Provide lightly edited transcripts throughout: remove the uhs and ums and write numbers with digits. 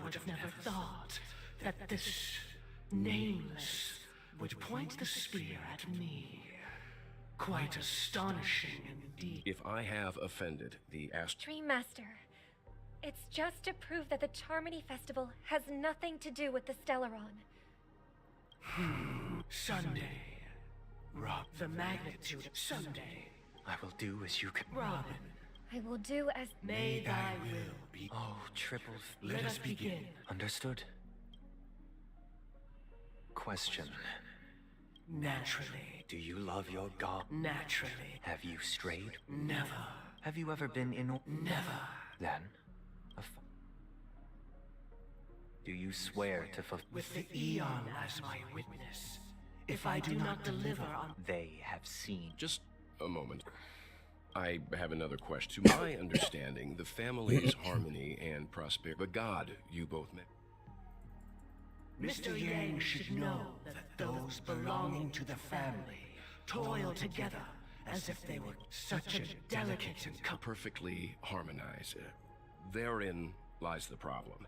would have never thought that this nameless would point the spear at me. Quite astonishing indeed. If I have offended the Dream Master, it's just to prove that the Charmony Festival has nothing to do with the Stellaron. Someday, Rob, the magnitude of someday. I will do as you can. Robin, I will do as... may thy will be. Oh, Triple. Let us begin. Understood. Question. Naturally. Do you love your god? Naturally. Have you strayed? Never. Have you ever been in... Never. Then, do you swear to fulfill... With the Eon as my witness, if I do not deliver on... They have seen... Just a moment. I have another question. To my understanding, the family's harmony and prosperity... The god you both met... Mr. Yang should know that those belonging to the family toil together as if they were such a delicate and perfectly harmonized. Therein lies the problem.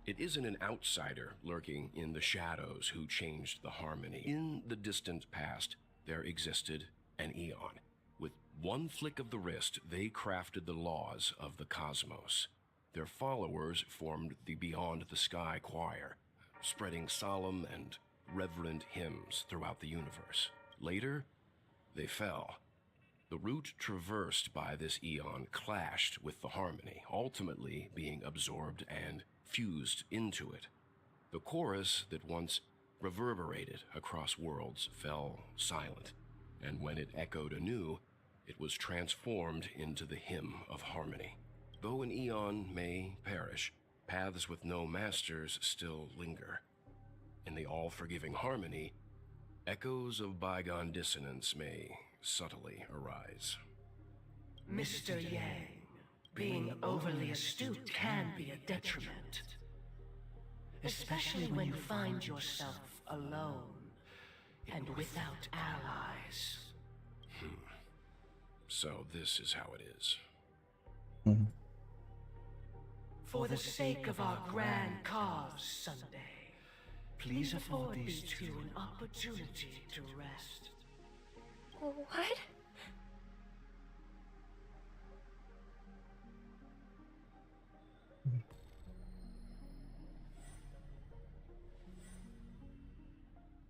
It isn't an outsider lurking in the shadows who changed the harmony. In the distant past, there existed an Eon. With one flick of the wrist, they crafted the laws of the cosmos. Their followers formed the Beyond the Sky Choir, spreading solemn and reverent hymns throughout the universe. Later, they fell. The route traversed by this Eon clashed with the harmony, ultimately being absorbed and fused into it. The chorus that once reverberated across worlds fell silent, and when it echoed anew, it was transformed into the hymn of harmony. Though an Eon may perish, paths with no masters still linger. In the all-forgiving harmony, echoes of bygone dissonance may subtly arise. Mr. Yang, being overly astute can be a detriment. Especially when you find yourself alone and without allies. So this is how it is. For the sake of our grand cause someday, please afford these two an opportunity to rest. What?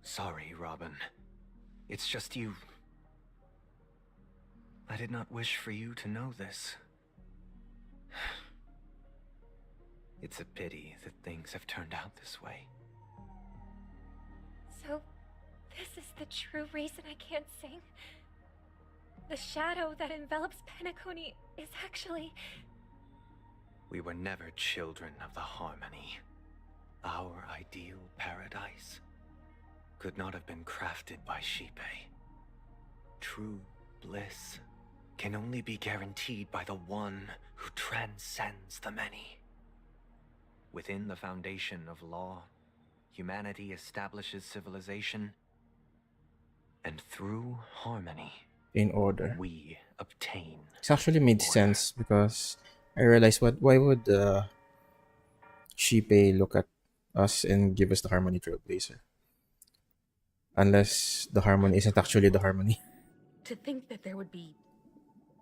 Sorry, Robin. It's just you. I did not wish for you to know this. It's a pity that things have turned out this way. So, this is the true reason I can't sing? The shadow that envelops Penacony is actually... We were never children of the harmony. Our ideal paradise could not have been crafted by Shipe. True bliss can only be guaranteed by the one who transcends the many. Within the foundation of law, humanity establishes civilization, and through harmony, in order, we obtain. It's actually made sense because I realized why would Shipe look at us and give us the Harmony Trailblazer? Unless the Harmony isn't actually the Harmony. To think that there would be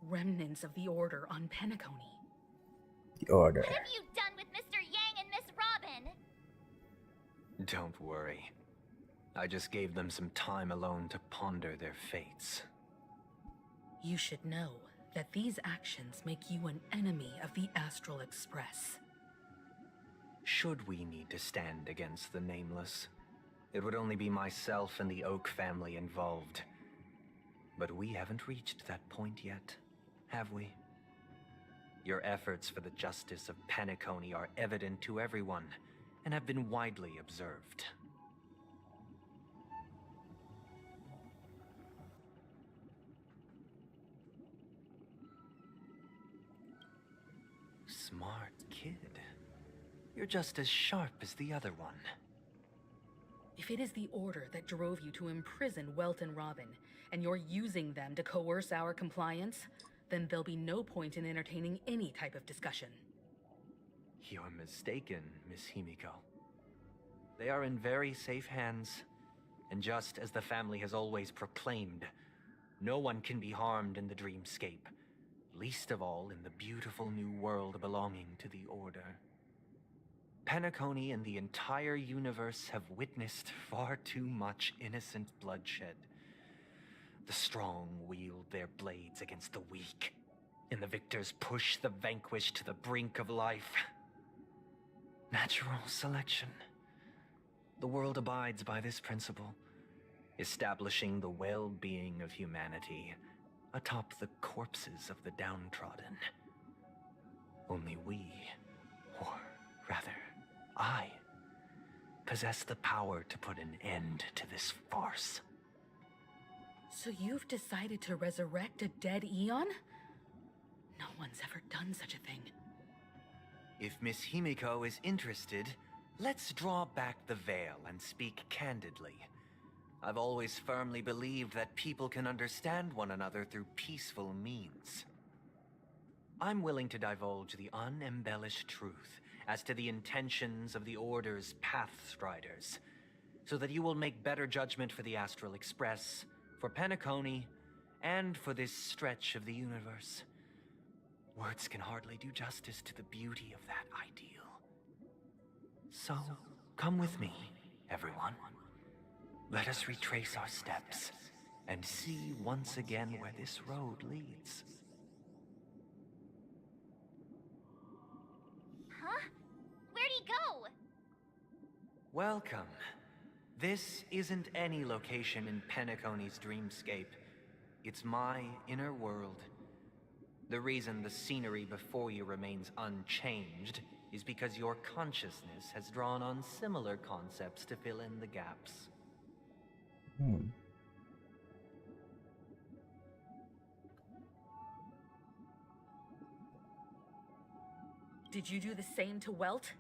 remnants of the Order on Penacony. The Order. What have you done with Mr. Yang and Miss Robin? Don't worry. I just gave them some time alone to ponder their fates. You should know that these actions make you an enemy of the Astral Express. Should we need to stand against the Nameless, it would only be myself and the Oak family involved. But we haven't reached that point yet, have we? Your efforts for the justice of Penacony are evident to everyone, and have been widely observed. Smart kid. You're just as sharp as the other one. If it is the Order that drove you to imprison Welt and Robin, and you're using them to coerce our compliance, then there'll be no point in entertaining any type of discussion. You're mistaken, Miss Himiko. They are in very safe hands, and just as the family has always proclaimed, no one can be harmed in the dreamscape, least of all in the beautiful new world belonging to the Order. Penacony and the entire universe have witnessed far too much innocent bloodshed. The strong wield their blades against the weak, and the victors push the vanquished to the brink of life. Natural selection. The world abides by this principle, establishing the well-being of humanity atop the corpses of the downtrodden. Only we, or rather, I, possess the power to put an end to this farce. So you've decided to resurrect a dead Eon? No one's ever done such a thing. If Miss Himiko is interested, let's draw back the veil and speak candidly. I've always firmly believed that people can understand one another through peaceful means. I'm willing to divulge the unembellished truth as to the intentions of the Order's Pathstriders, so that you will make better judgment for the Astral Express, for Penacony, and for this stretch of the universe. Words can hardly do justice to the beauty of that ideal. So, come with me, everyone. Let us retrace our steps and see once again where this road leads. Huh? Where'd he go? Welcome. This isn't any location in Penacony's dreamscape. It's my inner world. The reason the scenery before you remains unchanged is because your consciousness has drawn on similar concepts to fill in the gaps. Did you do the same to Welt?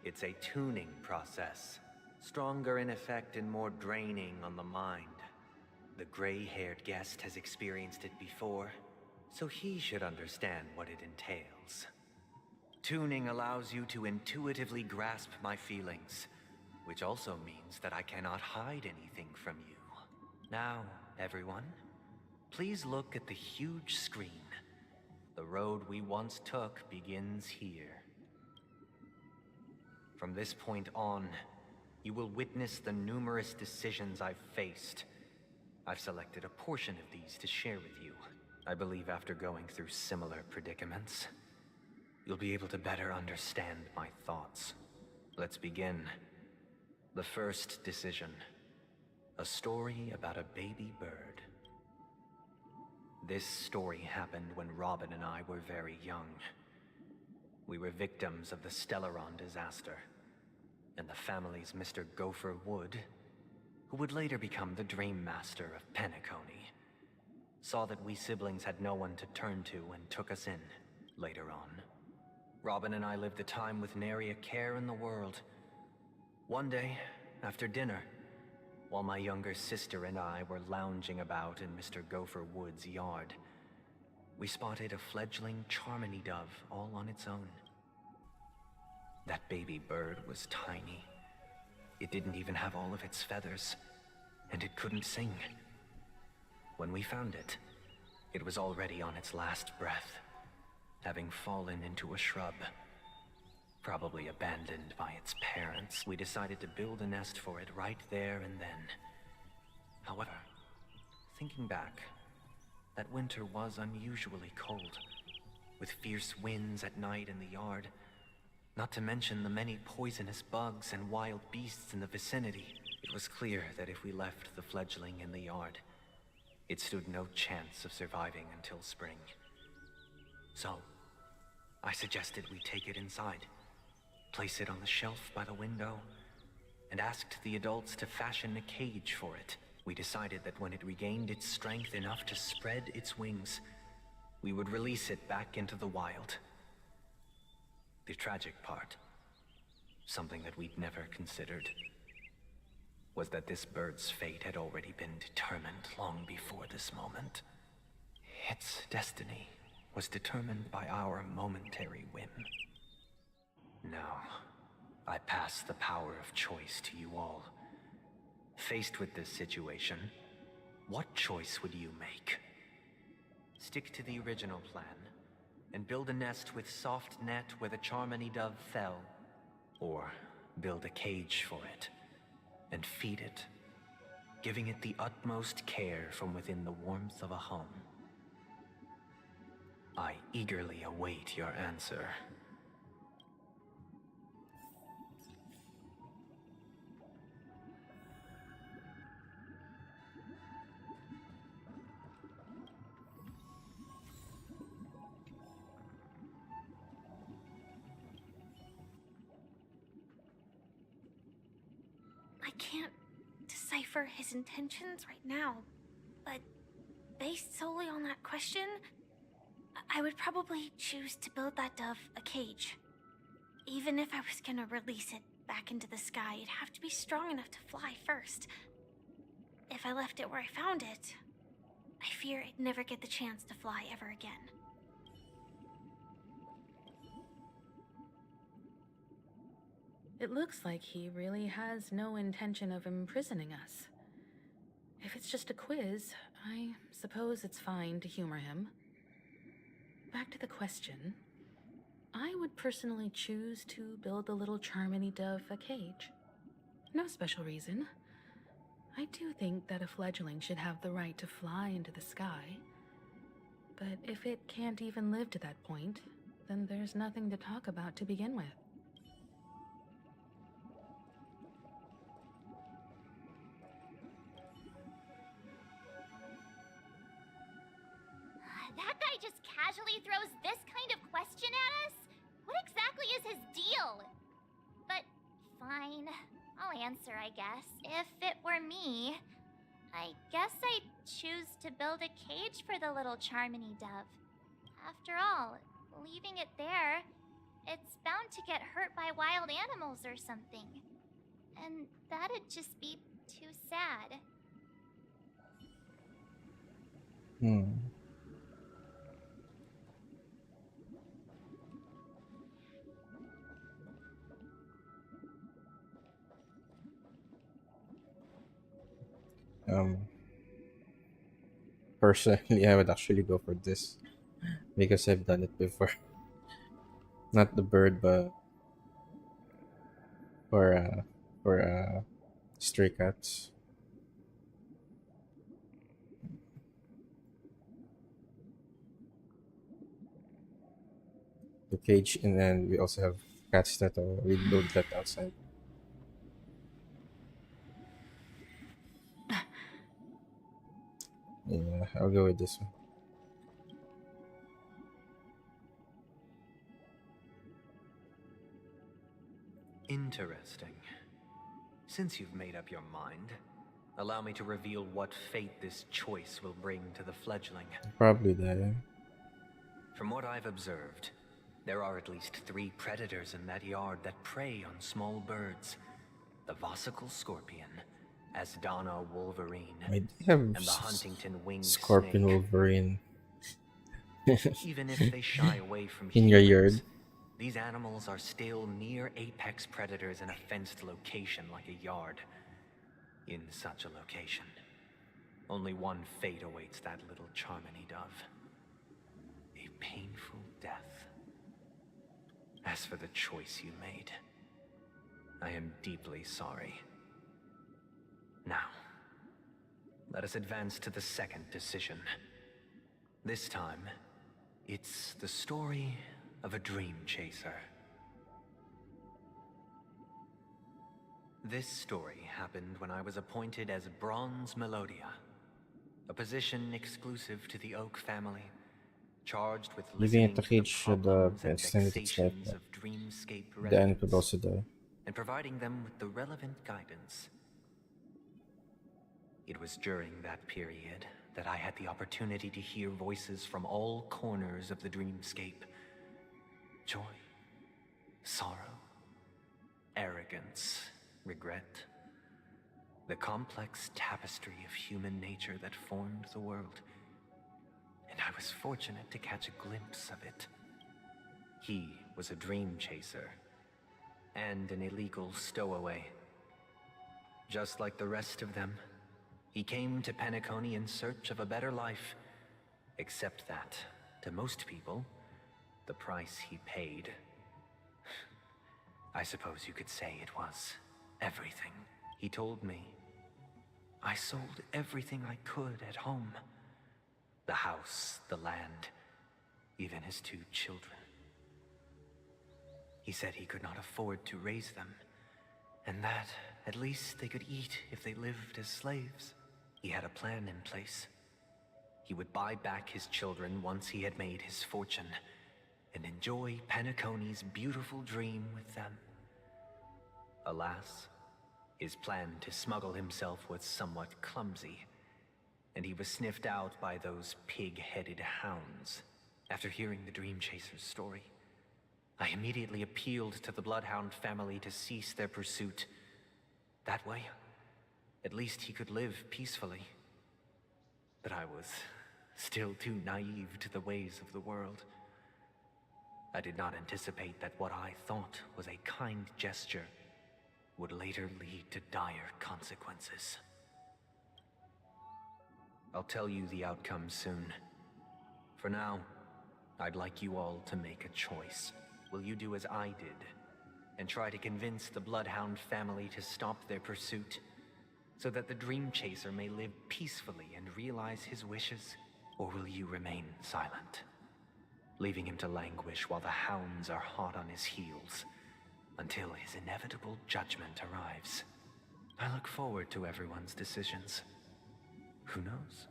It's a tuning process. Stronger in effect and more draining on the mind. The gray-haired guest has experienced it before, so he should understand what it entails. Tuning allows you to intuitively grasp my feelings, which also means that I cannot hide anything from you. Now, everyone, please look at the huge screen. The road we once took begins here. From this point on, you will witness the numerous decisions I've faced. I've selected a portion of these to share with you. I believe after going through similar predicaments, you'll be able to better understand my thoughts. Let's begin. The first decision. A story about a baby bird. This story happened when Robin and I were very young. We were victims of the Stellaron disaster, and the family's Mr. Gopher Wood, who would later become the Dream Master of Penacony, saw that we siblings had no one to turn to and took us in. Later on, Robin and I lived a time with nary a care in the world. One day, after dinner, while my younger sister and I were lounging about in Mr. Gopher Wood's yard, we spotted a fledgling Charmony dove all on its own. That baby bird was tiny. It didn't even have all of its feathers, and it couldn't sing. When we found it, it was already on its last breath, having fallen into a shrub. Probably abandoned by its parents, we decided to build a nest for it right there and then. However, thinking back, that winter was unusually cold, with fierce winds at night in the yard, not to mention the many poisonous bugs and wild beasts in the vicinity. It was clear that if we left the fledgling in the yard, it stood no chance of surviving until spring. So, I suggested we take it inside, place it on the shelf by the window, and asked the adults to fashion a cage for it. We decided that when it regained its strength enough to spread its wings, we would release it back into the wild. The tragic part, something that we'd never considered, was that this bird's fate had already been determined long before this moment. Its destiny was determined by our momentary whim. No. I pass the power of choice to you all. Faced with this situation, what choice would you make? Stick to the original plan and build a nest with soft net where the Charmony dove fell, or build a cage for it and feed it, giving it the utmost care from within the warmth of a home. I eagerly await your answer. I can't decipher his intentions right now, but based solely on that question, I would probably choose to build that dove a cage. Even if I was gonna release it back into the sky, it'd have to be strong enough to fly first. If I left it where I found it, I fear it'd never get the chance to fly ever again. It looks like he really has no intention of imprisoning us. If it's just a quiz, I suppose it's fine to humor him. Back to the question. I would personally choose to build the little Charmony dove a cage. No special reason. I do think that a fledgling should have the right to fly into the sky. But if it can't even live to that point, then there's nothing to talk about to begin with. That guy just casually throws this kind of question at us? What exactly is his deal? But fine, I'll answer, I guess. If it were me, I guess I'd choose to build a cage for the little Charmony dove. After all, leaving it there, it's bound to get hurt by wild animals or something. And that'd just be too sad. Personally, I would actually go for this because I've done it before. Not the bird, but for stray cats. The cage, and then we also have cats that we don't let outside. Yeah, I'll go with this one. Interesting. Since you've made up your mind, allow me to reveal what fate this choice will bring to the fledgling. Probably that. From what I've observed, there are at least 3 predators in that yard that prey on small birds. The Vosicle Scorpion, Asdana Wolverine, I do have and the Huntington Winged Scorpion Snake. Wolverine Even if they shy away from in your humans, yard. these animals are still near apex predators in a fenced location like a yard. In such a location, only one fate awaits that little Charmony dove. A painful death. As for the choice you made, I am deeply sorry. Now, let us advance to the second decision. This time, it's the story of a dream chaser. This story happened when I was appointed as Bronze Melodia, a position exclusive to the Oak family, charged with Leaving listening it the to the cage should problems and extend its life. vexations of dreamscape The end could residents, also die. and providing them with the relevant guidance. It was during that period that I had the opportunity to hear voices from all corners of the dreamscape. Joy, sorrow, arrogance, regret. The complex tapestry of human nature that formed the world. And I was fortunate to catch a glimpse of it. He was a dream chaser, and an illegal stowaway. Just like the rest of them, he came to Penacony in search of a better life, except that, to most people, the price he paid, I suppose you could say it was everything. He told me I sold everything I could at home. The house, the land, even his 2 children. He said he could not afford to raise them, and that at least they could eat if they lived as slaves. He had a plan in place. He would buy back his children once he had made his fortune, and enjoy Penacony's beautiful dream with them. Alas, his plan to smuggle himself was somewhat clumsy, and he was sniffed out by those pig-headed hounds. After hearing the Dream Chaser's story, I immediately appealed to the Bloodhound family to cease their pursuit. That way, at least he could live peacefully. But I was still too naive to the ways of the world. I did not anticipate that what I thought was a kind gesture would later lead to dire consequences. I'll tell you the outcome soon. For now, I'd like you all to make a choice. Will you do as I did, and try to convince the Bloodhound family to stop their pursuit, so that the Dream Chaser may live peacefully and realize his wishes? Or will you remain silent, leaving him to languish while the hounds are hot on his heels, until his inevitable judgment arrives? I look forward to everyone's decisions. Who knows?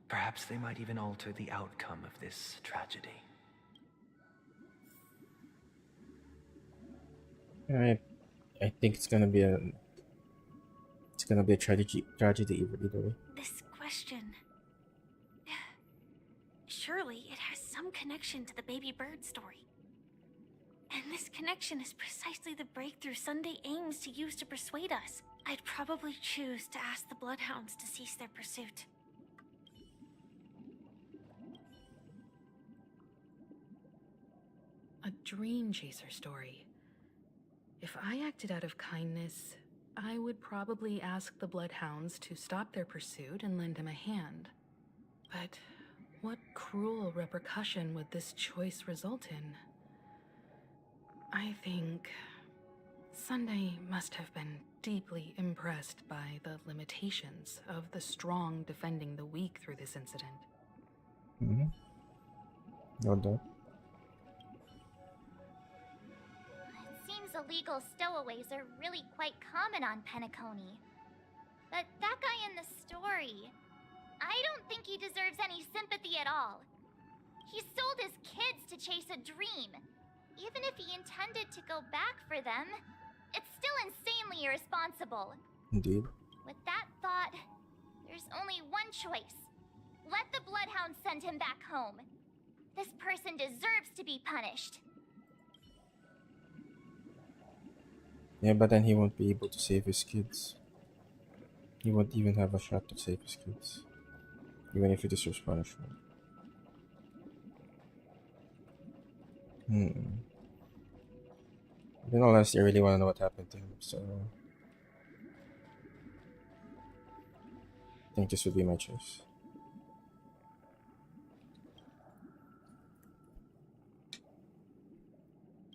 Perhaps they might even alter the outcome of this tragedy. I think it's gonna be a tragedy either way. This question... Surely it has some connection to the baby bird story. And this connection is precisely the breakthrough Sunday aims to use to persuade us. I'd probably choose to ask the Bloodhounds to cease their pursuit. A Dream Chaser story. If I acted out of kindness, I would probably ask the Bloodhounds to stop their pursuit and lend him a hand. But what cruel repercussion would this choice result in? I think Sunday must have been deeply impressed by the limitations of the strong defending the weak through this incident. Mm-hmm. No doubt. It seems illegal stowaways are really quite common on Penacony. But that guy in the story, I don't think he deserves any sympathy at all. He sold his kids to chase a dream. Even if he intended to go back for them, it's still insanely irresponsible. Indeed. With that thought, there's only one choice. Let the Bloodhounds send him back home. This person deserves to be punished. Yeah, but then he won't be able to save his kids. He won't even have a shot to save his kids, even if he deserves punishment. In all honesty, I really want to know what happened to him, so I think this would be my choice.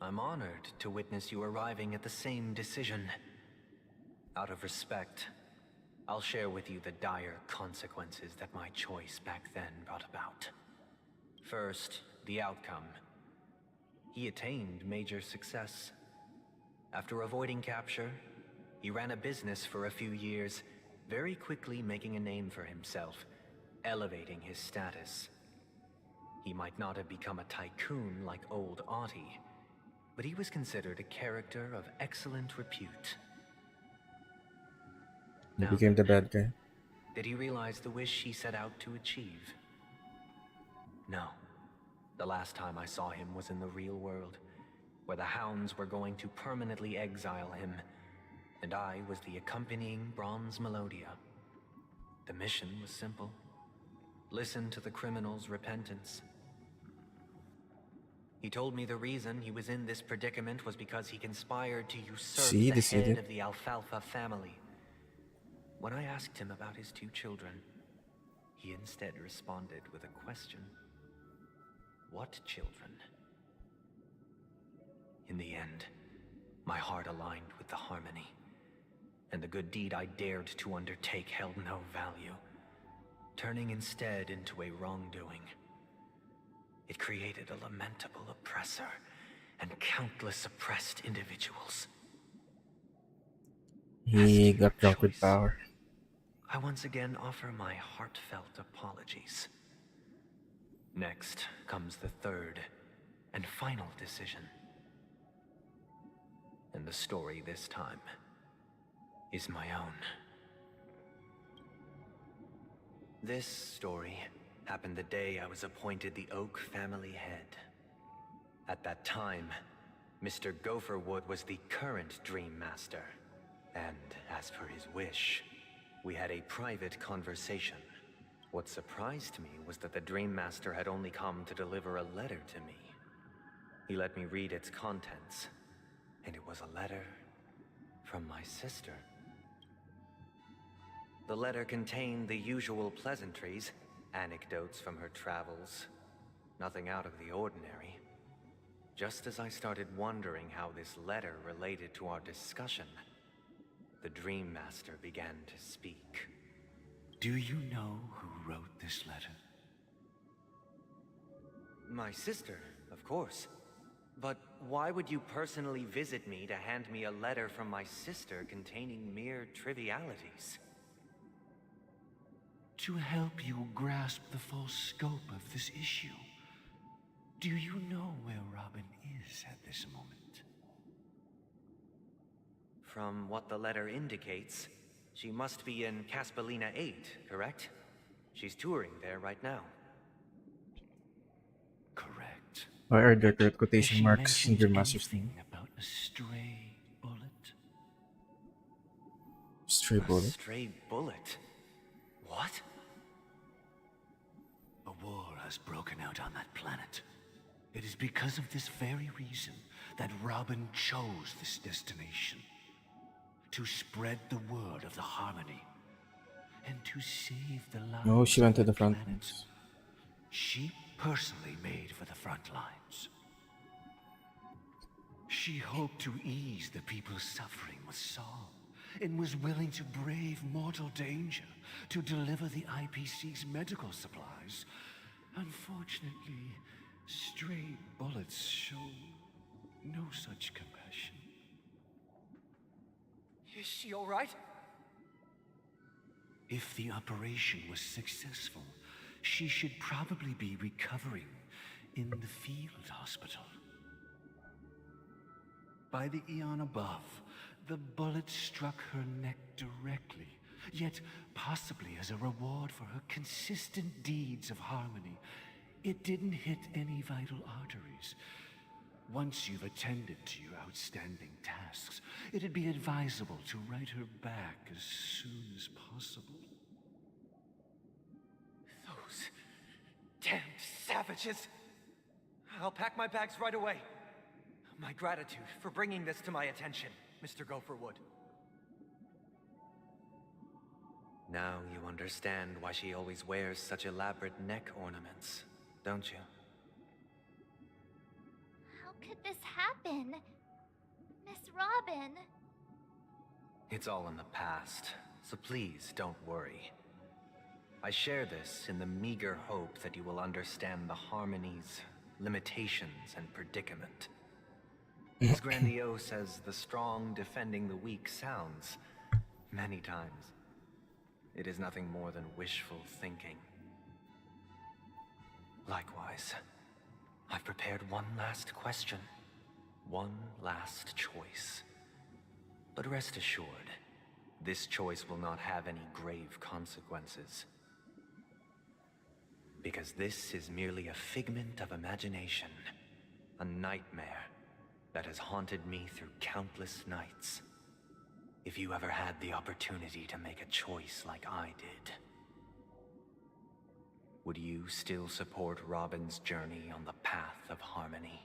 I'm honored to witness you arriving at the same decision. Out of respect, I'll share with you the dire consequences that my choice back then brought about. First, the outcome. He attained major success. After avoiding capture, he ran a business for a few years, very quickly making a name for himself, elevating his status. He might not have become a tycoon like old Audie, but he was considered a character of excellent repute. He became the bad guy. Did he realize the wish he set out to achieve? No. The last time I saw him was in the real world, where the hounds were going to permanently exile him, and I was the accompanying bronze Melodia. The mission was simple. Listen to the criminal's repentance. He told me the reason he was in this predicament was because he conspired to usurp See, the this head idiot. of the Alfalfa family. When I asked him about his 2 children, he instead responded with a question. What children? In the end, my heart aligned with the harmony, and the good deed I dared to undertake held no value, turning instead into a wrongdoing. It created a lamentable oppressor and countless oppressed individuals. He got drunk with power. I once again offer my heartfelt apologies. Next comes the 3rd and final decision. And the story this time is my own. This story happened the day I was appointed the Oak family head. At that time, Mr. Gopherwood was the current Dream Master. And as per his wish, we had a private conversation. What surprised me was that the Dream Master had only come to deliver a letter to me. He let me read its contents, and it was a letter from my sister. The letter contained the usual pleasantries, anecdotes from her travels, nothing out of the ordinary. Just as I started wondering how this letter related to our discussion, the Dream Master began to speak. Do you know who wrote this letter? My sister, of course. But why would you personally visit me to hand me a letter from my sister containing mere trivialities? To help you grasp the full scope of this issue. Do you know where Robin is at this moment? From what the letter indicates, she must be in Caspelina 8, correct? She's touring there right now. Correct. Why are there Has quotation she marks in mentioned your master's anything name? about a stray bullet? Stray A bullet. stray bullet? What? A war has broken out on that planet. It is because of this very reason that Robin chose this destination. To spread the word of the harmony. And to save the lives No, she went to of the front planet lines. she personally made for the front lines. She hoped to ease the people's suffering with song, and was willing to brave mortal danger to deliver the IPC's medical supplies. Unfortunately, stray bullets show no such compassion. Is she all right? If the operation was successful, she should probably be recovering in the field hospital. By the eon above, the bullet struck her neck directly, yet possibly as a reward for her consistent deeds of harmony, it didn't hit any vital arteries. Once you've attended to your outstanding tasks, it'd be advisable to write her back as soon as possible. Those damned savages! I'll pack my bags right away. My gratitude for bringing this to my attention, Mr. Gopherwood. Now you understand why she always wears such elaborate neck ornaments, don't you? How could this happen? Miss Robin. It's all in the past, so please don't worry. I share this in the meager hope that you will understand the harmony's limitations and predicament. As grandiose as the strong defending the weak sounds, many times, it is nothing more than wishful thinking. Likewise, I've prepared one last question, one last choice. But rest assured, this choice will not have any grave consequences. Because this is merely a figment of imagination, a nightmare that has haunted me through countless nights. If you ever had the opportunity to make a choice like I did, would you still support Robin's journey on the path of harmony?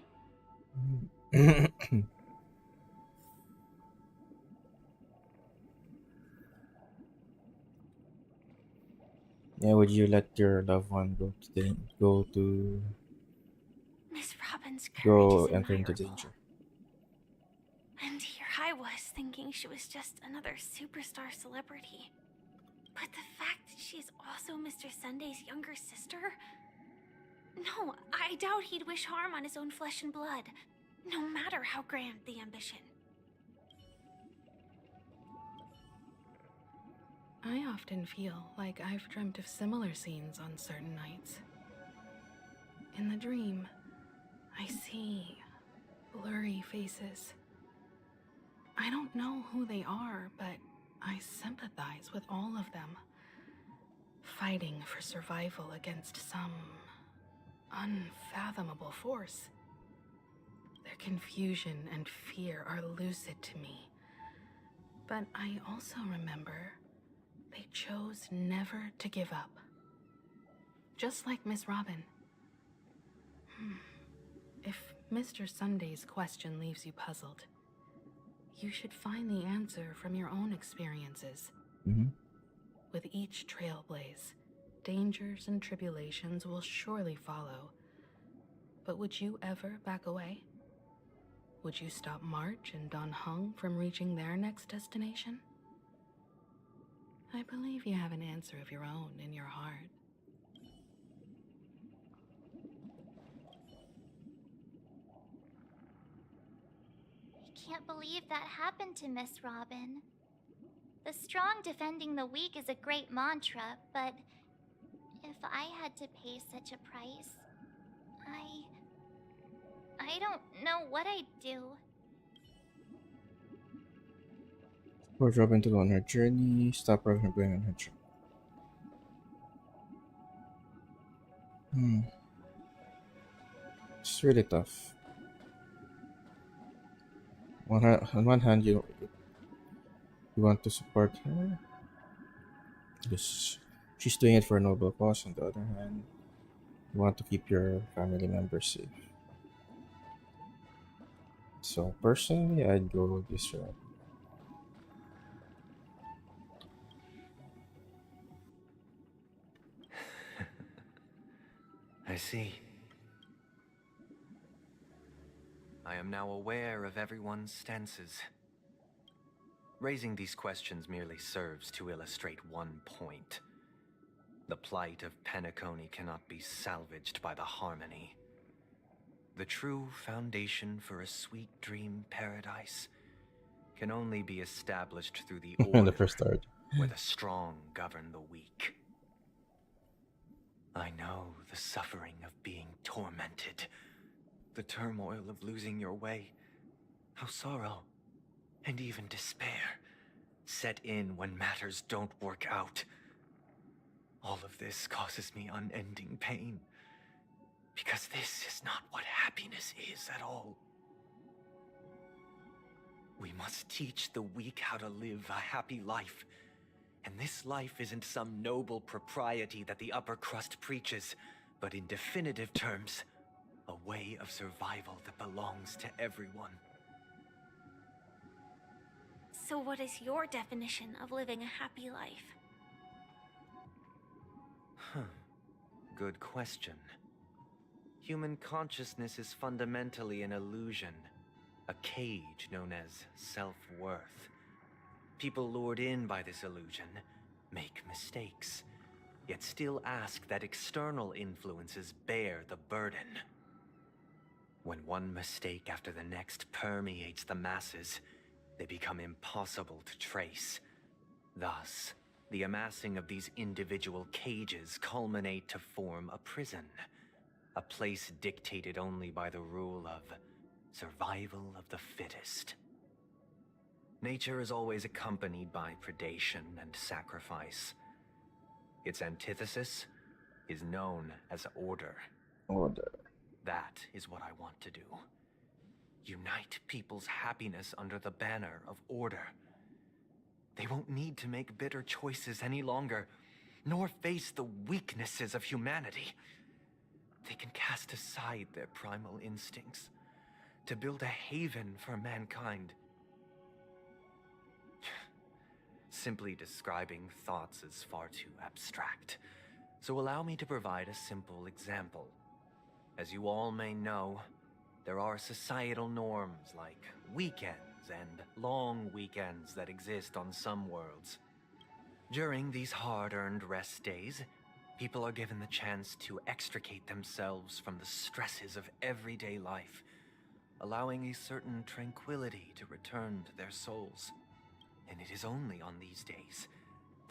Yeah, would you let your loved one go to Miss Robin's courage go is enter into admirable. danger? And here I was thinking she was just another superstar celebrity. But the fact that she is also Mr. Sunday's younger sister? No, I doubt he'd wish harm on his own flesh and blood, no matter how grand the ambition. I often feel like I've dreamt of similar scenes on certain nights. In the dream, I see blurry faces. I don't know who they are, but I sympathize with all of them, fighting for survival against some unfathomable force. Their confusion and fear are lucid to me, but I also remember they chose never to give up. Just like Miss Robin. If Mr. Sunday's question leaves you puzzled, you should find the answer from your own experiences. Mm-hmm. With each trailblaze, dangers and tribulations will surely follow. But would you ever back away? Would you stop March and Don Hung from reaching their next destination? I believe you have an answer of your own in your heart. I can't believe that happened to Miss Robin. The strong defending the weak is a great mantra, but if I had to pay such a price, I don't know what I'd do. Force Robin to go on her journey. Stop her from going on her journey. It's really tough. On one hand, you want to support her because she's doing it for a noble cause. On the other hand, you want to keep your family members safe. So personally, I'd go this route. I see. I am now aware of everyone's stances. Raising these questions merely serves to illustrate one point. The plight of Penacony cannot be salvaged by the Harmony. The true foundation for a sweet dream paradise can only be established through the order The first start. where the strong govern the weak. I know the suffering of being tormented, the turmoil of losing your way, how sorrow and even despair set in when matters don't work out. All of this causes me unending pain, because this is not what happiness is at all. We must teach the weak how to live a happy life. And this life isn't some noble propriety that the upper crust preaches, but in definitive terms, a way of survival that belongs to everyone. So what is your definition of living a happy life? Good question. Human consciousness is fundamentally an illusion, a cage known as self-worth. People lured in by this illusion make mistakes, yet still ask that external influences bear the burden. When one mistake after the next permeates the masses, they become impossible to trace. Thus, the amassing of these individual cages culminate to form a prison, a place dictated only by the rule of survival of the fittest. Nature is always accompanied by predation and sacrifice. Its antithesis is known as order. Order. That is what I want to do. Unite people's happiness under the banner of order. They won't need to make bitter choices any longer, nor face the weaknesses of humanity. They can cast aside their primal instincts, to build a haven for mankind. Simply describing thoughts is far too abstract, so allow me to provide a simple example. As you all may know, there are societal norms like weekends and long weekends that exist on some worlds. During these hard-earned rest days, people are given the chance to extricate themselves from the stresses of everyday life, allowing a certain tranquility to return to their souls. And it is only on these days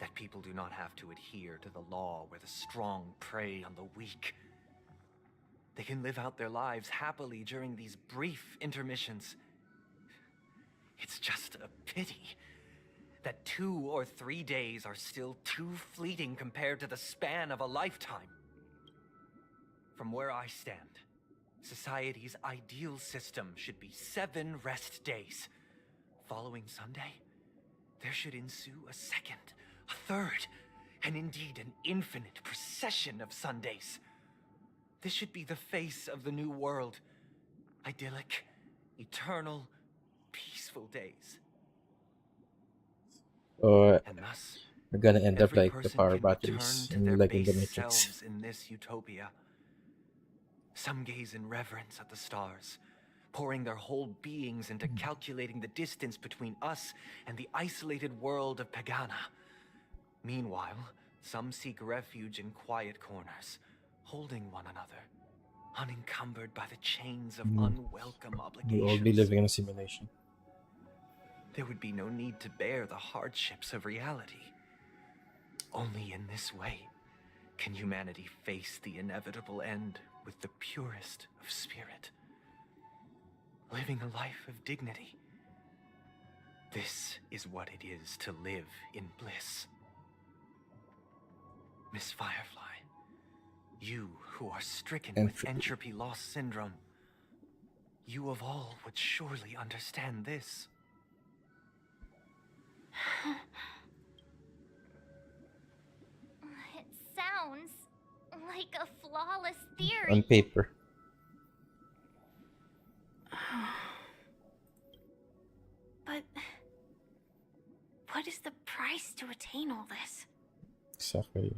that people do not have to adhere to the law where the strong prey on the weak. They can live out their lives happily during these brief intermissions. It's just a pity that 2 or 3 days are still too fleeting compared to the span of a lifetime. From where I stand, society's ideal system should be 7 rest days. Following Sunday, there should ensue a second, a third, and indeed an infinite procession of Sundays. This should be the face of the new world. Idyllic, eternal, peaceful days. And thus, We're gonna end up every like the person power can batteries return to their in like in the base Matrix. selves in this utopia. Some gaze in reverence at the stars, pouring their whole beings into calculating the distance between us and the isolated world of Pagana. Meanwhile, some seek refuge in quiet corners, holding one another, unencumbered by the chains of unwelcome We'll all obligations. be living in a simulation. There would be no need to bear the hardships of reality. Only in this way can humanity face the inevitable end with the purest of spirit, living a life of dignity. This is what it is to live in bliss. Miss Firefly, you who are stricken with entropy loss syndrome, you of all would surely understand this. It sounds like a flawless theory. On paper. But what is the price to attain all this? Exactly.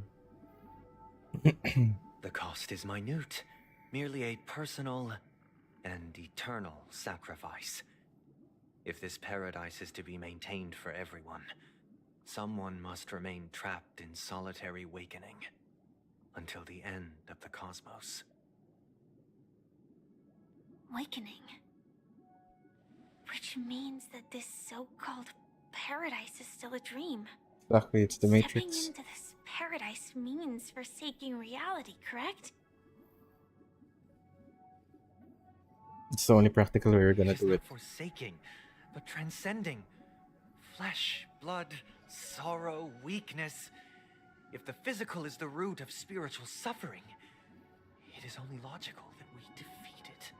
The cost is minute, merely a personal and eternal sacrifice. If this paradise is to be maintained for everyone, someone must remain trapped in solitary awakening until the end of the cosmos. Awakening. Which means that this so-called paradise is still a dream. Exactly, it's the Stepping Matrix. into this paradise means forsaking reality, correct? It's the only practical way we're gonna It is do it. not forsaking, but transcending. Flesh, blood, sorrow, weakness. If the physical is the root of spiritual suffering, it is only logical that we defeat it.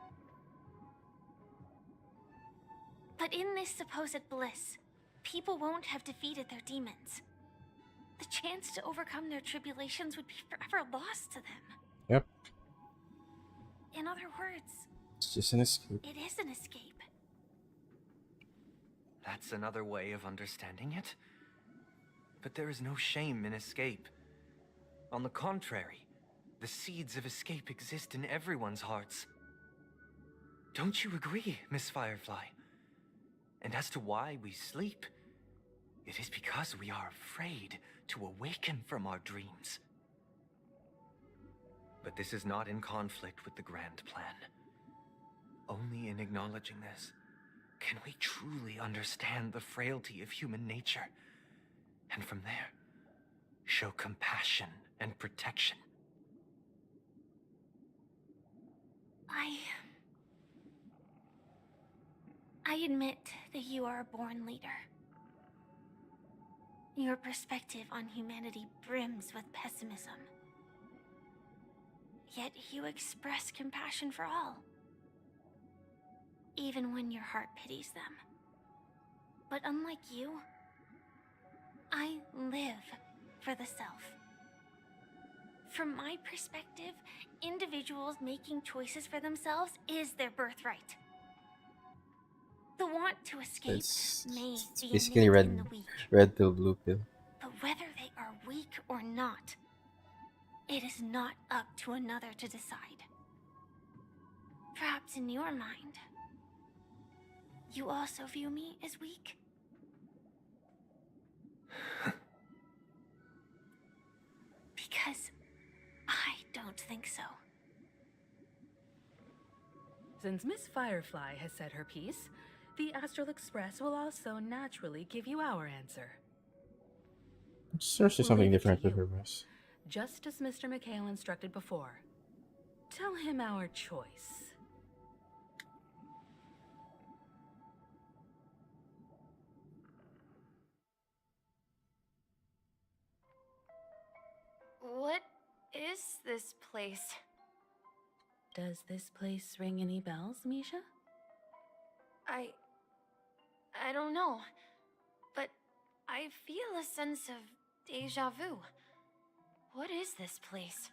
But in this supposed bliss, people won't have defeated their demons. The chance to overcome their tribulations would be forever lost to them. Yep. In other words, It's just an escape. it is an escape. That's another way of understanding it. But there is no shame in escape. On the contrary, the seeds of escape exist in everyone's hearts. Don't you agree, Miss Firefly? And as to why we sleep, it is because we are afraid to awaken from our dreams. But this is not in conflict with the grand plan. Only in acknowledging this can we truly understand the frailty of human nature, and from there, show compassion and protection. I admit that you are a born leader. Your perspective on humanity brims with pessimism. Yet you express compassion for all, even when your heart pities them. But unlike you, I live for the self. From my perspective, individuals making choices for themselves is their birthright. want to escape It's, may it's be basically innate in the weak. red pill, blue pill. But whether they are weak or not, it is not up to another to decide. Perhaps in your mind, you also view me as weak? Because I don't think so. Since Miss Firefly has said her piece, the Astral Express will also naturally give you our answer. Search We'll something leave it different to with you. her voice. Just as Mr. McHale instructed before. Tell him our choice. What is this place? Does this place ring any bells, Misha? I don't know, but I feel a sense of deja vu. What is this place?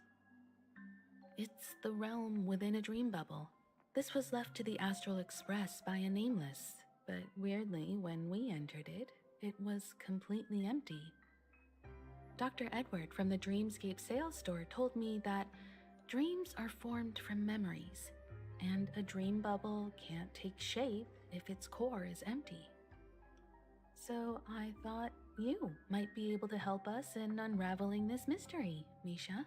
It's the realm within a dream bubble. This was left to the Astral Express by a nameless, but weirdly, when we entered it, it was completely empty. Dr. Edward from the Dreamscape sales store told me that dreams are formed from memories, and a dream bubble can't take shape if its core is empty. So I thought you might be able to help us in unraveling this mystery, Misha.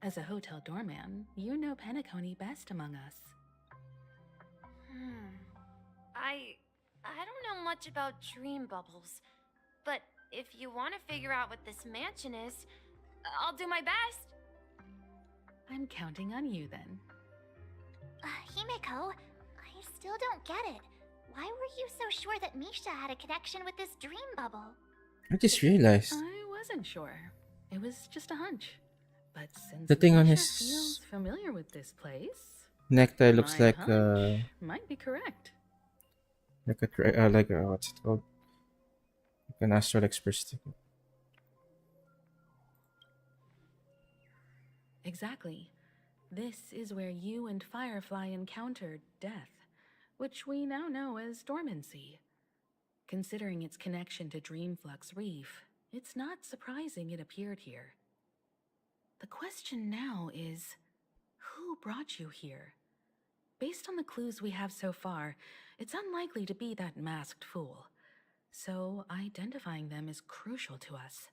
As a hotel doorman, you know Penacony best among us. I don't know much about dream bubbles, but if you want to figure out what this mansion is, I'll do my best. I'm counting on you then. Himeko, I still don't get it. Why were you so sure that Misha had a connection with this dream bubble? I just realized I wasn't sure. It was just a hunch. But since the thing on Misha his feels familiar with this place, necktie looks my like hunch might be correct. like a what's it called? Like an Astral Express ticket. Exactly. This is where you and Firefly encountered death, which we now know as dormancy. Considering its connection to Dreamflux Reef, it's not surprising it appeared here. The question now is, who brought you here? Based on the clues we have so far, it's unlikely to be that masked fool. So identifying them is crucial to us.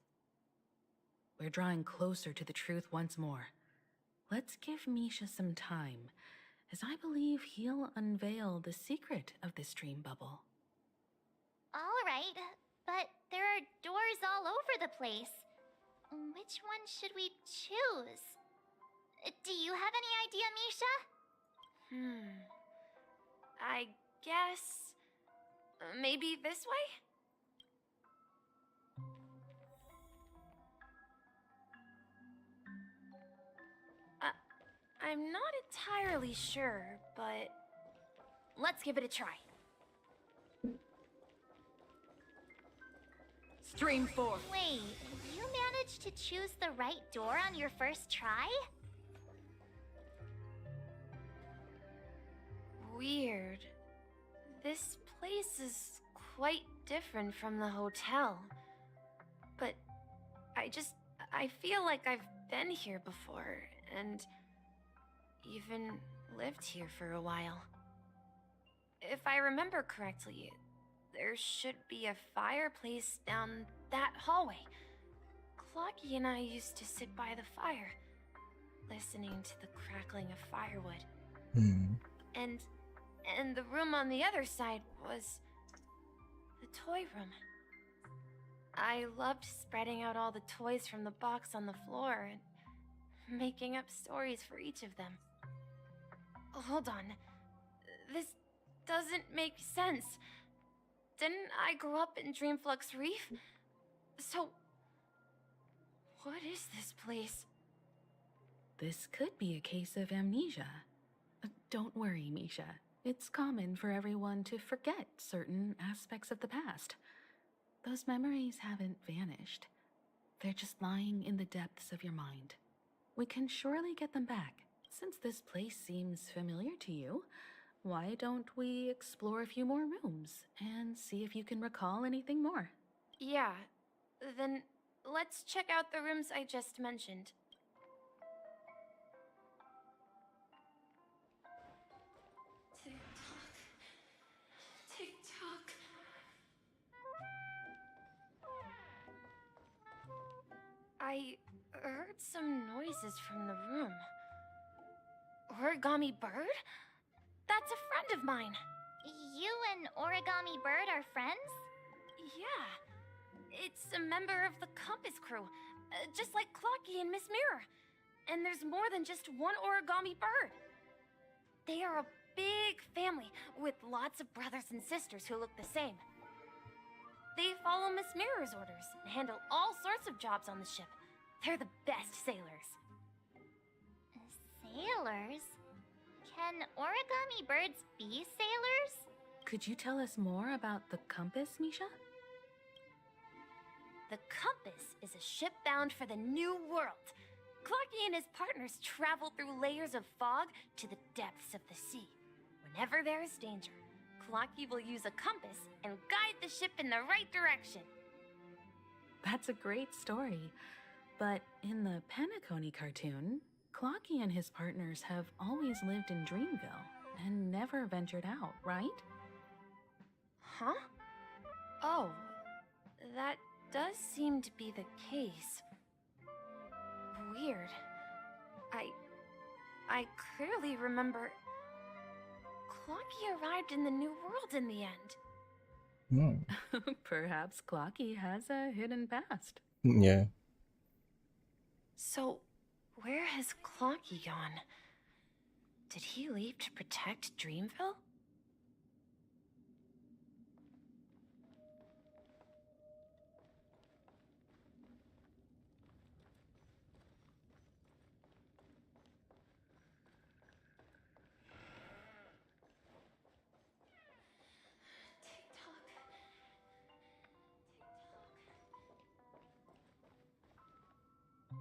We're drawing closer to the truth once more. Let's give Misha some time, as I believe he'll unveil the secret of this dream bubble. All right, but there are doors all over the place. Which one should we choose? Do you have any idea, Misha? I guess maybe this way? I'm not entirely sure, but let's give it a try. Stream 4. Wait, you managed to choose the right door on your first try? Weird. This place is quite different from the hotel. But I feel like I've been here before, and even lived here for a while. If I remember correctly, there should be a fireplace down that hallway. Clocky and I used to sit by the fire, listening to the crackling of firewood. And the room on the other side was the toy room. I loved spreading out all the toys from the box on the floor and making up stories for each of them. Hold on. This doesn't make sense. Didn't I grow up in Dreamflux Reef? So, what is this place? This could be a case of amnesia. Don't worry, Misha. It's common for everyone to forget certain aspects of the past. Those memories haven't vanished. They're just lying in the depths of your mind. We can surely get them back. Since this place seems familiar to you, why don't we explore a few more rooms and see if you can recall anything more? Yeah, then let's check out the rooms I just mentioned. Tick-tock. Tick-tock. I heard some noises from the room. Origami Bird? That's a friend of mine. You and Origami Bird are friends? Yeah. It's a member of the Compass crew, just like Clocky and Miss Mirror. And there's more than just one Origami Bird. They are a big family with lots of brothers and sisters who look the same. They follow Miss Mirror's orders and handle all sorts of jobs on the ship. They're the best sailors. Sailors? Can Origami Birds be sailors? Could you tell us more about the compass, Misha? The Compass is a ship bound for the New World. Clocky and his partners travel through layers of fog to the depths of the sea. Whenever there is danger, Clocky will use a compass and guide the ship in the right direction. That's a great story. But in the Penacony cartoon, Clocky and his partners have always lived in Dreamville and never ventured out, right? Huh? Oh, that does seem to be the case. Weird. I clearly remember Clocky arrived in the New World in the end. Perhaps Clocky has a hidden past. Yeah. So, where has Clocky gone? Did he leave to protect Dreamville?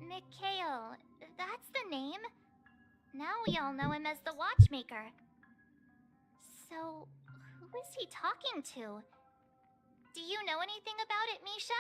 Mikhail, that's the name. Now we all know him as the Watchmaker. So, who is he talking to? Do you know anything about it, Misha?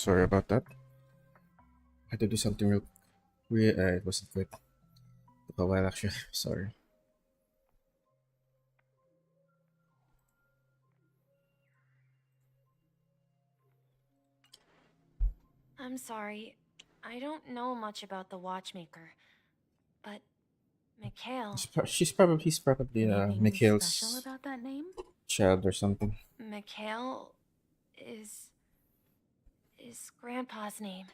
Sorry about that. I had to do something real. It wasn't quick. Took a while actually. Sorry. I'm sorry. I don't know much about the watchmaker, but Mikhail. He's probably Anything Mikhail's special about that name? child or something. Mikhail is Grandpa's name.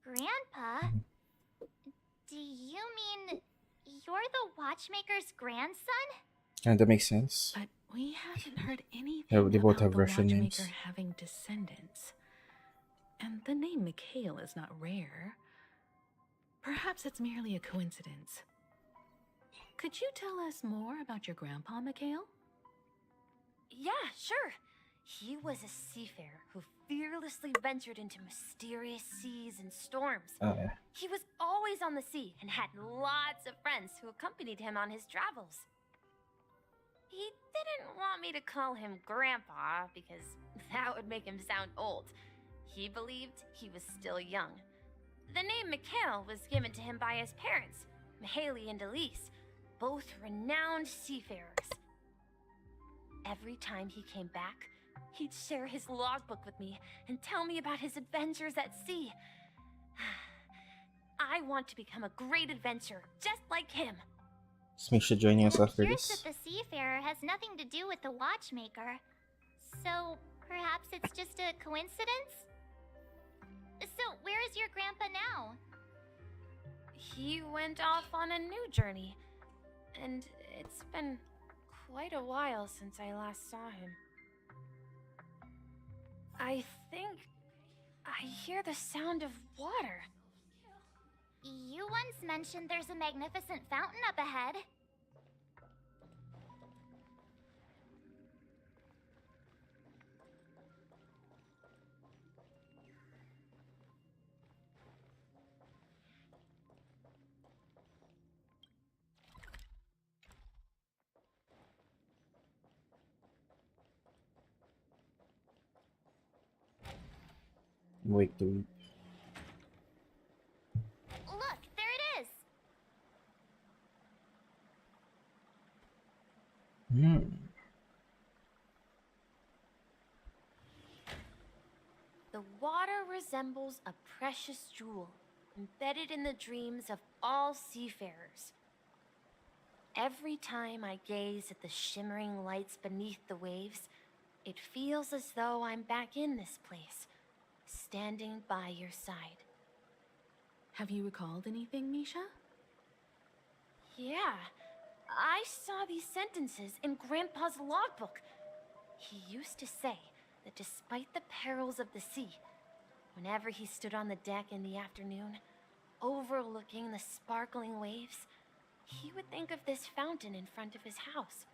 Grandpa? Do you mean you're the watchmaker's grandson? Kinda makes sense. But we haven't heard anything Yeah, they both about have the Russian watchmaker names. having descendants. And the name Mikhail is not rare. Perhaps it's merely a coincidence. Could you tell us more about your grandpa, Mikhail? Yeah, sure. He was a seafarer who fearlessly ventured into mysterious seas and storms. Oh yeah. He was always on the sea and had lots of friends who accompanied him on his travels. He didn't want me to call him Grandpa because that would make him sound old. He believed he was still young. The name Mikhail was given to him by his parents, Mihaly and Elise, both renowned seafarers. Every time he came back, he'd share his logbook with me and tell me about his adventures at sea. I want to become a great adventurer, just like him. Is Misha joining us It after appears this? that the seafarer has nothing to do with the watchmaker. So, perhaps it's just a coincidence? So, where is your grandpa now? He went off on a new journey, and it's been quite a while since I last saw him. I think I hear the sound of water. You once mentioned there's a magnificent fountain up ahead. Wait to weep. Look, there it is! The water resembles a precious jewel, embedded in the dreams of all seafarers. Every time I gaze at the shimmering lights beneath the waves, it feels as though I'm back in this place, standing by your side. Have you recalled anything, Misha? Yeah, I saw these sentences in Grandpa's logbook. He used to say that despite the perils of the sea, whenever he stood on the deck in the afternoon, overlooking the sparkling waves, he would think of this fountain in front of his house.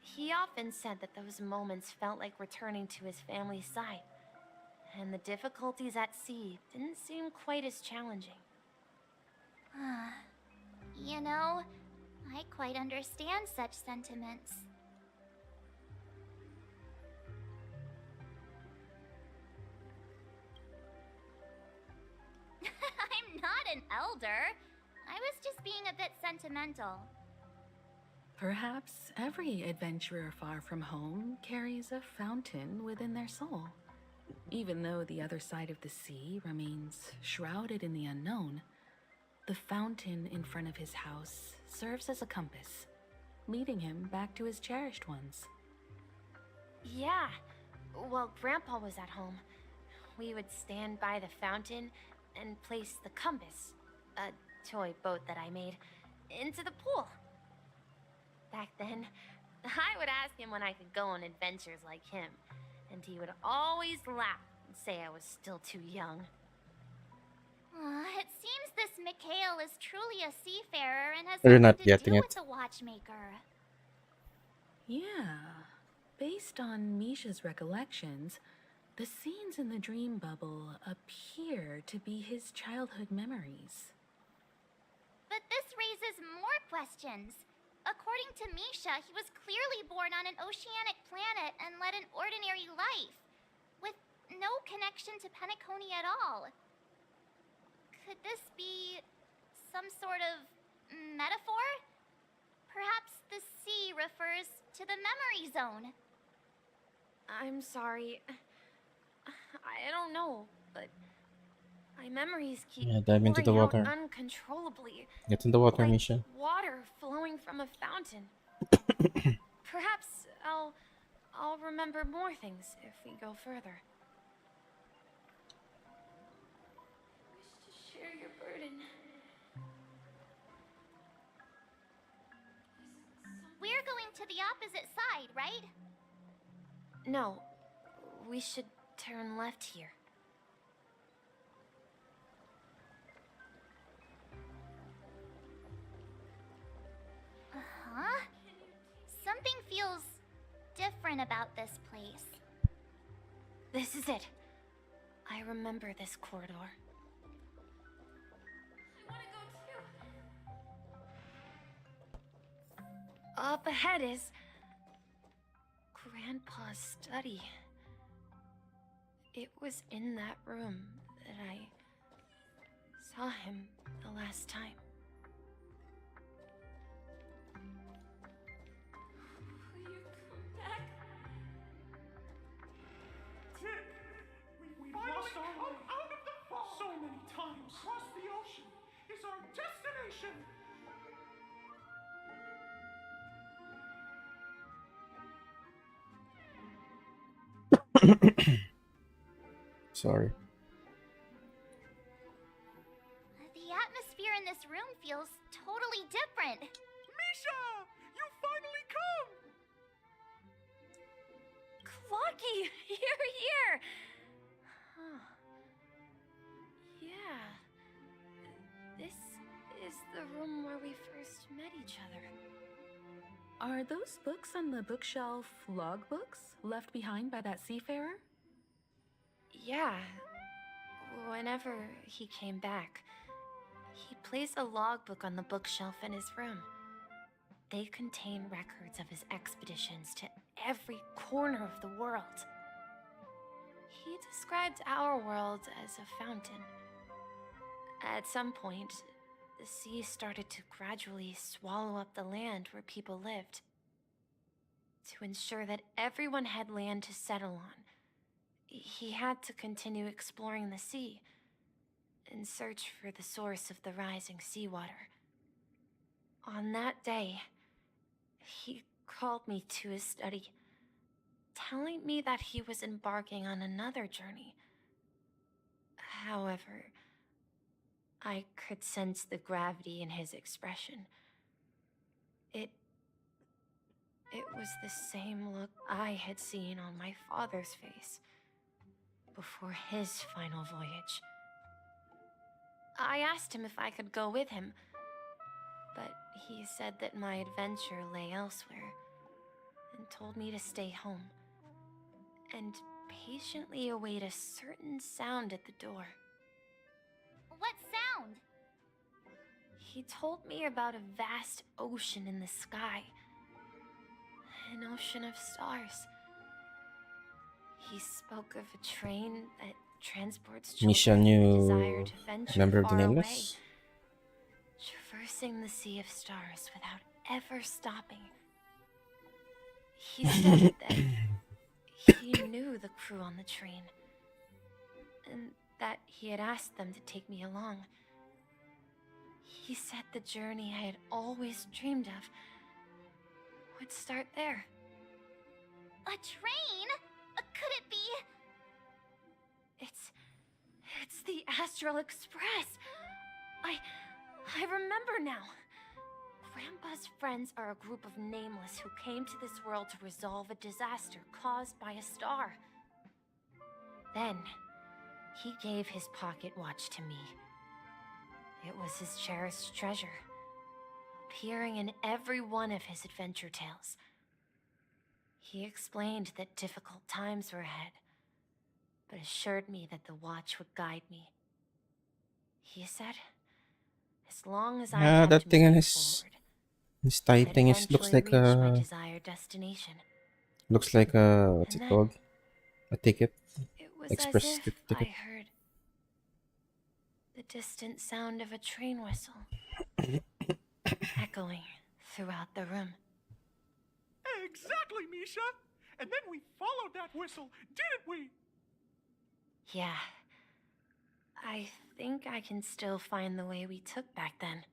He often said that those moments felt like returning to his family's side, and the difficulties at sea didn't seem quite as challenging. You know, I quite understand such sentiments. I'm not an elder. I was just being a bit sentimental. Perhaps every adventurer far from home carries a fountain within their soul. Even though the other side of the sea remains shrouded in the unknown, the fountain in front of his house serves as a compass, leading him back to his cherished ones. Yeah, while Grandpa was at home, we would stand by the fountain and place the compass, a toy boat that I made, into the pool. Back then, I would ask him when I could go on adventures like him, and he would always laugh and say I was still too young. It seems this Mikhail is truly a seafarer and has You're nothing not to getting do it. with the watchmaker. Yeah, based on Misha's recollections, the scenes in the dream bubble appear to be his childhood memories. But this raises more questions. According to Misha, he was clearly born on an oceanic planet and led an ordinary life, with no connection to Penacony at all. Could this be some sort of metaphor? Perhaps the sea refers to the memory zone. I'm sorry. I don't know, but my memories keep Yeah, dive into the pouring out water. uncontrollably. Get in the water, Like Misha. water flowing from a fountain. Perhaps I'll remember more things if we go further. I wish to share your burden. We're going to the opposite side, right? No, we should turn left here. Uh-huh. Something feels different about this place. This is it. I remember this corridor. I want to go too. Up ahead is Grandpa's study. It was in that room that I saw him the last time. Will you come back? We've lost our way out of the fog so many times. Across the ocean is our destination. Sorry. The atmosphere in this room feels totally different. Misha! You finally come! Clocky, you're here! Huh. Yeah. This is the room where we first met each other. Are those books on the bookshelf logbooks left behind by that seafarer? Yeah. Whenever he came back, he placed a logbook on the bookshelf in his room. They contain records of his expeditions to every corner of the world. He described our world as a fountain. At some point, the sea started to gradually swallow up the land where people lived. To ensure that everyone had land to settle on, he had to continue exploring the sea in search for the source of the rising seawater. On that day, he called me to his study, telling me that he was embarking on another journey. However, I could sense the gravity in his expression. It was the same look I had seen on my father's face before his final voyage. I asked him if I could go with him, but he said that my adventure lay elsewhere and told me to stay home and patiently await a certain sound at the door. What sound? He told me about a vast ocean in the sky. An ocean of stars. He spoke of a train that transports Misha children who knew desire to venture member of the far away, Nameless? traversing the sea of stars without ever stopping. He said that he knew the crew on the train, and that he had asked them to take me along. He said the journey I had always dreamed of would start there. A train? Could it be? It's the Astral Express. I remember now. Grandpa's friends are a group of nameless who came to this world to resolve a disaster caused by a star. Then, he gave his pocket watch to me. It was his cherished treasure, appearing in every one of his adventure tales. He explained that difficult times were ahead, but assured me that the watch would guide me. He said, as long as I Yeah, kept that thing on moving his forward, tie I'd thing is looks eventually like reach my a desired destination. what's And it then called? A ticket. it was Express as if ticket. I heard the distant sound of a train whistle echoing throughout the room. Exactly, Misha. And then we followed that whistle, didn't we? Yeah. I think I can still find the way we took back then.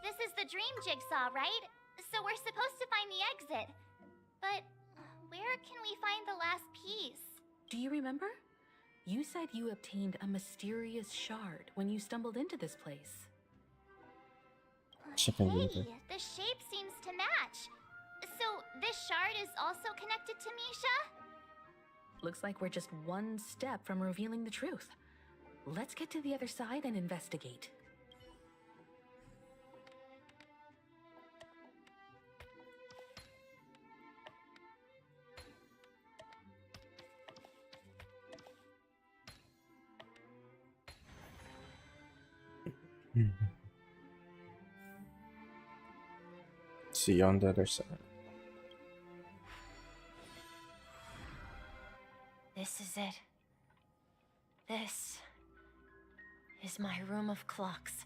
This is the dream jigsaw, right? So we're supposed to find the exit. But where can we find the last piece? Do you remember? You said you obtained a mysterious shard when you stumbled into this place. Second Hey, winter. the shape seems to match. So this shard is also connected to Misha? Looks like we're just one step from revealing the truth. Let's get to the other side and investigate. See you on the other side. This is it. This is my room of clocks.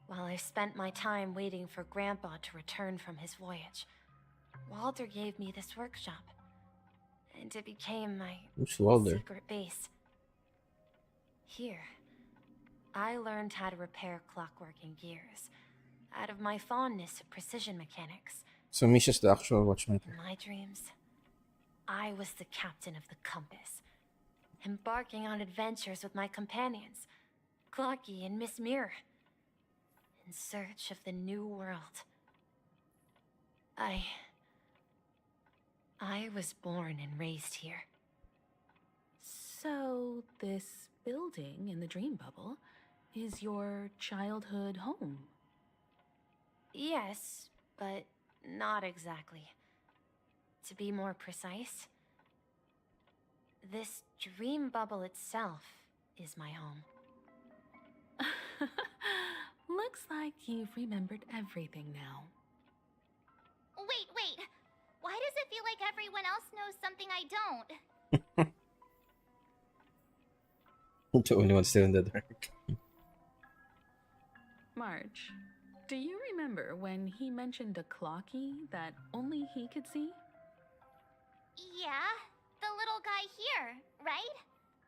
While I spent my time waiting for Grandpa to return from his voyage, Walter gave me this workshop, and it became my Who's Walder? secret base. Here, I learned how to repair clockwork and gears out of my fondness of precision mechanics. So Misha's the actual watchmaker. In my dreams, I was the captain of the compass, embarking on adventures with my companions, Clocky and Miss Mirror, in search of the new world. I was born and raised here. So, this building in the dream bubble is your childhood home? Yes, but not exactly. To be more precise, this dream bubble itself is my home. Looks like you've remembered everything now. Wait. Why does it feel like everyone else knows something I don't? The only one still in the dark. March, do you remember when he mentioned a clocky that only he could see? Yeah, the little guy here, right?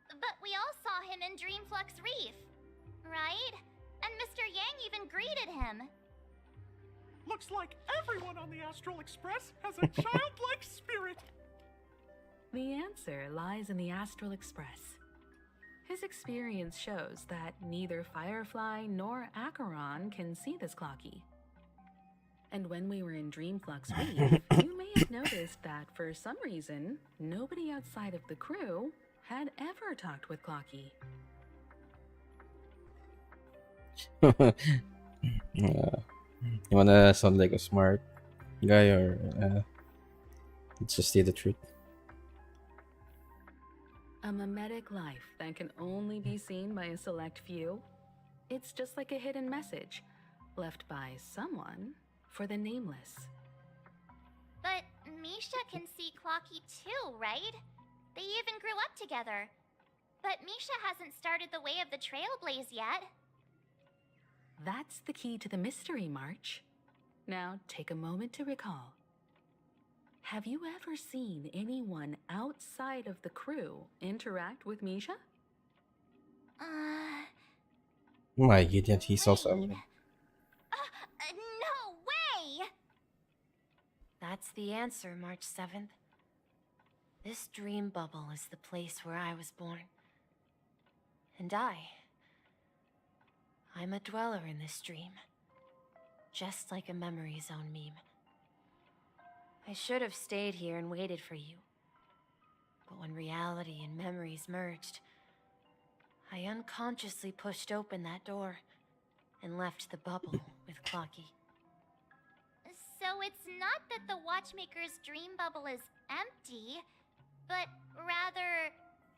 But we all saw him in Dreamflux Reef, right? And Mr. Yang even greeted him. Looks like everyone on the Astral Express has a childlike spirit. The answer lies in the Astral Express. His experience shows that neither Firefly nor Acheron can see this clocky. And when we were in Dreamflux Reef, you may have noticed that for some reason, nobody outside of the crew had ever talked with Clocky. You wanna sound like a smart guy or just say the truth? A mimetic life that can only be seen by a select few? It's just like a hidden message left by someone for the nameless. But Misha can see Clocky too, right? They even grew up together. But Misha hasn't started the way of the Trailblaze yet. That's the key to the mystery, March. Now take a moment to recall. Have you ever seen anyone outside of the crew interact with Misha? My idiot, he's also. No way! That's the answer, March 7th. This dream bubble is the place where I was born. And I'm a dweller in this dream. Just like a memory zone meme. I should have stayed here and waited for you. But when reality and memories merged, I unconsciously pushed open that door and left the bubble with Clocky. So it's not that the Watchmaker's dream bubble is empty, but rather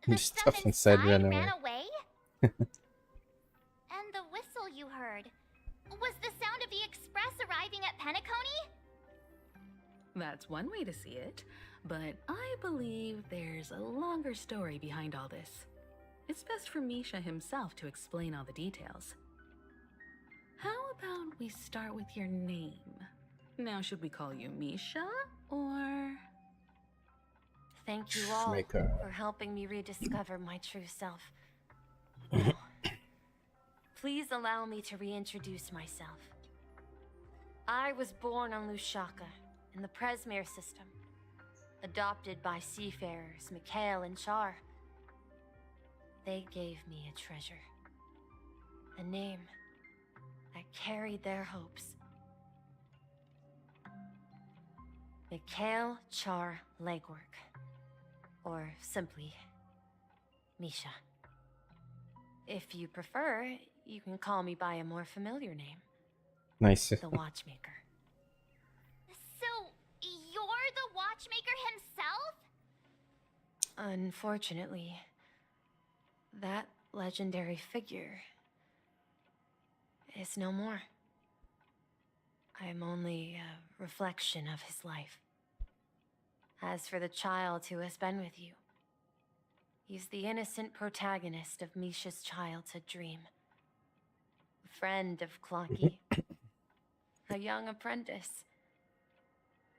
The Stuff stuff inside inside ran ran away. away? And the whistle you heard was the sound of the express arriving at Penacony? That's one way to see it, but I believe there's a longer story behind all this. It's best for Misha himself to explain all the details. How about we start with your name? Now, should we call you Misha, or... Thank you all Maker. for helping me rediscover my true self. Now, please allow me to reintroduce myself. I was born on Lushaka, in the Presmere system, adopted by seafarers Mikhail and Char. They gave me a treasure, a name that carried their hopes. Mikhail Char Legwork, or simply Misha. If you prefer, you can call me by a more familiar name, Nice. the Watchmaker. So, you're the Watchmaker himself? Unfortunately, that legendary figure is no more. I am only a reflection of his life. As for the child who has been with you, he's the innocent protagonist of Misha's childhood dream. A friend of Clocky, a young apprentice,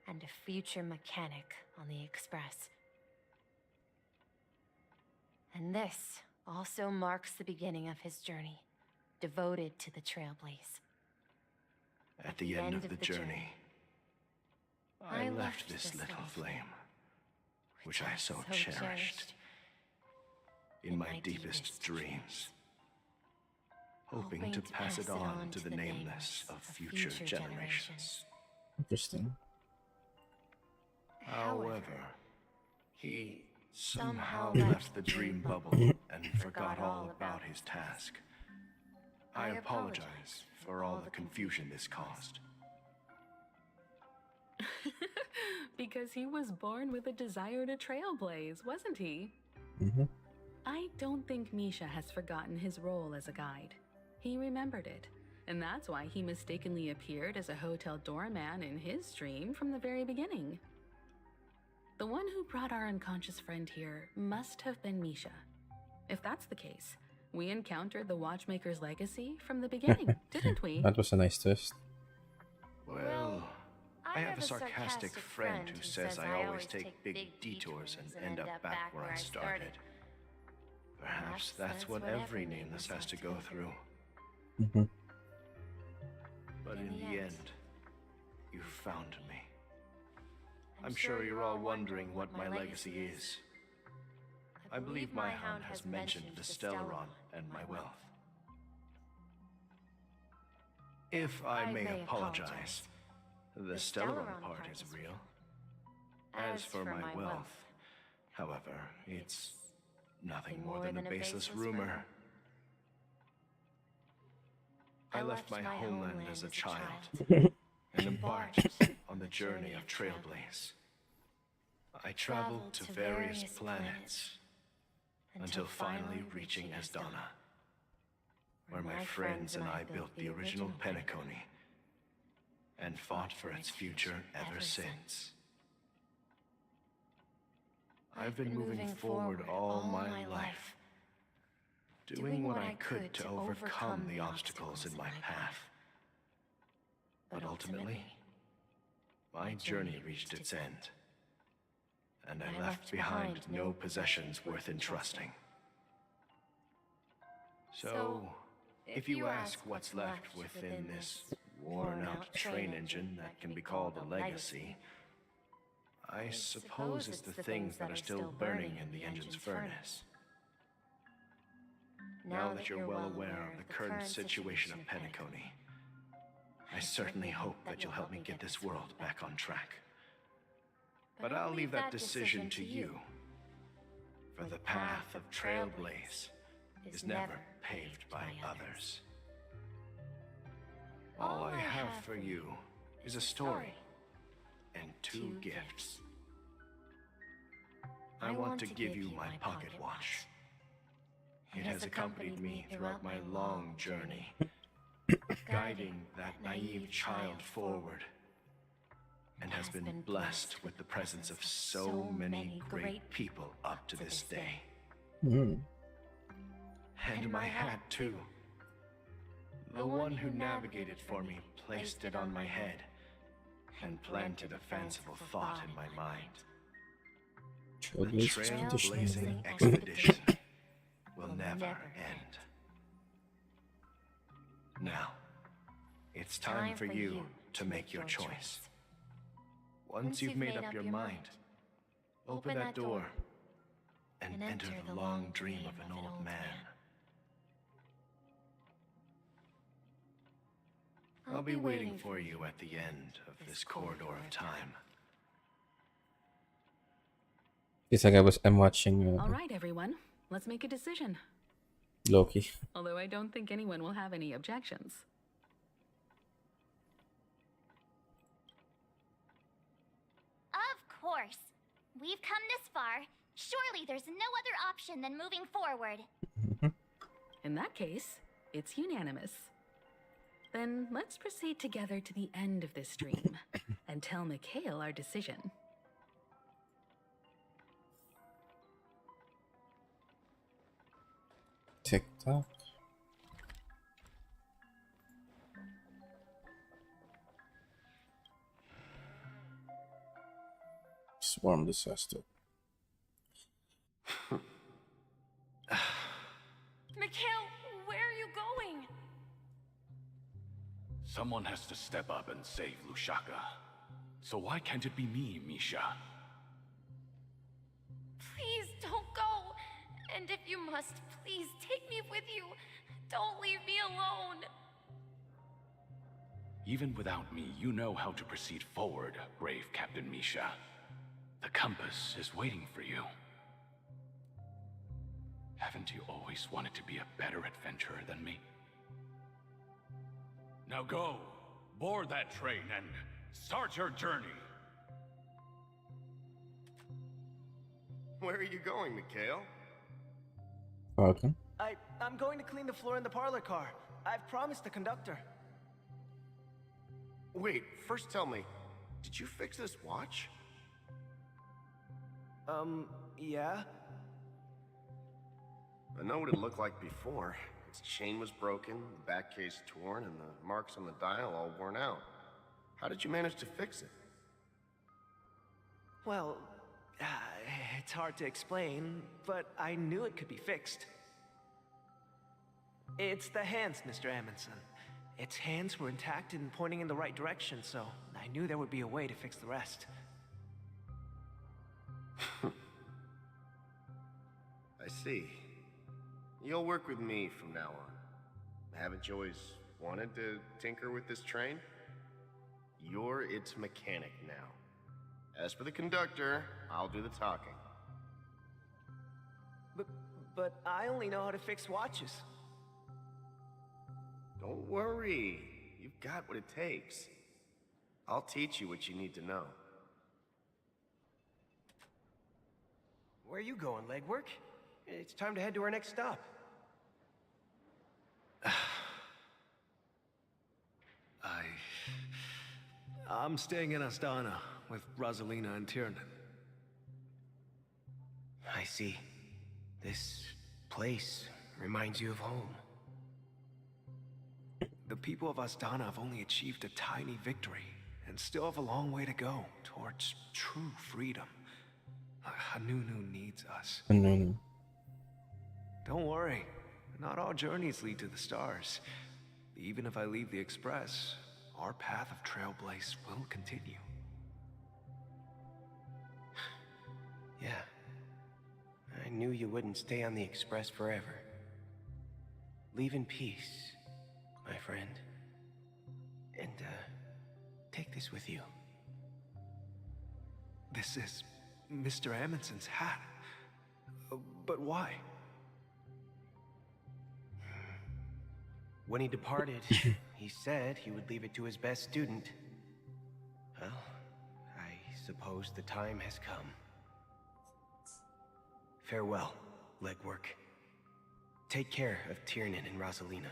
and a future mechanic on the Express. And this also marks the beginning of his journey, devoted to the Trailblaze. At the end of the journey, I left this little flame, which I so cherished, in my deepest dreams, hoping to pass it on to the nameless of future generations. Interesting. However, he somehow left the dream bubble and forgot all about his task. I apologize for all the confusion this caused. Because he was born with a desire to trailblaze, wasn't he? Mm-hmm. I don't think Misha has forgotten his role as a guide. He remembered it, and that's why he mistakenly appeared as a hotel doorman in his dream from the very beginning. The one who brought our unconscious friend here must have been Misha. If that's the case, we encountered the Watchmaker's legacy from the beginning, didn't we? That was a nice twist. Well, I have a sarcastic friend who says I always take big detours and end up back where I started. Perhaps that's what every nameless has to go through. Mm-hmm. But in the end, you found me. I'm sure you're all wondering what my legacy is. I believe my hound has mentioned the Stellaron and my wealth. If I may apologize, the Stellaron part is real. As for my wealth, however, it's nothing more than a baseless rumor. I left my homeland as a child and embarked on the journey of Trailblaze. I traveled to various planets until finally reaching Asdana, where my friends and I built the original Penacony and fought for its future ever since. I've been moving forward all my life, doing what I could to overcome the obstacles in my path. But ultimately, my journey reached its end, and I left behind no possessions worth entrusting. So, if you ask what's left within this worn-out train engine that can be called a legacy, I suppose it's the things that are still burning in the engine's furnace. Now that you're well aware of the current situation of Penacony, I certainly hope that you'll help me get this world back on track. But I'll leave that decision to you, for the path of Trailblaze is never paved by others. All I have for you is a story and 2 gifts. I want to give you my pocket watch. It has accompanied me throughout my long journey, guiding that naive child forward, and has been blessed with the presence of so many great people up to this day. Hmm. And my hat, too. The one who navigated for me placed it on my head and planted a fanciful thought in my mind. The trailblazing expedition will never end. Now, it's time for you to make your choice. Once you've made up your mind, open that door and enter the long dream of an old man. I'll be waiting for you at the end of this corridor of time. It's like I'm watching All right, everyone. Let's make a decision. Loki. Although I don't think anyone will have any objections. Of course. We've come this far. Surely there's no other option than moving forward. In that case, it's unanimous. Then let's proceed together to the end of this stream and tell Mikhail our decision. Tick tock. Swarm disaster. Mikhail, where are you going? Someone has to step up and save Lushaka. So why can't it be me, Misha? Please don't go. And if you must, please take me with you. Don't leave me alone. Even without me, you know how to proceed forward, brave Captain Misha. The compass is waiting for you. Haven't you always wanted to be a better adventurer than me? Now go, board that train and start your journey. Where are you going, Mikhail? Falcon. I'm going to clean the floor in the parlor car. I've promised the conductor. Wait, first tell me, did you fix this watch? Yeah? I know what it looked like before. Its chain was broken, the back case torn, and the marks on the dial all worn out. How did you manage to fix it? Well, it's hard to explain, but I knew it could be fixed. It's the hands, Mr. Amundsen. Its hands were intact and pointing in the right direction, so I knew there would be a way to fix the rest. I see. You'll work with me from now on. Haven't you always wanted to tinker with this train? You're its mechanic now. As for the conductor, I'll do the talking. But I only know how to fix watches. Don't worry. You've got what it takes. I'll teach you what you need to know. Where are you going, legwork? It's time to head to our next stop. I'm staying in Astana with Rosalina and Tiernan. I see. This place reminds you of home. The people of Astana have only achieved a tiny victory and still have a long way to go towards true freedom. Hanunu needs us. Hanunu. Don't worry, not all journeys lead to the stars. Even if I leave the Express, our path of Trailblaze will continue. Yeah. I knew you wouldn't stay on the Express forever. Leave in peace, my friend. And, take this with you. This is Mr. Amundsen's hat. But why? When he departed, he said he would leave it to his best student. Well, I suppose the time has come. Farewell, legwork. Take care of Tiernan and Rosalina.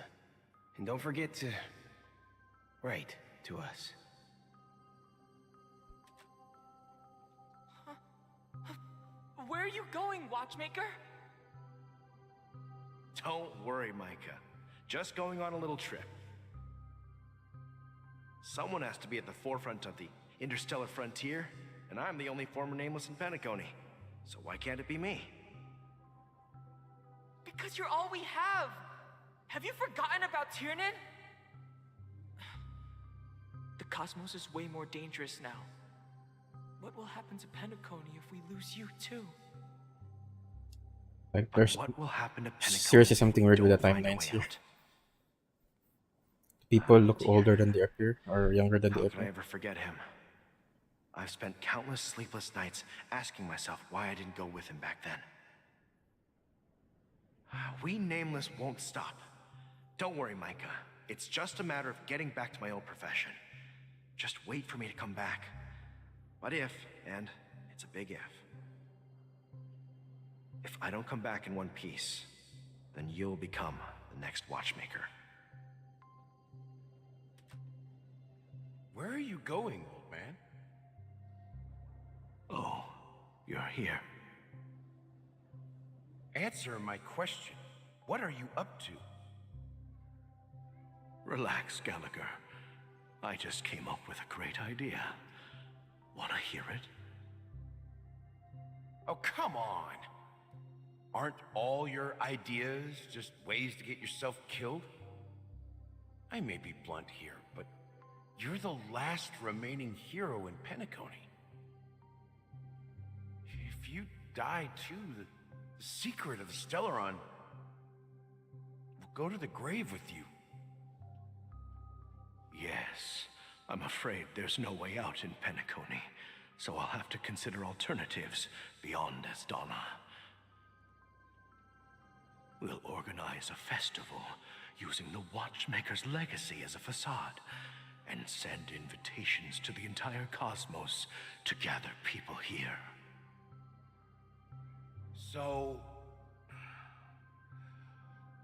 And don't forget to write to us. Where are you going, Watchmaker? Don't worry, Micah. Just going on a little trip. Someone has to be at the forefront of the interstellar frontier, and I'm the only former Nameless in Penacony. So why can't it be me? Because you're all we have! Have you forgotten about Tiernan? The cosmos is way more dangerous now. What will happen to Penacony if we lose you too? Like there's What will happen to Penacony? seriously something weird with the Don't find a timelines way here. out? People look dear. older than they appear, or younger than they How could I appear. ever forget him? I've spent countless sleepless nights asking myself why I didn't go with him back then. We Nameless won't stop. Don't worry, Micah. It's just a matter of getting back to my old profession. Just wait for me to come back. But if, and it's a big if I don't come back in one piece, then you'll become the next Watchmaker. Where are you going, old man? Oh, you're here. Answer my question. What are you up to? Relax, Gallagher. I just came up with a great idea. Wanna hear it? Oh, come on. Aren't all your ideas just ways to get yourself killed? I may be blunt here, but you're the last remaining hero in Penacony. If you die too, the secret of the Stellaron will go to the grave with you. Yes, I'm afraid there's no way out in Penacony, so I'll have to consider alternatives beyond Asdana. We'll organize a festival using the Watchmaker's legacy as a facade and send invitations to the entire cosmos to gather people here. So,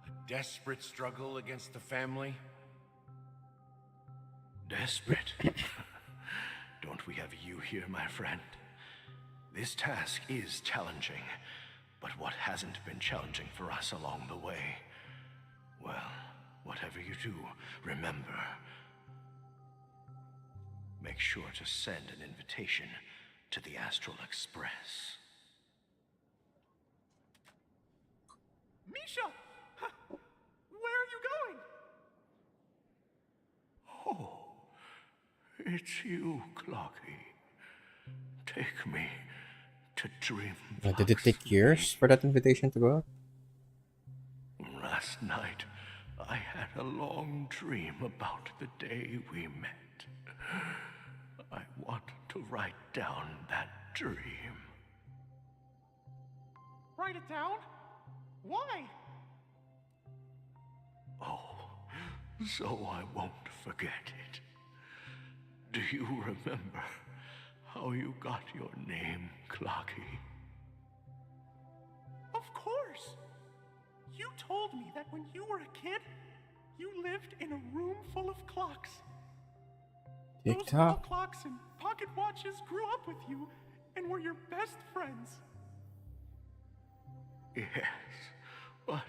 a desperate struggle against the family? Desperate? Don't we have you here, my friend? This task is challenging, but what hasn't been challenging for us along the way? Well, whatever you do, remember, make sure to send an invitation to the Astral Express. Misha! Where are you going? Oh, it's you, Clocky. Take me to Dream. Did it take years for that invitation to go out? Last night, I had a long dream about the day we met. I want to write down that dream. Write it down? Why? Oh, so I won't forget it. Do you remember how you got your name, Clocky? Of course! You told me that when you were a kid, you lived in a room full of clocks. Those wall Tick-tock. clocks and pocket watches grew up with you and were your best friends. Yes, but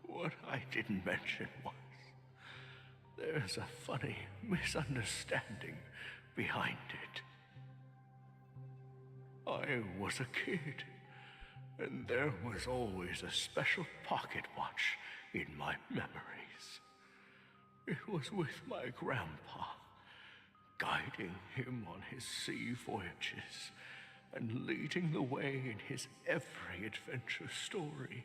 what I didn't mention was there's a funny misunderstanding behind it. I was a kid, and there was always a special pocket watch in my memories. It was with my grandpa, guiding him on his sea voyages and leading the way in his every adventure story.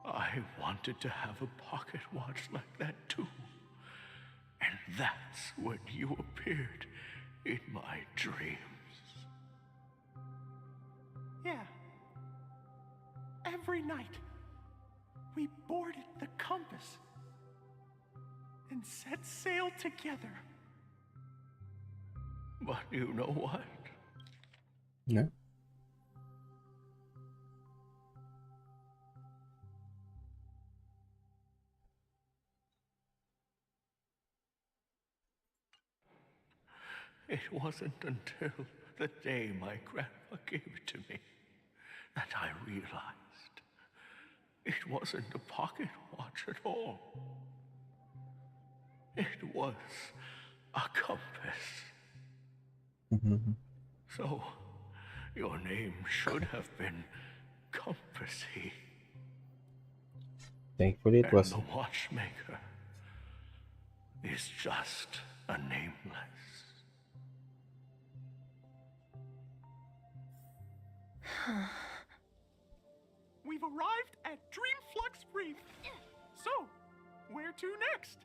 I wanted to have a pocket watch like that too. And that's when you appeared in my dreams. Yeah. Every night, we boarded the compass and set sail together. But you know what? No. It wasn't until the day my grandpa gave it to me that I realized it wasn't a pocket watch at all. It was a compass. So, your name should have been Compassy. Thankfully, it And wasn't. the watchmaker is just a nameless. We've arrived at Dreamflux Reef. So, where to next?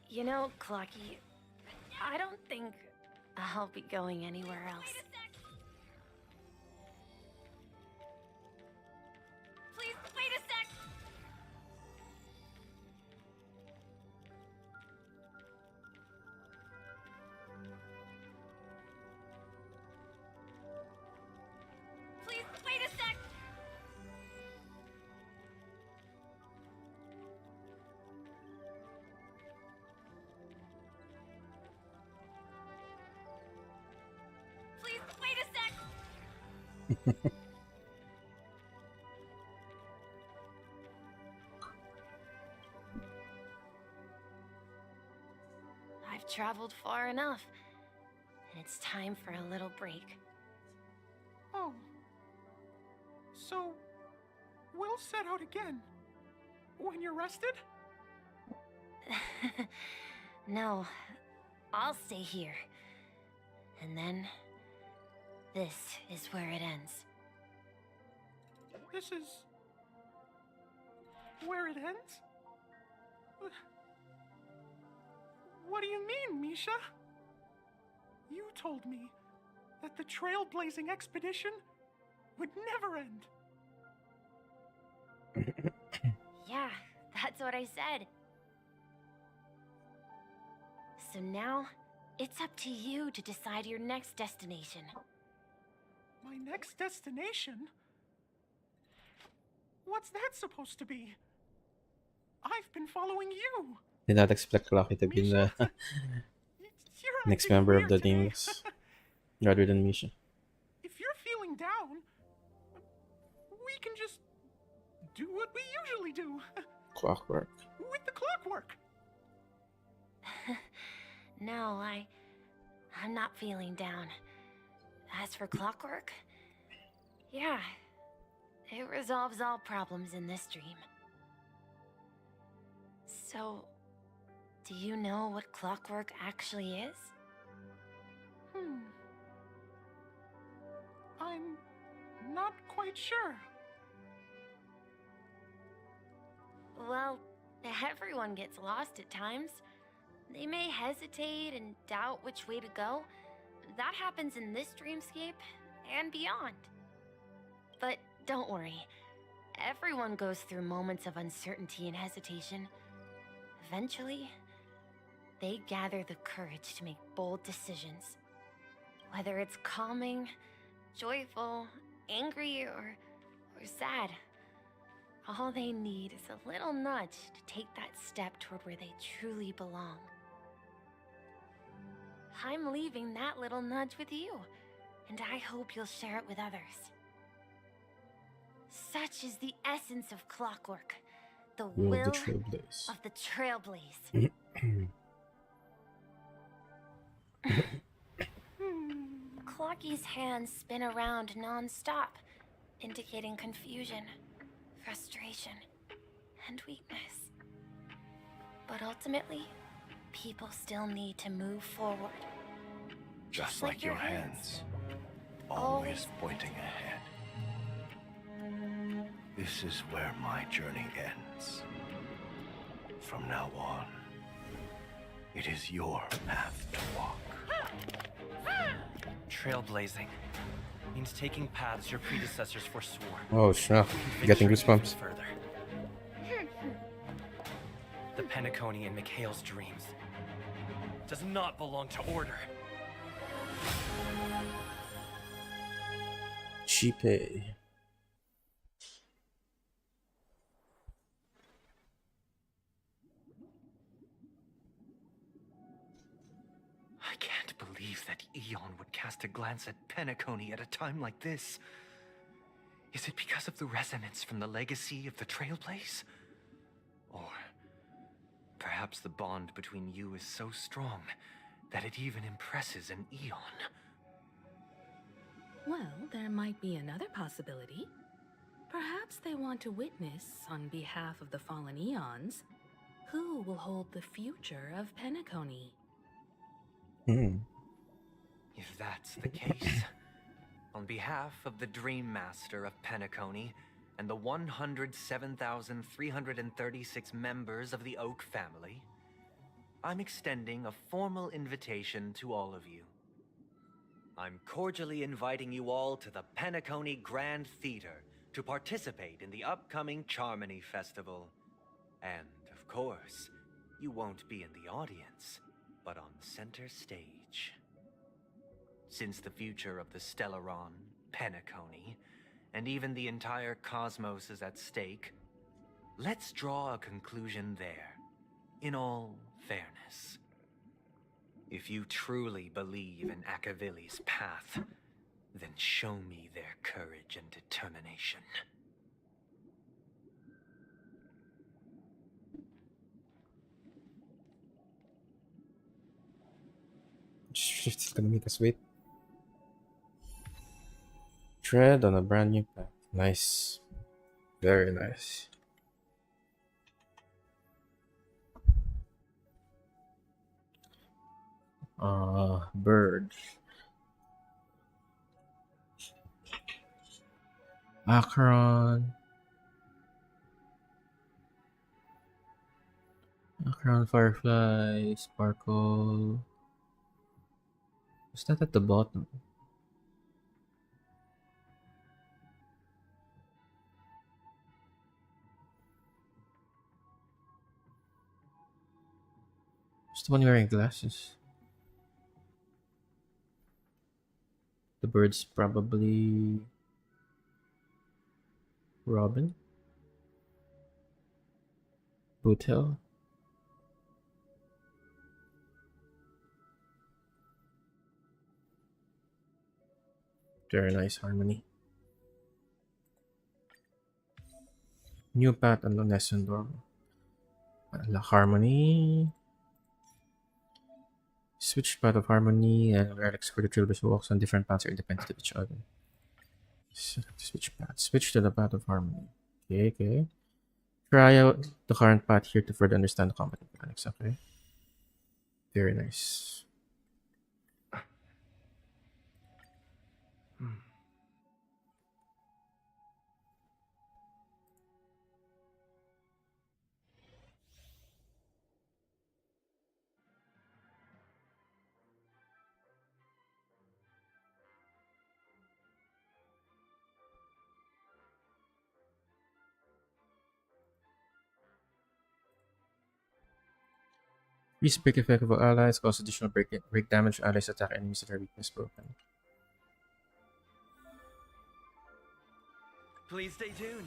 You know, Clocky, I don't think I'll be going anywhere else. Please, wait a sec! Please, wait a sec! Please, wait a sec! I've traveled far enough, and it's time for a little break. Oh. So, we'll set out again. When you're rested? No, I'll stay here. And then, this is where it ends. This is... where it ends? What do you mean, Misha? You told me that the trailblazing expedition would never end. Yeah, that's what I said. So now, it's up to you to decide your next destination. My next destination? What's that supposed to be? I've been following you. Did not expect Lucky to be the next member of the Nameless, rather than Misha. If you're feeling down, we can just do what we usually do. Clockwork. With the clockwork. No, I'm not feeling down. As for clockwork, yeah, it resolves all problems in this dream. So, do you know what clockwork actually is? I'm not quite sure. Well, everyone gets lost at times. They may hesitate and doubt which way to go. That happens in this dreamscape and beyond. But don't worry. Everyone goes through moments of uncertainty and hesitation. Eventually, they gather the courage to make bold decisions. Whether it's calming, joyful, angry, or sad. All they need is a little nudge to take that step toward where they truly belong. I'm leaving that little nudge with you, and I hope you'll share it with others. Such is the essence of clockwork, the will of the trailblaze. Clocky's hands spin around non-stop, indicating confusion, frustration, and weakness. But ultimately, people still need to move forward. Just like your hands, always pointing ahead. This is where my journey ends. From now on, it is your path to walk. Trailblazing means taking paths your predecessors forswore. Oh, sure. Getting goosebumps. Further. The Penacony in Mikhail's dreams does not belong to order. Cheapay. I can't believe that Eon would cast a glance at Penacony at a time like this. Is it because of the resonance from the legacy of the Trailblaze? Or perhaps the bond between you is so strong that it even impresses an Eon? Well, there might be another possibility. Perhaps they want to witness, on behalf of the fallen Eons, who will hold the future of Penacony. If that's the case, on behalf of the Dream Master of Penacony and the 107,336 members of the Oak family, I'm extending a formal invitation to all of you. I'm cordially inviting you all to the Penacony Grand Theater to participate in the upcoming Charmony Festival. And, of course, you won't be in the audience, but on center stage. Since the future of the Stellaron, Penacony, and even the entire cosmos is at stake, let's draw a conclusion there, in all fairness. If you truly believe in Akavili's path, then show me their courage and determination. It's gonna make us wait. Tread on a brand new path. Nice. Very nice. Bird. Acheron. Acheron, Firefly, Sparkle. Is that at the bottom? Who's the one wearing glasses? The bird's probably Robin? Bootel? Very nice harmony. New path on Nesundor. La harmony. Switch path of harmony and relics for the Trailblaze who walks on different paths are independent of each other. Switch path. Switch to the path of harmony. Okay. Try out the current path here to further understand the combat mechanics. Okay. Very nice. Increase break effect of allies, cause additional break damage to allies attack enemies that are weakness broken. Please stay tuned.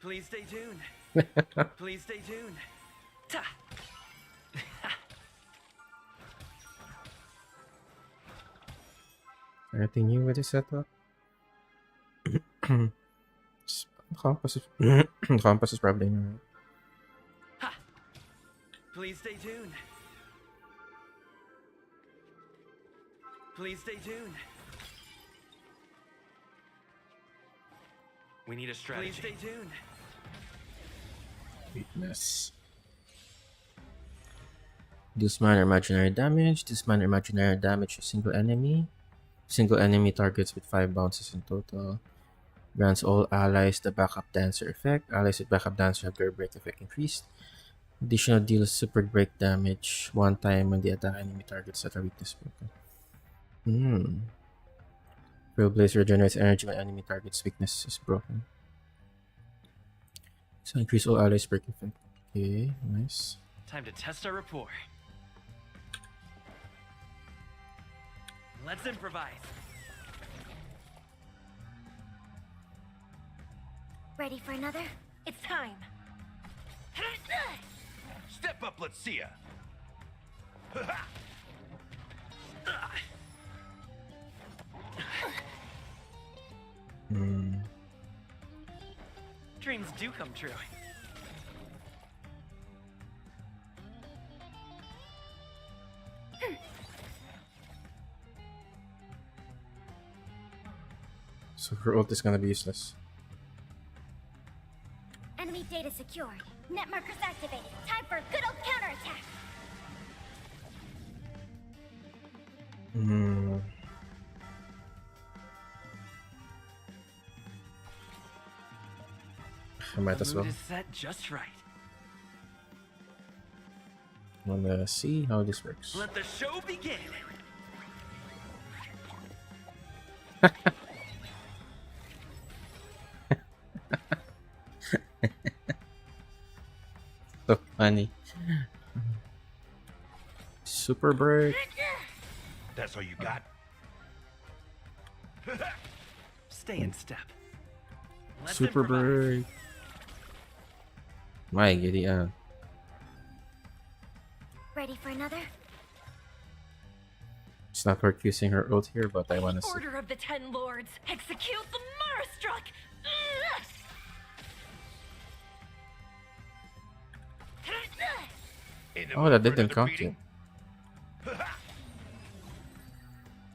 Please stay tuned. Please stay tuned. Ta! Anything new with this setup? Compass is probably not. Please stay tuned. Please stay tuned. We need a strategy. Please stay tuned. Weakness. This minor imaginary damage. This minor imaginary damage to single enemy. Single enemy targets with 5 bounces in total. Grants all allies the backup dancer effect. Allies with backup dancer have their break effect increased. Additional deals super break damage one time when they attack enemy targets that are weakness broken. Trailblaze regenerates energy when enemy target's weakness is broken. So increase all allies break effect. Okay, nice. Time to test our rapport. Let's improvise. Ready for another? It's time. Step up, let's see ya. Dreams do come true. So her ult is gonna be useless. Enemy data secured. Net markers activated. Time for a good old counterattack. I might as well. The mood is set just right. Wanna see how this works. Let the show begin. So funny. Super break. That's all you got? Stay in step. Let's Super improvise. break. My giddy Ready for another? It's not worth using her ult here, but I wanna see. Order of the Ten Lords, execute the Marastruck! Oh, that didn't count yet.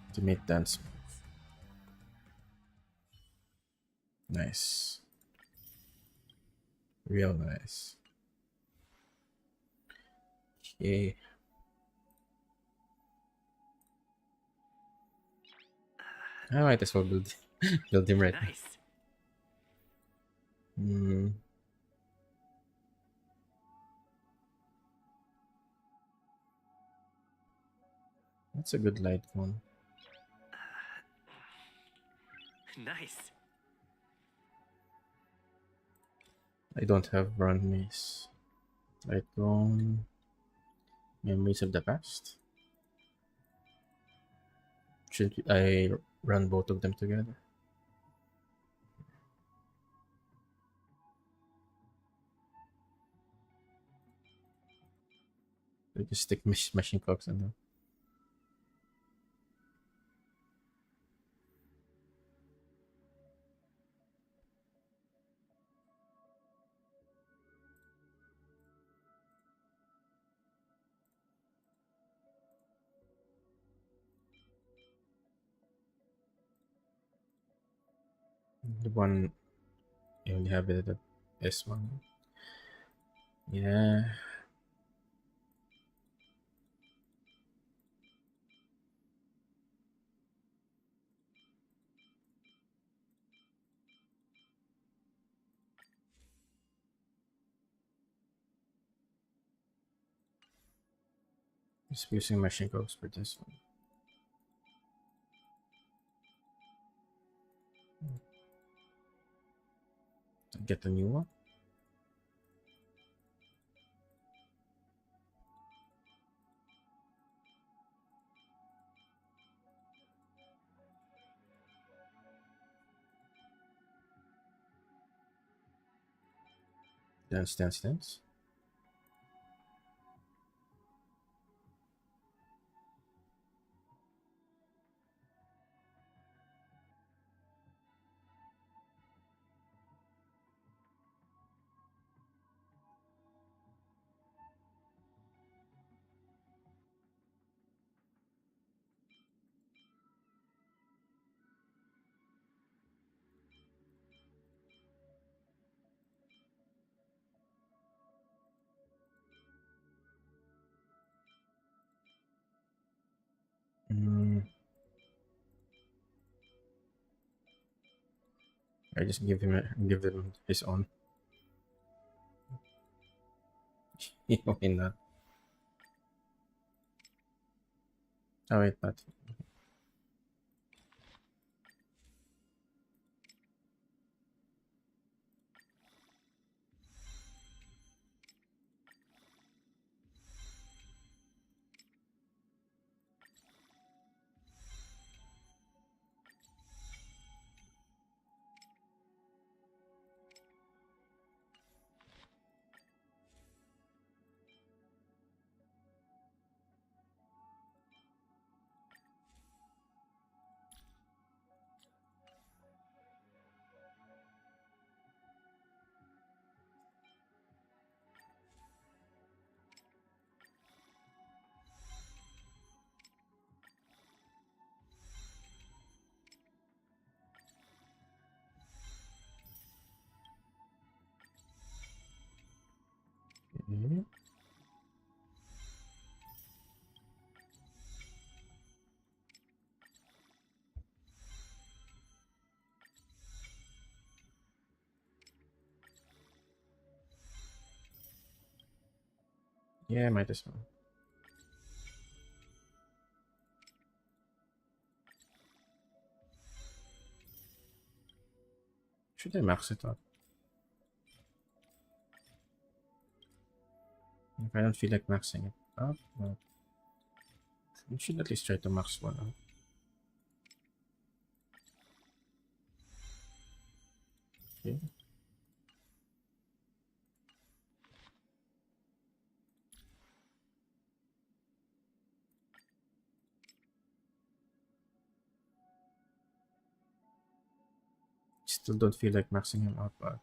Ultimate dance move. Nice. Real nice. Okay. I might as well build, build him right now. Nice. That's a good light one. Nice. I don't have run mace. Light one. Memories of the past. Should I run both of them together? I just stick machine clocks in them. The one I only have it at S1. Yeah. Just using machine clocks for this one. Get a new one. Dance. I just give him his own. Why not? Oh wait, not. Yeah, might as well. Should I max it up? If I don't feel like maxing it up, well, we should at least try to max one up. Okay. Still don't feel like maxing him up, but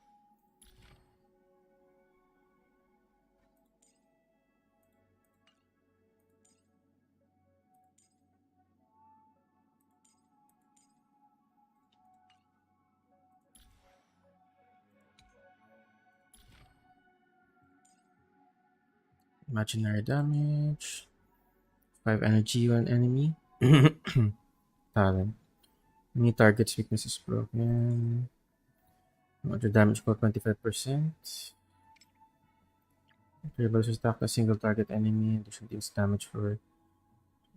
imaginary damage. 5 energy on enemy. Talent. Any target's weakness is broken. Other damage equal 25%. Rebels attack a single target enemy. Addition deals damage for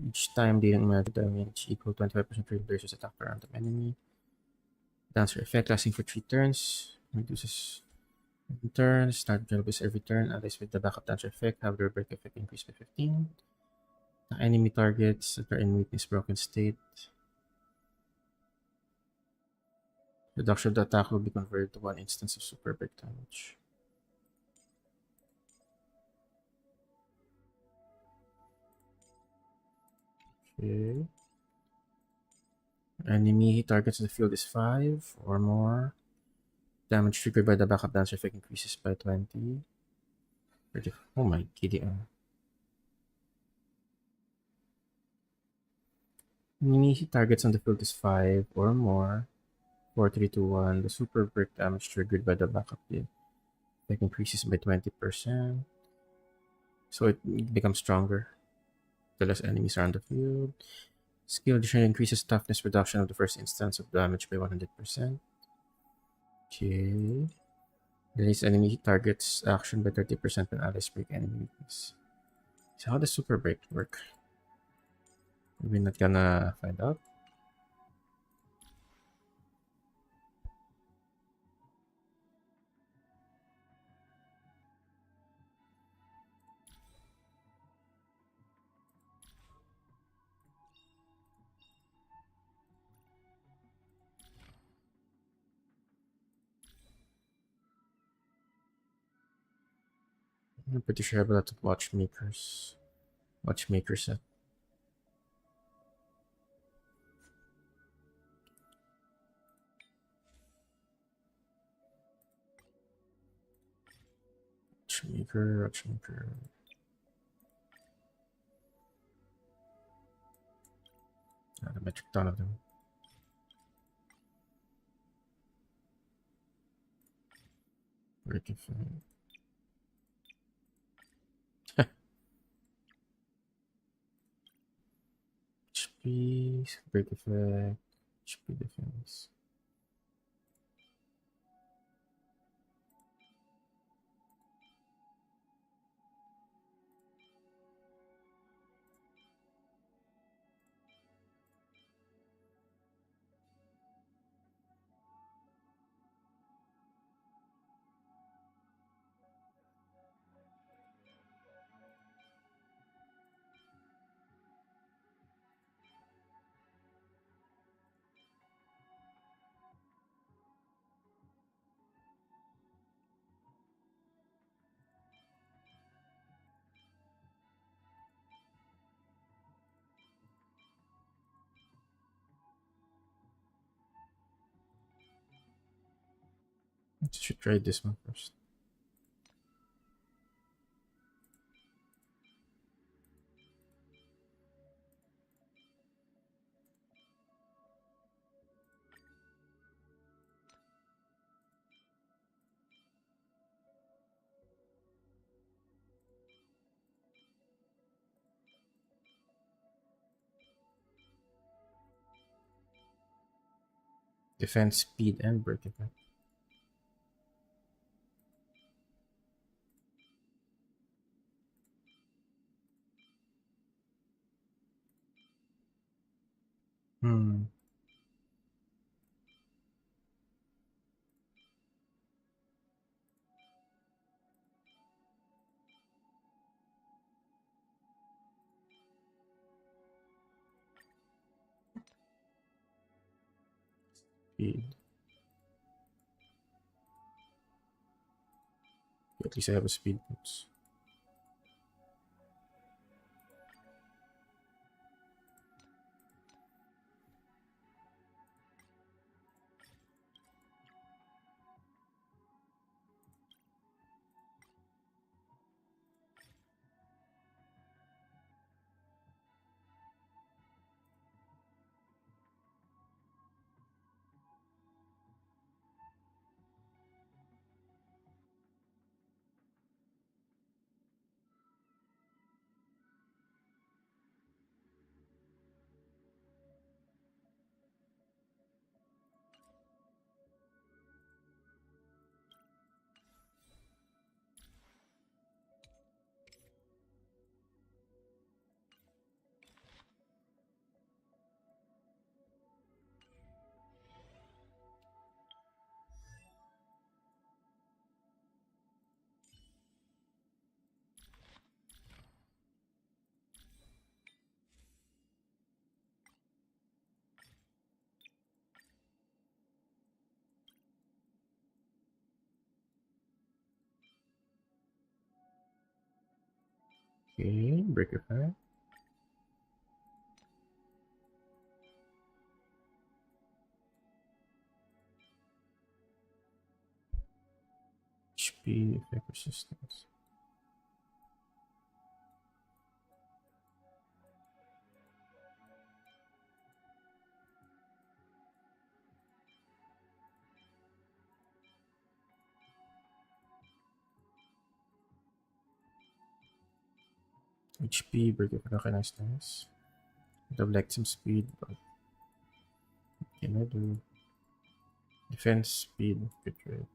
each time dealing magic damage equal 25% for versus attack per random enemy. Dancer effect lasting for 3 turns. Reduces turns. Start rebels every turn. Allies with the backup dancer effect have their break effect increased by 15. The enemy targets that are in weakness broken state. Reduction of the attack will be converted to 1 instance of super break damage. Okay. Enemy targets in the field is 5 or more. Damage triggered by the backup dancer effect increases by 20. Oh my giddy. Enemy targets on the field is 5 or more. 4, 3, 2, 1. The super break damage triggered by the backup effect increases by 20%. So it becomes stronger the less enemies are on the field. Skill addition increases toughness reduction of the first instance of damage by 100%. Okay. Release enemy targets action by 30% when allies break enemy weakness. So how does super break work? We're not gonna find out. I'm pretty sure I have a lot of watchmakers. Watchmaker set. Watchmaker. A metric ton of them. Break effect. HP, break effect, HP defense. I should try this one first. Defense, speed, and break effect. Hmm. Speed. At least I have a speed boots. Okay, break it back. HP effect resistance. HP, break it back. Okay, nice. Would have liked some speed, but what can I do? Defense, speed, good trade.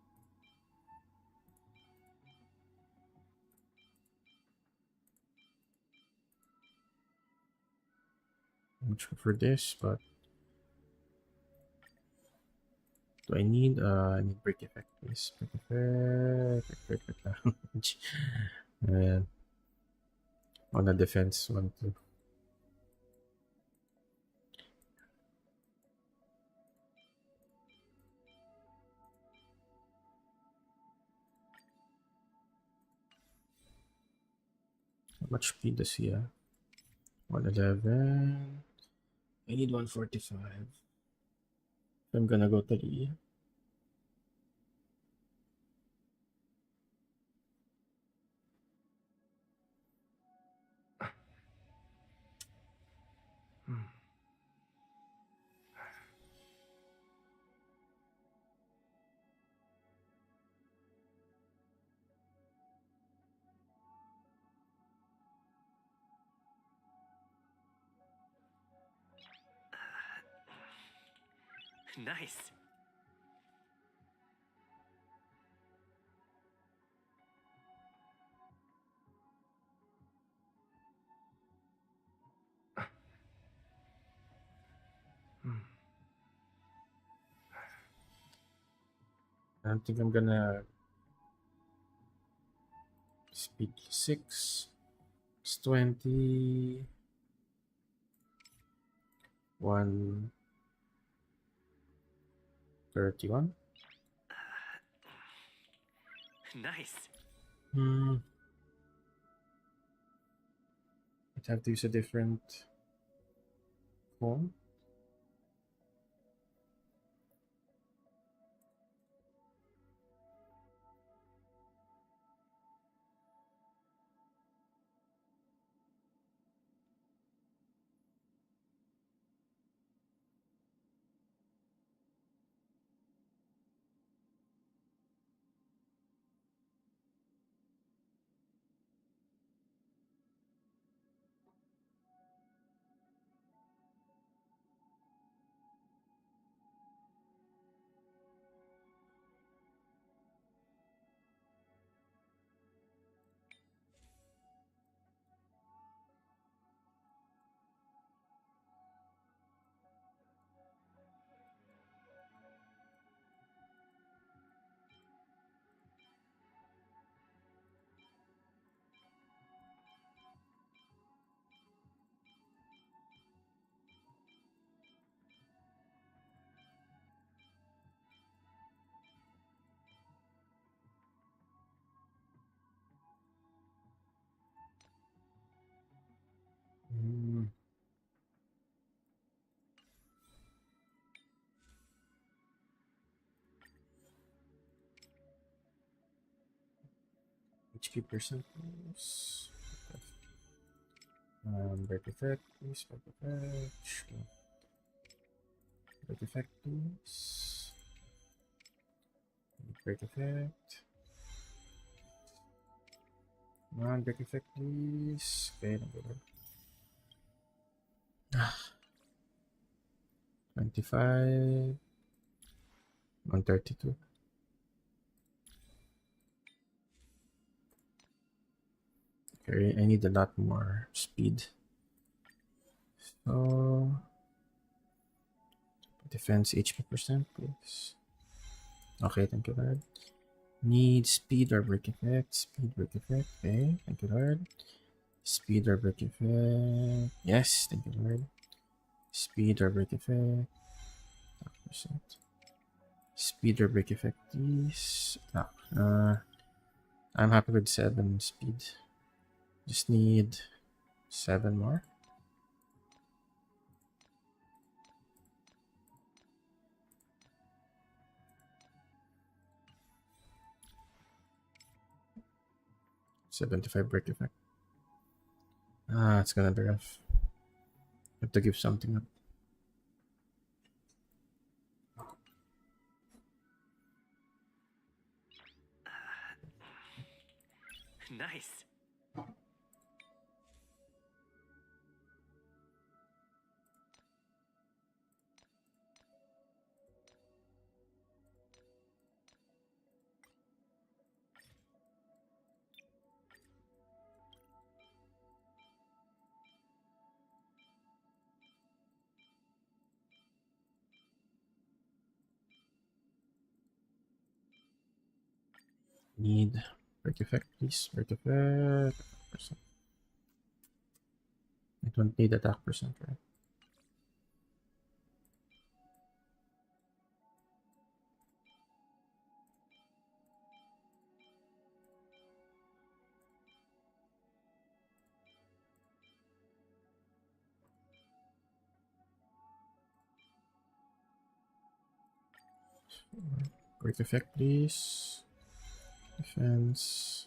Much for this, but do I need break effect, please. Break effect damage. And on the defense one too. How much speed does he have? 111. I need 145. I'm gonna go to the Nice. I don't think I'm gonna speed 6. It's 20. 131. Nice. I'd have to use a different phone. HP percent, please. Break effect, please. Break effect. Break effect, please. Break effect. Break effect, please. Okay, don't go there. 25. 132. Okay, I need a lot more speed. So defense HP percent, please. Okay, thank you, Lord. Need speed or break effect. Speed break effect. Okay, thank you, Lord. Speed or break effect. Yes, thank you, Lord. Speed or break effect. Percent. Speed or break effect, please. I'm happy with 7 speed. Just need 7 more. $75 break effect. It's gonna be rough. Have to give something up. Nice. Need break effect, please. Break effect. Percent. I don't need attack percent, right? Break effect, please. Defense.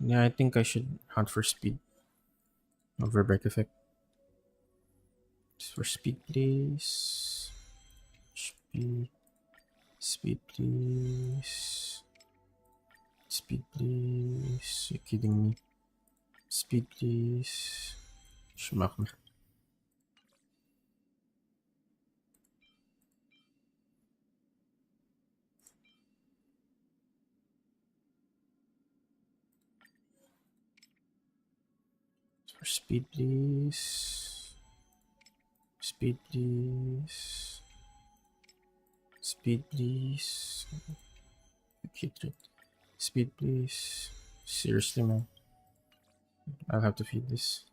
Yeah, I think I should hunt for speed over break effect. Just for speed, please. Speed. Speed, please. Speed, please. You're kidding me. Speed, please. Schmuck me. For speed, please. Speed, please. Speed, please. Okay, speed, please. Seriously, man. I'll have to feed this.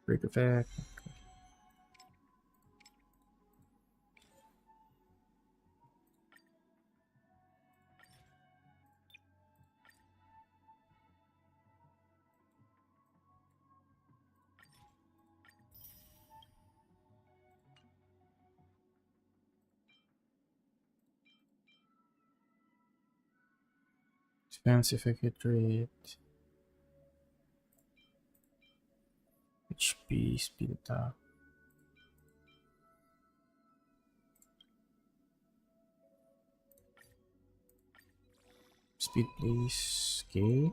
Break effect. Defensive hit rate. HP, speed attack. Speed, please. Okay.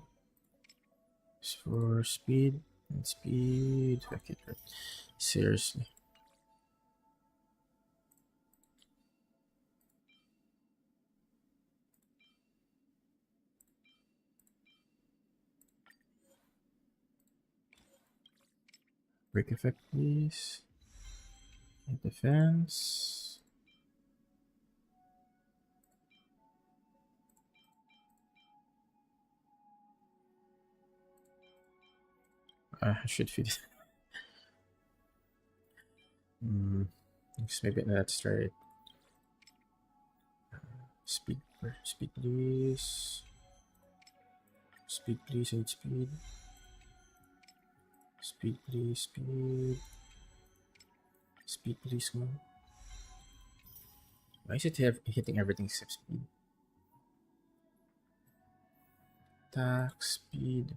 For speed and speed. Hit rate. Seriously. Break effect, please. Defense. I should feed it. Maybe that's right. Speed, please. Speed, please. I need speed. Speed, please. Speed. Speed, please. Come on. Why is it hitting everything except speed? Attack, speed,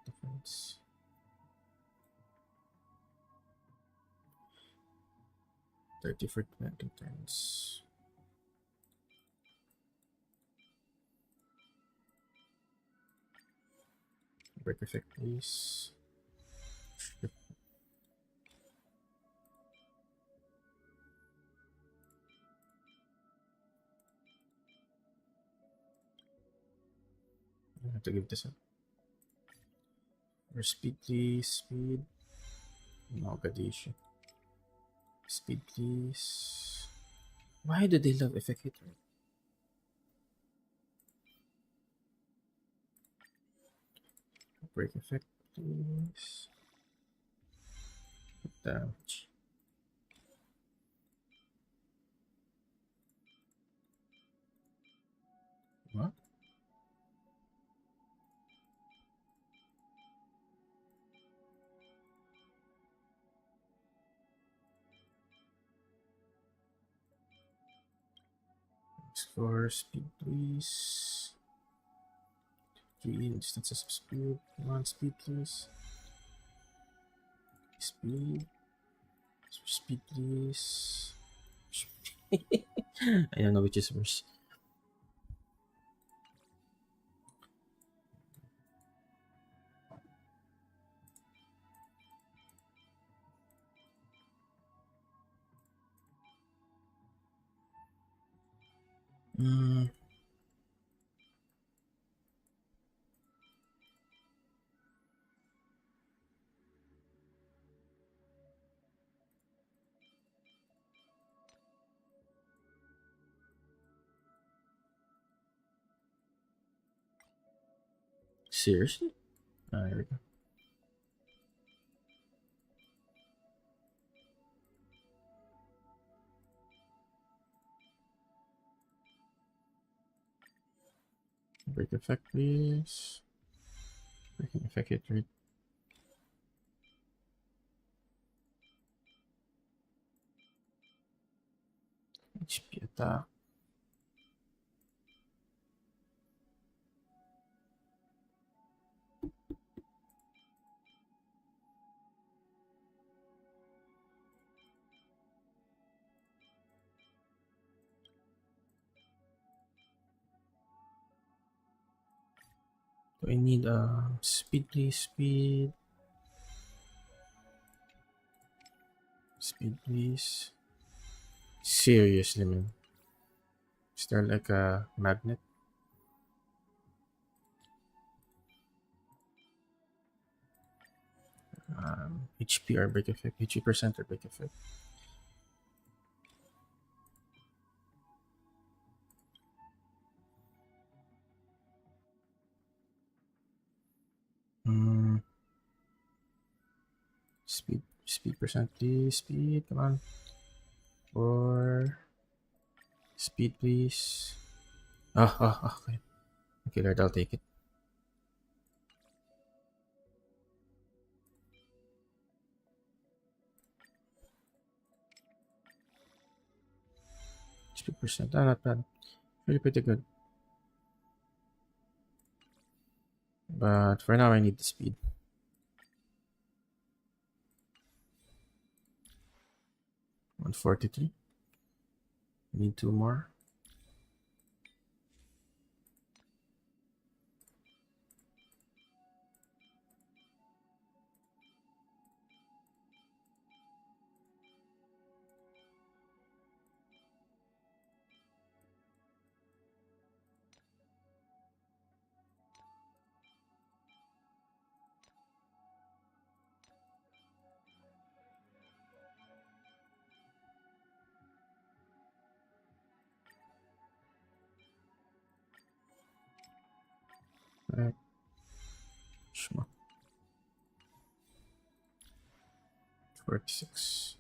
defense. $30 for 20 turns. Break effect, please. I have to give this up. For speed, please. Speed. No, Gadisha. Speed, please. Why do they love effect hit? Break effect, please. Damage. What? For speed, please. 3 instances of speed. Come on, speed, please. Speed. Speed, please. I don't know which is worse. Seriously? There we go. Break effect, please. Breaking effect hit rate. HP attack. Do I need speed, please? Speed. Speed, please. Seriously, man. Is there like a magnet? HP or break effect. 80% or break effect. Speed percent, please. Speed, come on. Or speed, please. Okay. Okay, Lord, I'll take it. Speed percent, not bad. Really pretty good. But for now, I need the speed. $143. Need 2 more. Alright. Shma. 46.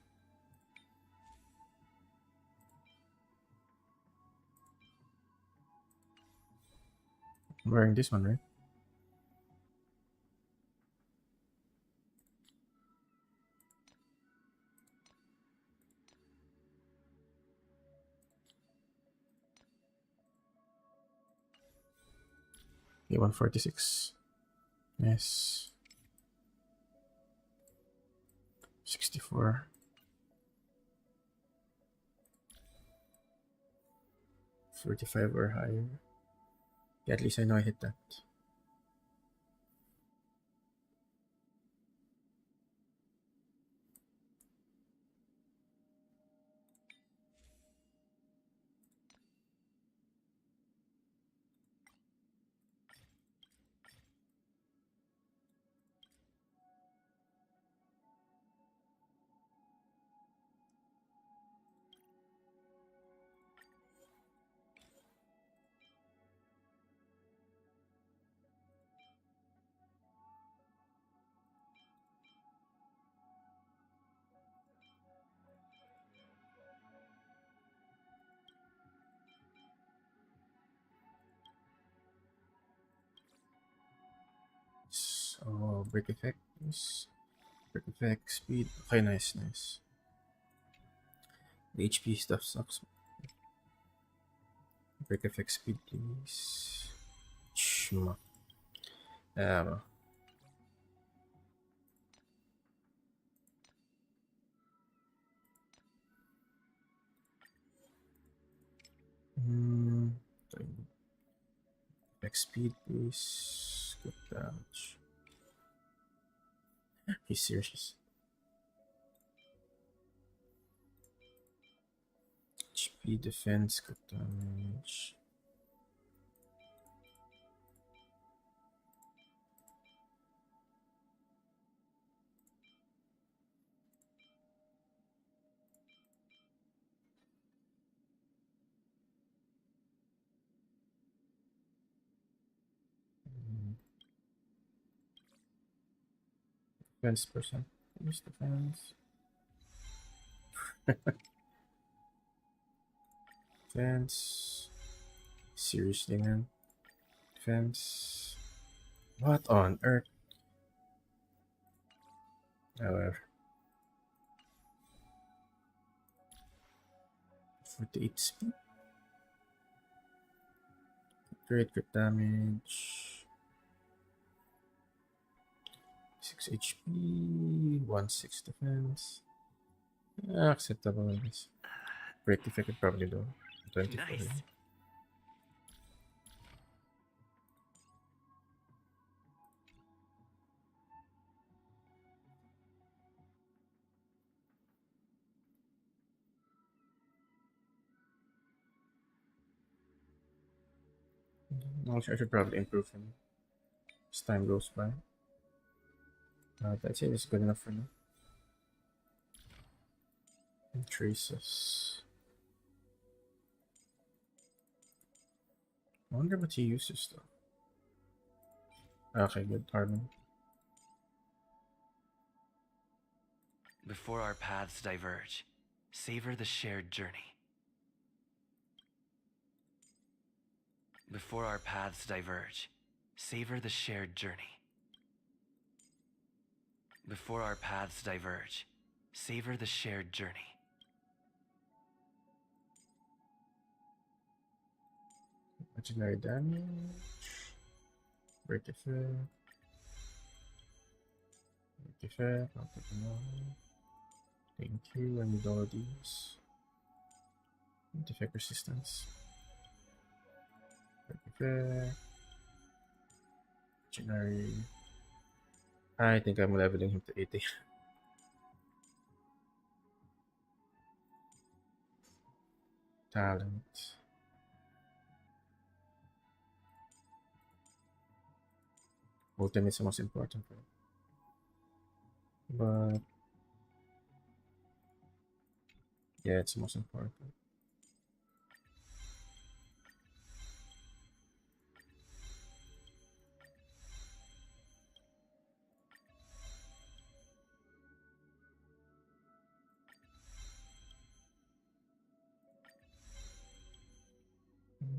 I'm wearing this one, right? Okay, 146. Yes. 64. 45 or higher. Yeah, at least I know I hit that. So, break effect. Yes. Break effect, speed. Okay, nice, nice. The HP stuff sucks. Break effect, speed, please. Shma. Well. Effect, speed, please. Good damage. He's serious. HP, defense, good damage. Defense percent. Use defense. Defense. Seriously, man. Defense. What on earth? However. 48 speed. Great crit damage. 6 HP. 1/6 defense. Acceptable, I guess. Break effect could probably do. 24. Nice. Also, I should probably improve him as time goes by. That's it. It's good enough for now. And traces. I wonder what he uses though. Okay, good. Harmon. Before our paths diverge, savor the shared journey. Before our paths diverge, savor the shared journey. Before our paths diverge, savor the shared journey. Imaginary damage. Break effect. Break effect. I'll take them all. Thank you. I need all of these. Defect resistance. Break effect. Imaginary. I think I'm leveling him to 80. Talent. Ultimate's the most important for him. But yeah, it's the most important.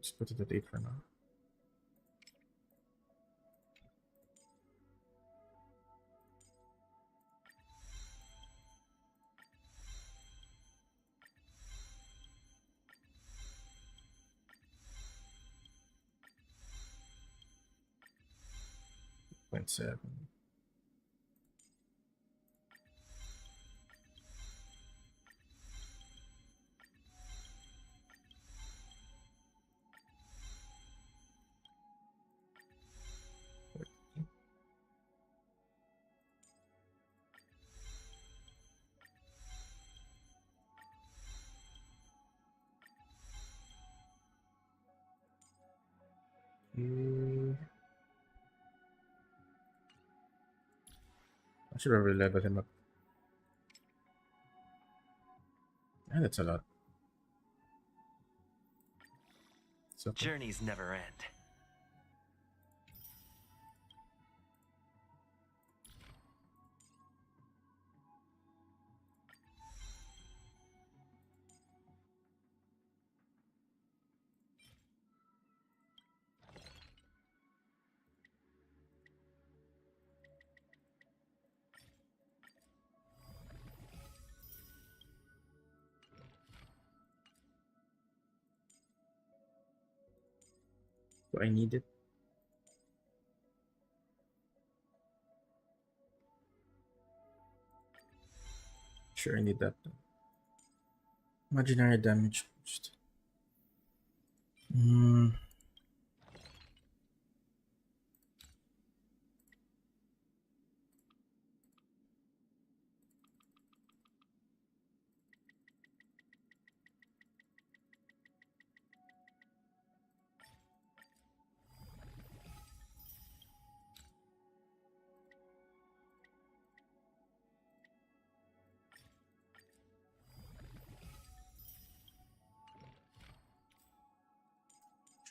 Let's put it at 8 for now. Point 7. I should probably level him up. Yeah, that's a lot. So Journeys never end. do I need it? Sure, I need that. Imaginary damage boost.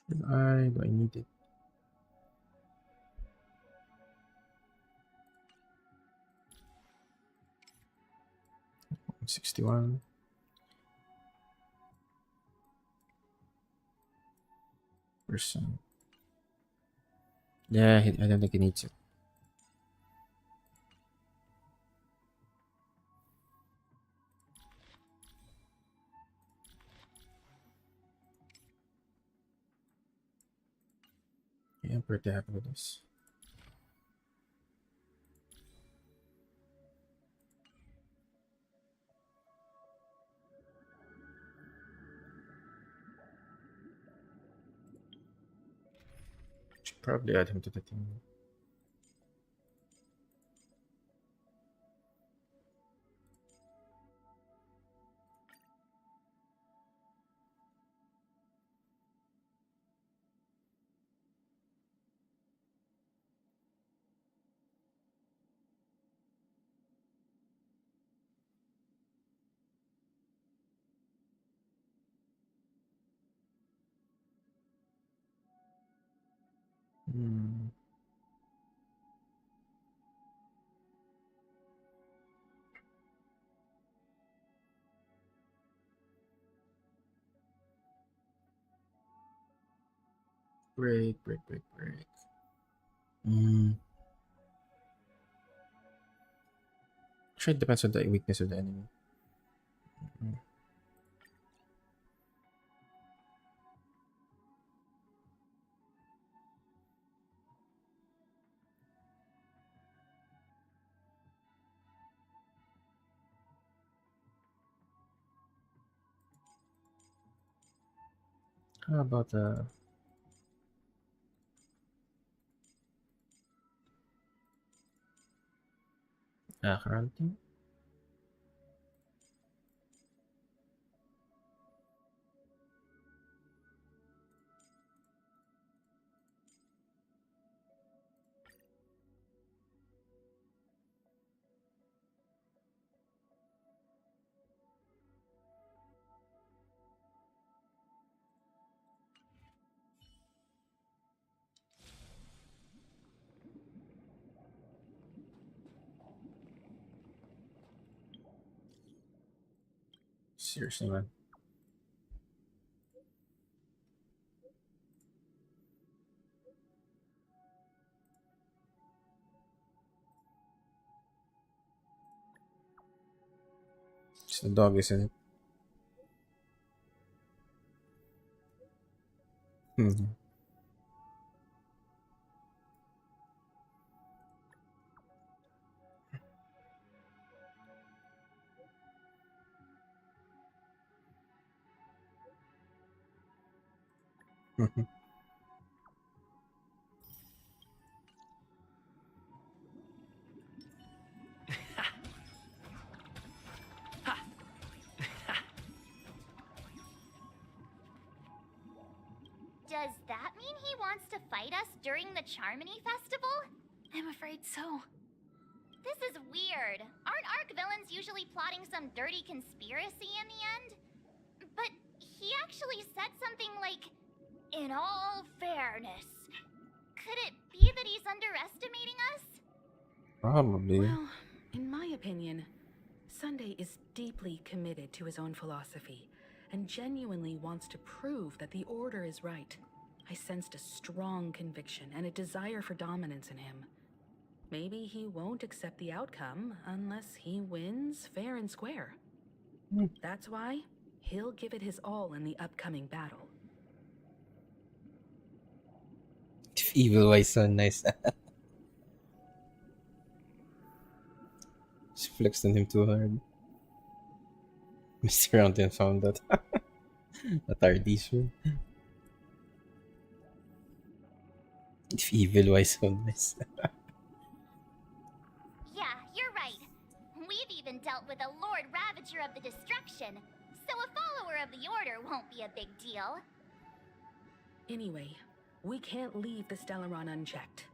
Do I need it? I'm 61%. Yeah, I don't think he needs it. Yeah, I'm pretty happy with this. Should probably add him to the team. Break. Actually, it depends on the weakness of the enemy. How about Acheron team? Seriously, man. The dog, isn't it? Hmm. Does that mean he wants to fight us during the Charmony Festival? I'm afraid so. This is weird. Aren't Arc villains usually plotting some dirty conspiracy in the end? But he actually said something like, "In all fairness." Could it be that he's underestimating us? Probably. Well, in my opinion, Sunday is deeply committed to his own philosophy and genuinely wants to prove that the Order is right. I sensed a strong conviction and a desire for dominance in him. Maybe he won't accept the outcome unless he wins fair and square. That's why he'll give it his all in the upcoming battle. Evil Wise so nice. She flexed on him too hard. Mr. Mountain found that. Atardism. Evil Wise so nice. Yeah, you're right. We've even dealt with a Lord Ravager of the Destruction, so a follower of the Order won't be a big deal. Anyway, we can't leave the Stellaron unchecked.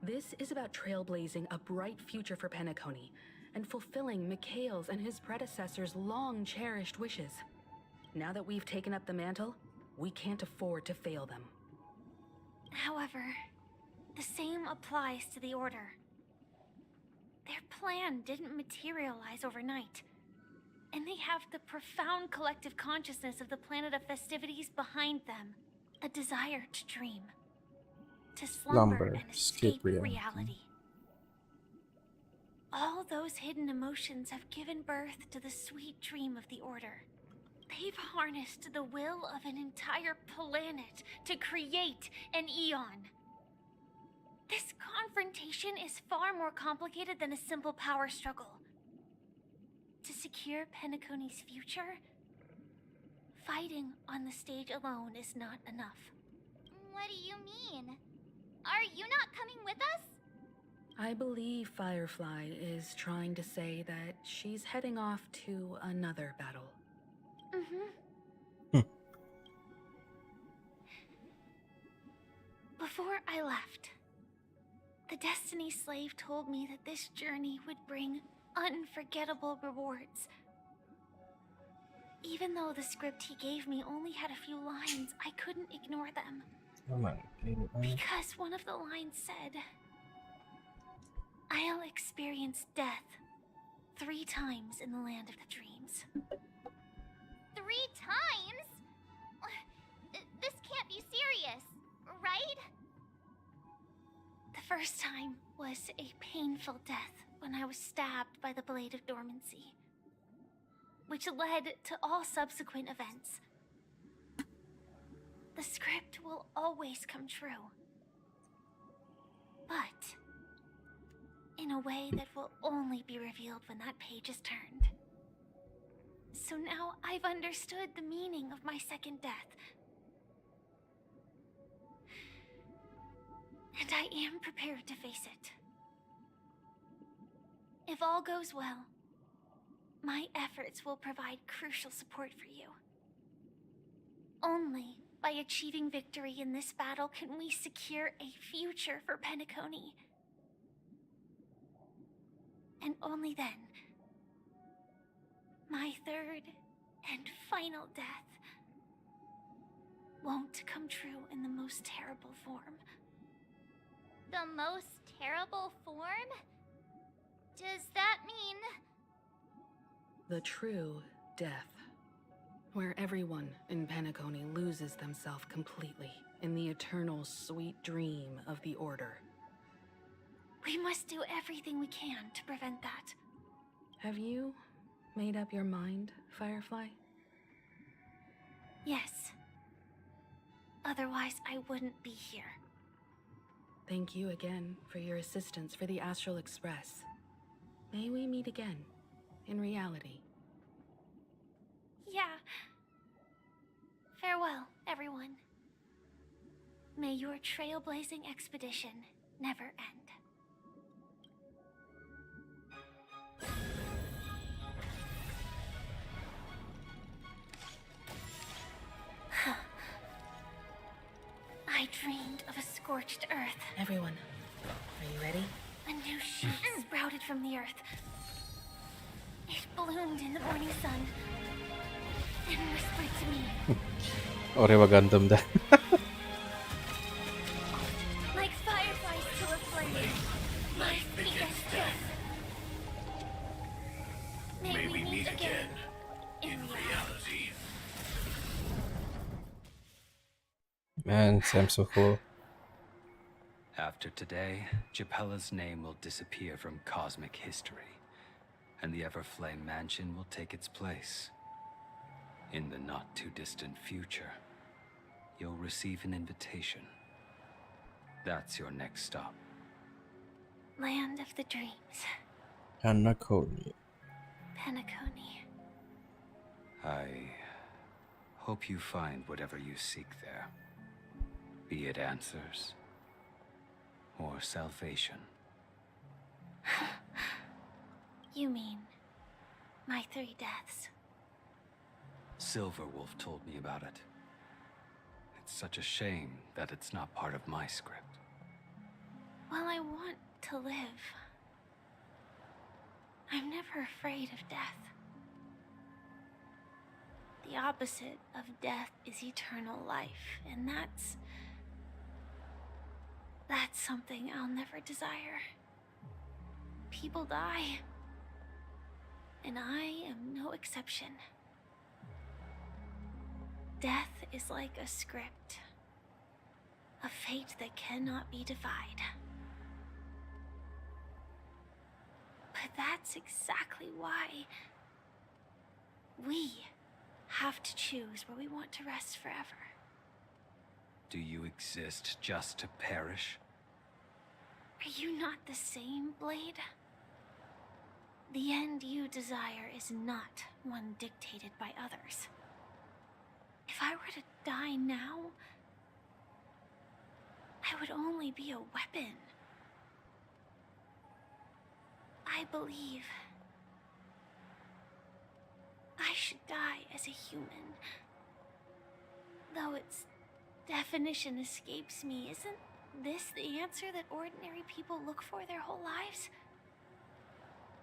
This is about trailblazing a bright future for Penacony and fulfilling Mikhail's and his predecessors' long-cherished wishes. Now that we've taken up the mantle, we can't afford to fail them. However, the same applies to the Order. Their plan didn't materialize overnight, and they have the profound collective consciousness of the planet of festivities behind them. A desire to dream, to slumber and escape reality. All those hidden emotions have given birth to the sweet dream of the Order. They've harnessed the will of an entire planet to create an Eon. This confrontation is far more complicated than a simple power struggle. To secure Penacony's future, fighting on the stage alone is not enough. What do you mean? Are you not coming with us? I believe Firefly is trying to say that she's heading off to another battle. Before I left, the Destiny Slave told me that this journey would bring unforgettable rewards. Even though the script he gave me only had a few lines, I couldn't ignore them. Come on. Because one of the lines said, "I'll experience death 3 times in the land of the dreams." 3 times? This can't be serious, right? The first time was a painful death when I was stabbed by the Blade of Dormancy, which led to all subsequent events. The script will always come true, but in a way that will only be revealed when that page is turned. So now I've understood the meaning of my second death. And I am prepared to face it. If all goes well, my efforts will provide crucial support for you. Only by achieving victory in this battle can we secure a future for Penacony. And only then, my third and final death won't come true in the most terrible form. The most terrible form? Does that mean... The true death, where everyone in Penacony loses themselves completely in the eternal sweet dream of the Order. We must do everything we can to prevent that. Have you made up your mind, Firefly? Yes. Otherwise, I wouldn't be here. Thank you again for your assistance for the Astral Express. May we meet again, in reality. Yeah. Farewell, everyone. May your trailblazing expedition never end. I dreamed of a scorched earth. Everyone, are you ready? A new shoot sprouted from the earth. It bloomed in the morning sun and whispered to me. Orewa Gundam da. Like fireflies to a flame, my biggest death. May we meet again in reality. Man, Sam's so cool. After today, Japella's name will disappear from cosmic history, and the Everflame Mansion will take its place. In the not-too-distant future, you'll receive an invitation. That's your next stop. Land of the Dreams. Penacony. Penacony. I hope you find whatever you seek there. Be it answers or salvation. You mean my 3 deaths? Silverwolf told me about it. It's such a shame that it's not part of my script. Well, I want to live. I'm never afraid of death. The opposite of death is eternal life, and that's something I'll never desire. People die, and I am no exception. Death is like a script, a fate that cannot be defied. But that's exactly why we have to choose where we want to rest forever. Do you exist just to perish? Are you not the same, Blade? The end you desire is not one dictated by others. If I were to die now, I would only be a weapon. I believe I should die as a human. Though its definition escapes me, isn't this the answer that ordinary people look for their whole lives?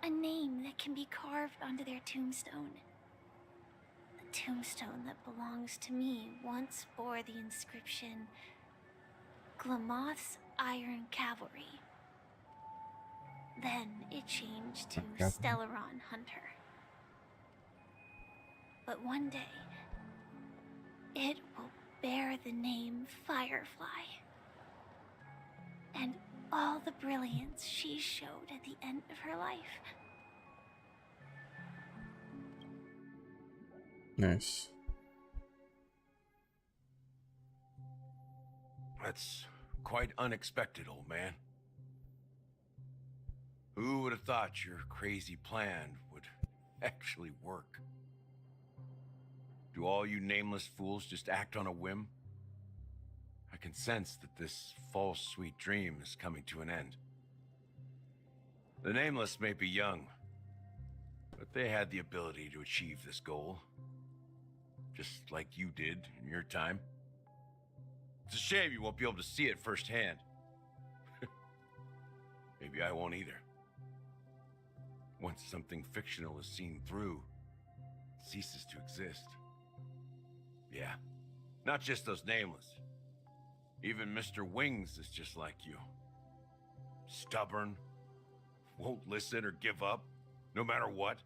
A name that can be carved onto their tombstone. The tombstone that belongs to me once bore the inscription, Glamoth's Iron Cavalry. Then it changed to Stellaron Hunter. But one day, it will bear the name Firefly. And all the brilliance she showed at the end of her life. Nice. That's quite unexpected, old man. Who would have thought your crazy plan would actually work? Do all you nameless fools just act on a whim? I can sense that this false sweet dream is coming to an end. The nameless may be young, but they had the ability to achieve this goal. Just like you did in your time. It's a shame you won't be able to see it firsthand. Maybe I won't either. Once something fictional is seen through, it ceases to exist. Yeah, not just those nameless. Even Mr. Wings is just like you. Stubborn, won't listen or give up, no matter what.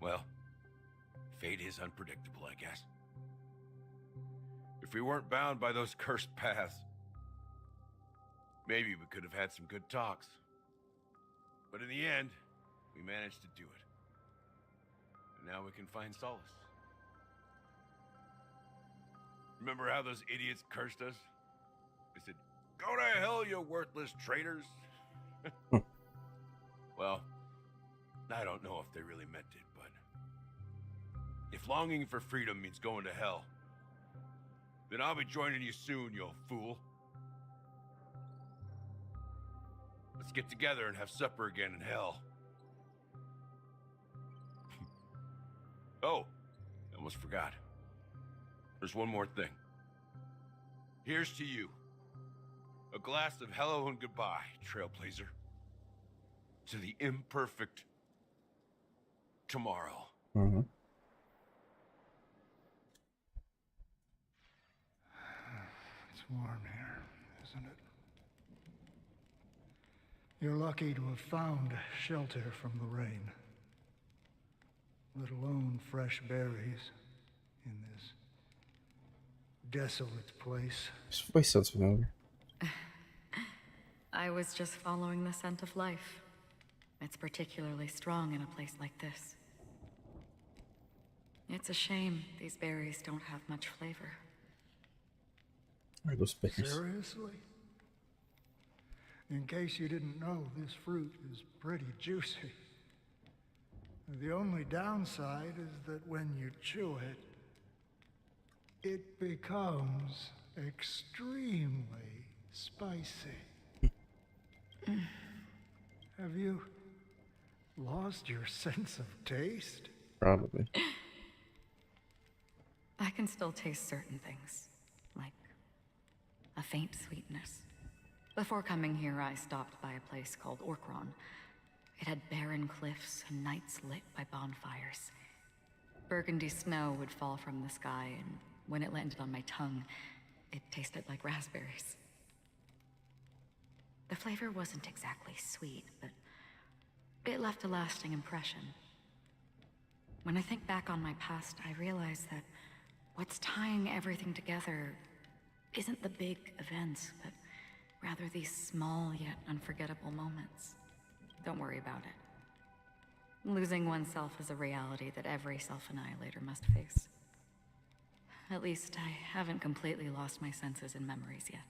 Well, fate is unpredictable, I guess. If we weren't bound by those cursed paths, maybe we could have had some good talks. But in the end, we managed to do it. And now we can find solace. Remember how those idiots cursed us? They said, "Go to hell, you worthless traitors." Well, I don't know if they really meant it, but if longing for freedom means going to hell, then I'll be joining you soon, you old fool. Let's get together and have supper again in hell. Oh, I almost forgot. There's one more thing. Here's to you. A glass of hello and goodbye, Trailblazer. To the imperfect tomorrow. Mm-hmm. It's warm here, isn't it? You're lucky to have found shelter from the rain. Let alone fresh berries in this desolate place. This voice sounds familiar. I was just following the scent of life. It's particularly strong in a place like this. It's a shame these berries don't have much flavor. Where are those pickers? Seriously? In case you didn't know, this fruit is pretty juicy. The only downside is that when you chew it, it becomes extremely spicy. Have you lost your sense of taste? Probably. I can still taste certain things, like a faint sweetness. Before coming here, I stopped by a place called Acheron. It had barren cliffs and nights lit by bonfires. Burgundy snow would fall from the sky, and when it landed on my tongue, it tasted like raspberries. The flavor wasn't exactly sweet, but it left a lasting impression. When I think back on my past, I realize that what's tying everything together isn't the big events, but rather these small yet unforgettable moments. Don't worry about it. Losing oneself is a reality that every self-annihilator must face. At least I haven't completely lost my senses and memories yet.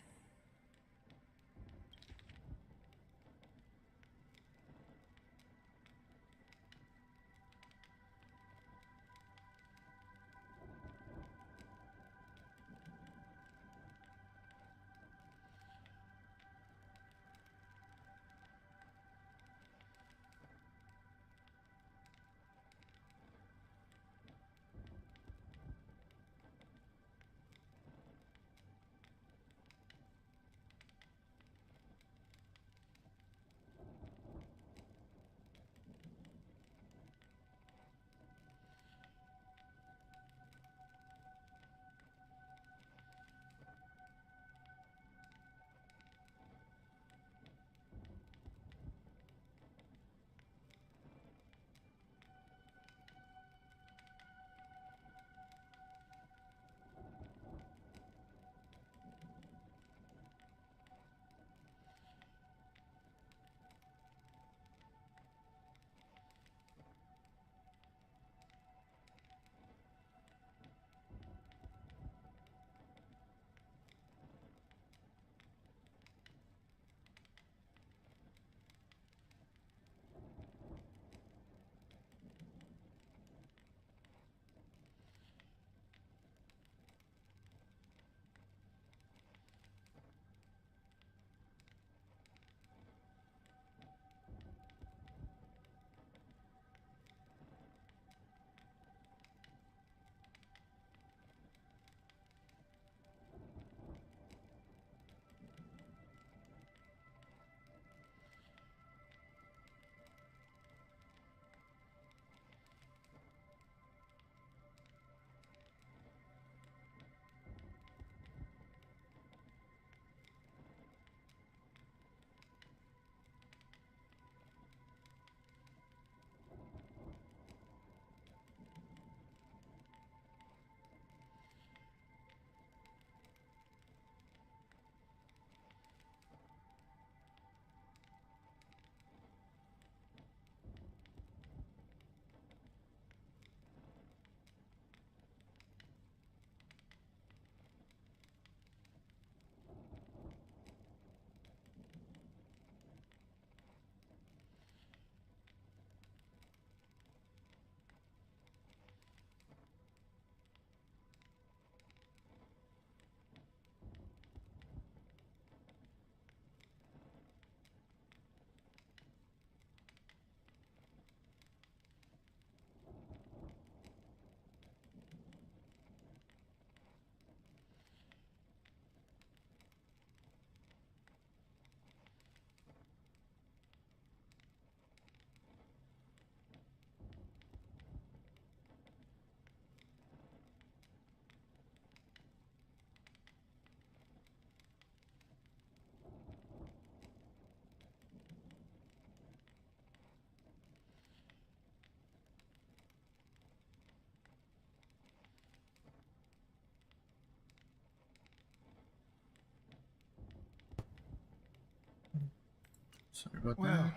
Sorry about Well, that.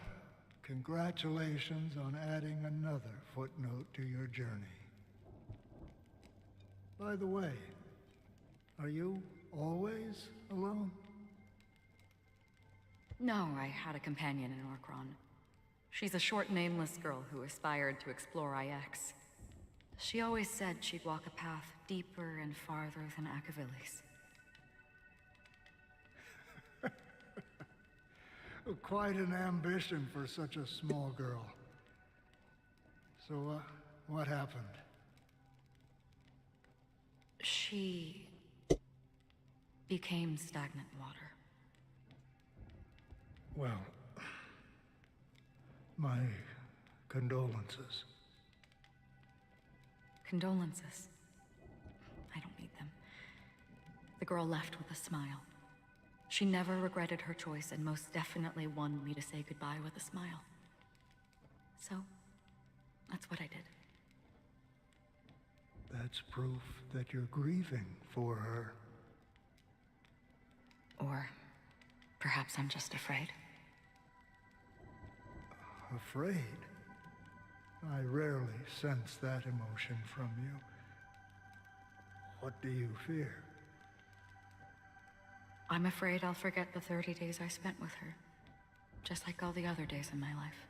congratulations on adding another footnote to your journey. By the way, are you always alone? No, I had a companion in Orkron. She's a short, nameless girl who aspired to explore IX. She always said she'd walk a path deeper and farther than Akavili's. Quite an ambition for such a small girl. So, what happened? She became stagnant water. Well, my condolences. Condolences. I don't need them. The girl left with a smile. She never regretted her choice and most definitely wanted me to say goodbye with a smile. So, that's what I did. That's proof that you're grieving for her. Or perhaps I'm just afraid. Afraid? I rarely sense that emotion from you. What do you fear? I'm afraid I'll forget the 30 days I spent with her, just like all the other days in my life.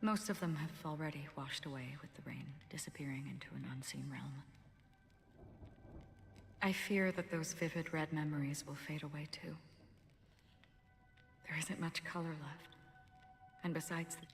Most of them have already washed away with the rain, disappearing into an unseen realm. I fear that those vivid red memories will fade away too. There isn't much color left. And besides the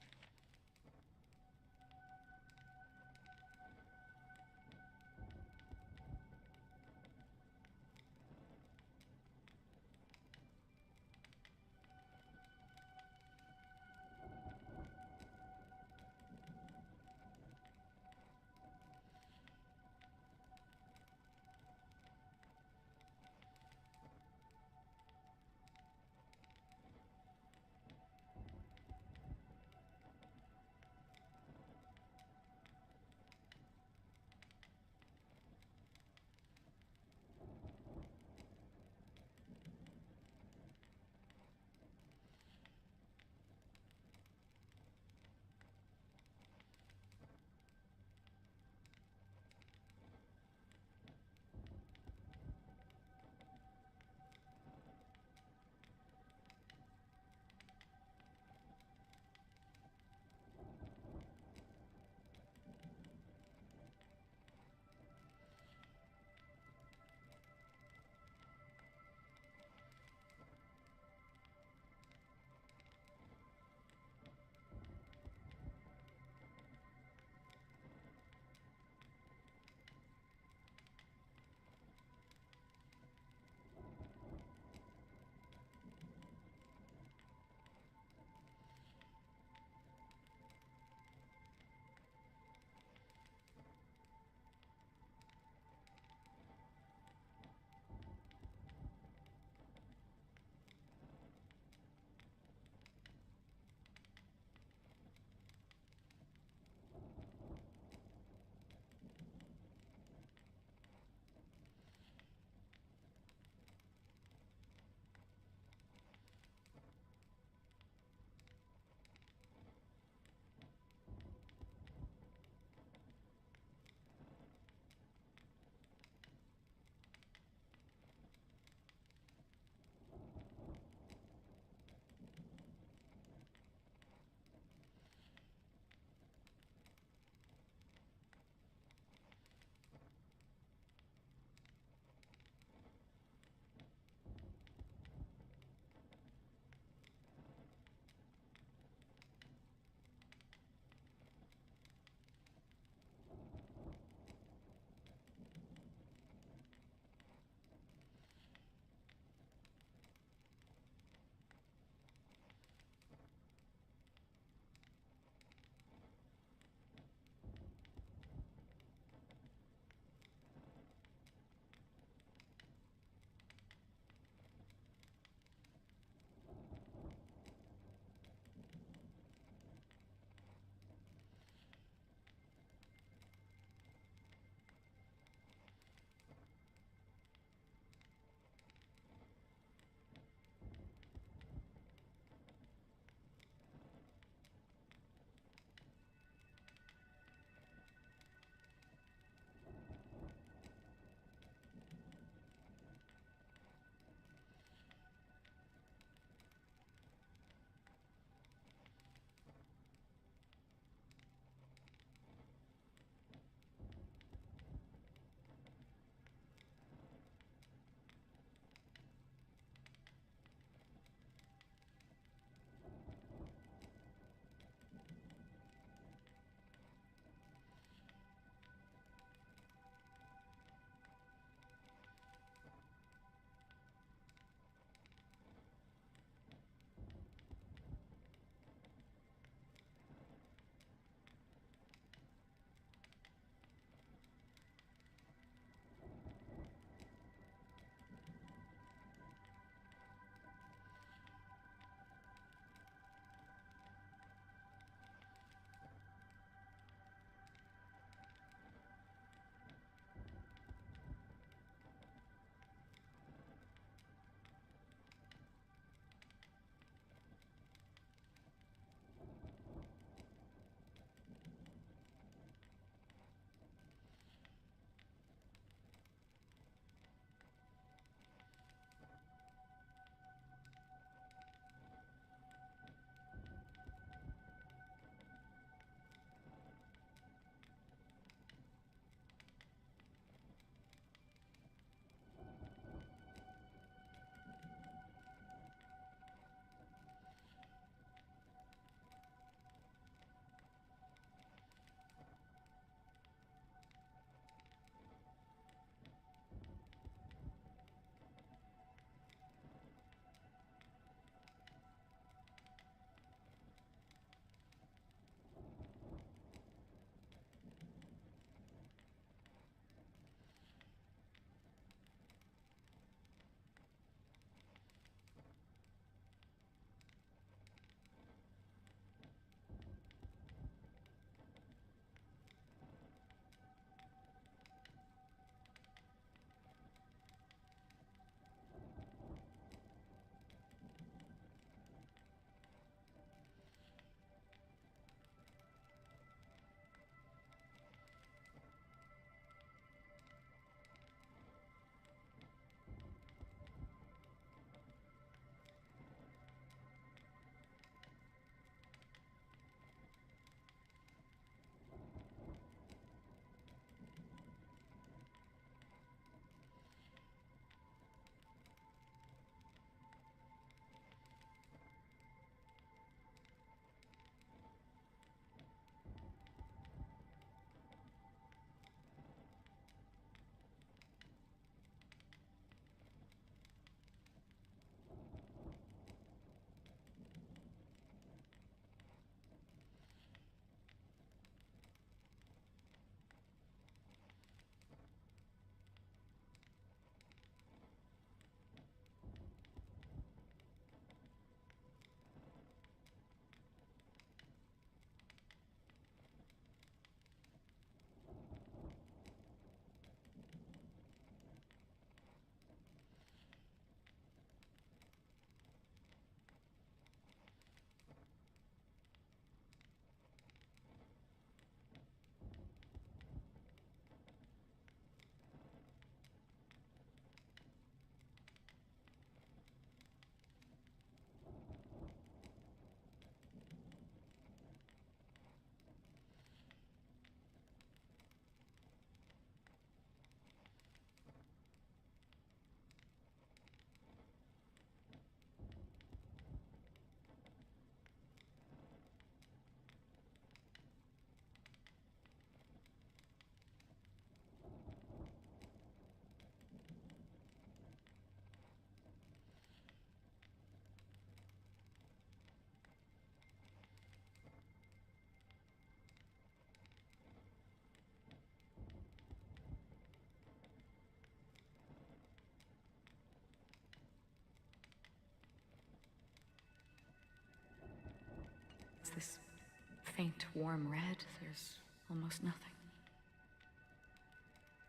warm red, there's almost nothing.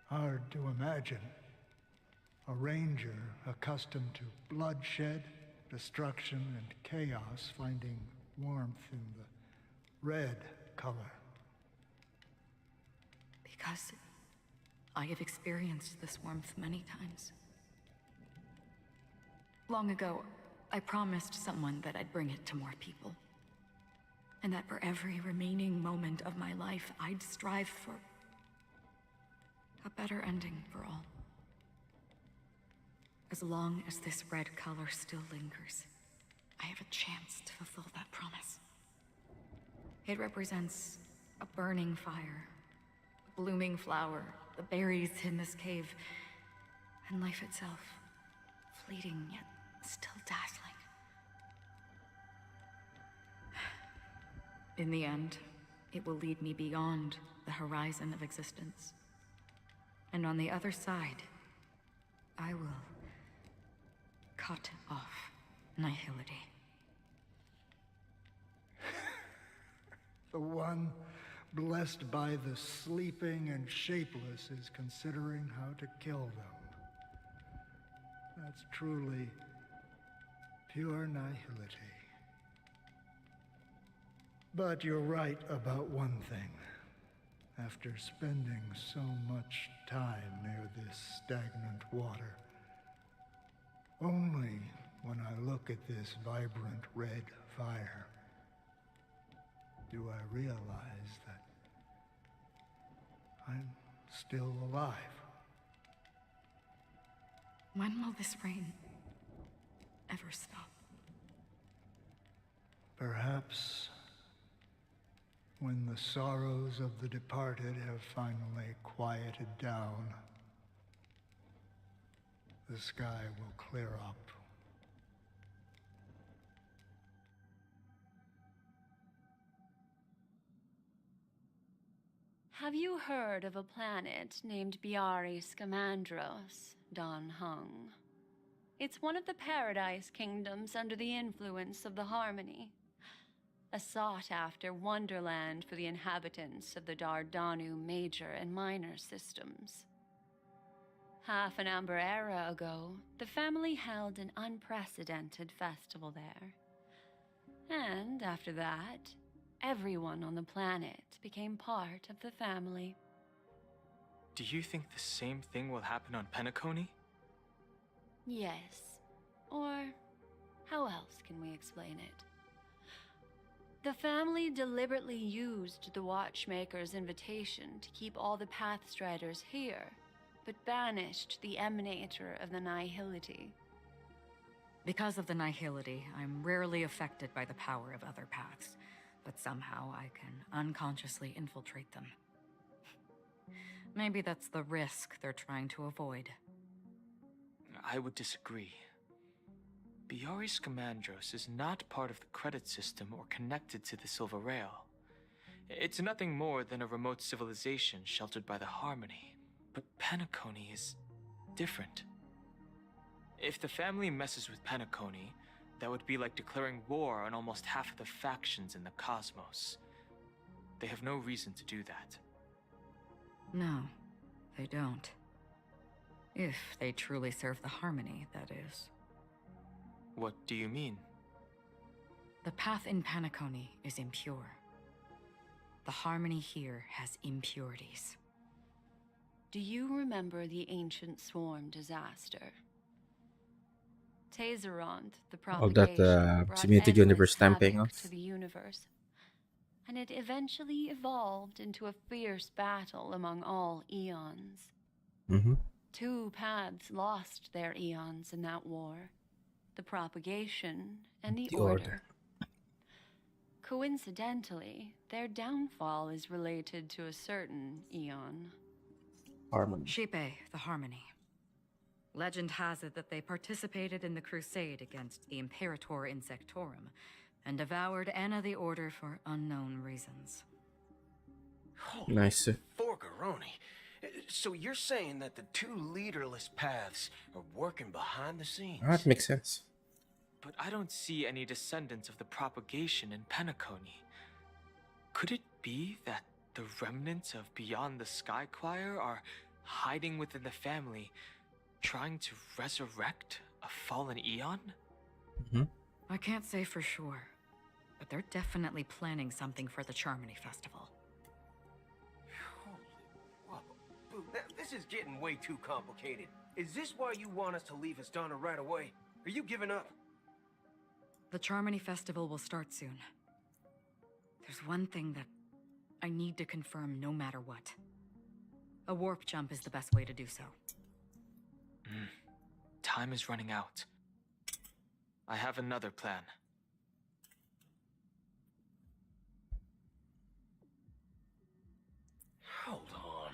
Hard to imagine. A ranger accustomed to bloodshed, destruction, and chaos finding warmth in the red color. Because I have experienced this warmth many times. Long ago, I promised someone that I'd bring it to more people. And that for every remaining moment of my life, I'd strive for a better ending for all. As long as this red color still lingers, I have a chance to fulfill that promise. It represents a burning fire, a blooming flower, the berries in this cave, and life itself, fleeting yet still dazzling. In the end, it will lead me beyond the horizon of existence. And on the other side, I will cut off nihility. The one blessed by the sleeping and shapeless is considering how to kill them. That's truly pure nihility. But you're right about one thing. After spending so much time near this stagnant water, only when I look at this vibrant red fire do I realize that I'm still alive. When will this rain ever stop? Perhaps when the sorrows of the departed have finally quieted down, the sky will clear up. Have you heard of a planet named Biari Scamandros, Don Hung? It's one of the Paradise Kingdoms under the influence of the Harmony. A sought-after wonderland for the inhabitants of the Dardanu major and minor systems. Half an Amber Era ago, the family held an unprecedented festival there. And after that, everyone on the planet became part of the family. Do you think the same thing will happen on Penacony? Yes. Or how else can we explain it? The family deliberately used the Watchmaker's invitation to keep all the Pathstriders here, but banished the Emanator of the Nihility. Because of the Nihility, I'm rarely affected by the power of other paths, but somehow I can unconsciously infiltrate them. Maybe that's the risk they're trying to avoid. I would disagree. Biari Scamandros is not part of the credit system or connected to the Silver Rail. It's nothing more than a remote civilization sheltered by the Harmony. But Penacony is different. If the family messes with Penacony, that would be like declaring war on almost half of the factions in the cosmos. They have no reason to do that. No, they don't. If they truly serve the Harmony, that is. What do you mean? The path in Penacony is impure. The Harmony here has impurities. Do you remember the Ancient Swarm disaster? Tazeront, the All propagation, that brought simulated universe endless stamping havoc off. to the universe. And it eventually evolved into a fierce battle among all eons. Mm-hmm. Two paths lost their eons in that war. The propagation and the order. Coincidentally, their downfall is related to a certain eon. Harmony. Shipe, the Harmony. Legend has it that they participated in the crusade against the Imperator Insectorum and devoured Anna the Order for unknown reasons. Nice. Forgaroni. So you're saying that the two leaderless paths are working behind the scenes? That makes sense. But I don't see any descendants of the propagation in Penacony. Could it be that the remnants of Beyond the Sky Choir are hiding within the family, trying to resurrect a fallen eon? I can't say for sure, but they're definitely planning something for the Charmony Festival. Whoa, Boo, this is getting way too complicated. Is this why you want us to leave Astana right away? Are you giving up? The Charmony Festival will start soon. There's one thing that I need to confirm no matter what. A warp jump is the best way to do so. Time is running out. I have another plan. Hold on.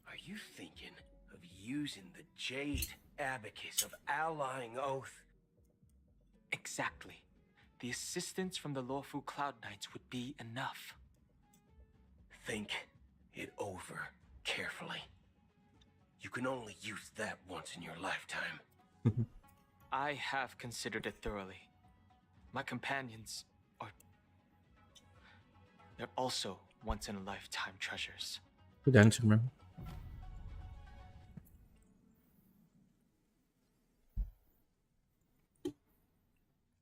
Are you thinking of using the Jade Abacus of Allying Oath? Exactly. The assistance from the lawful Cloud Knights would be enough. Think it over carefully. You can only use that once in your lifetime. I have considered it thoroughly. My companions are... they're also once-in-a-lifetime treasures. Good answer, man.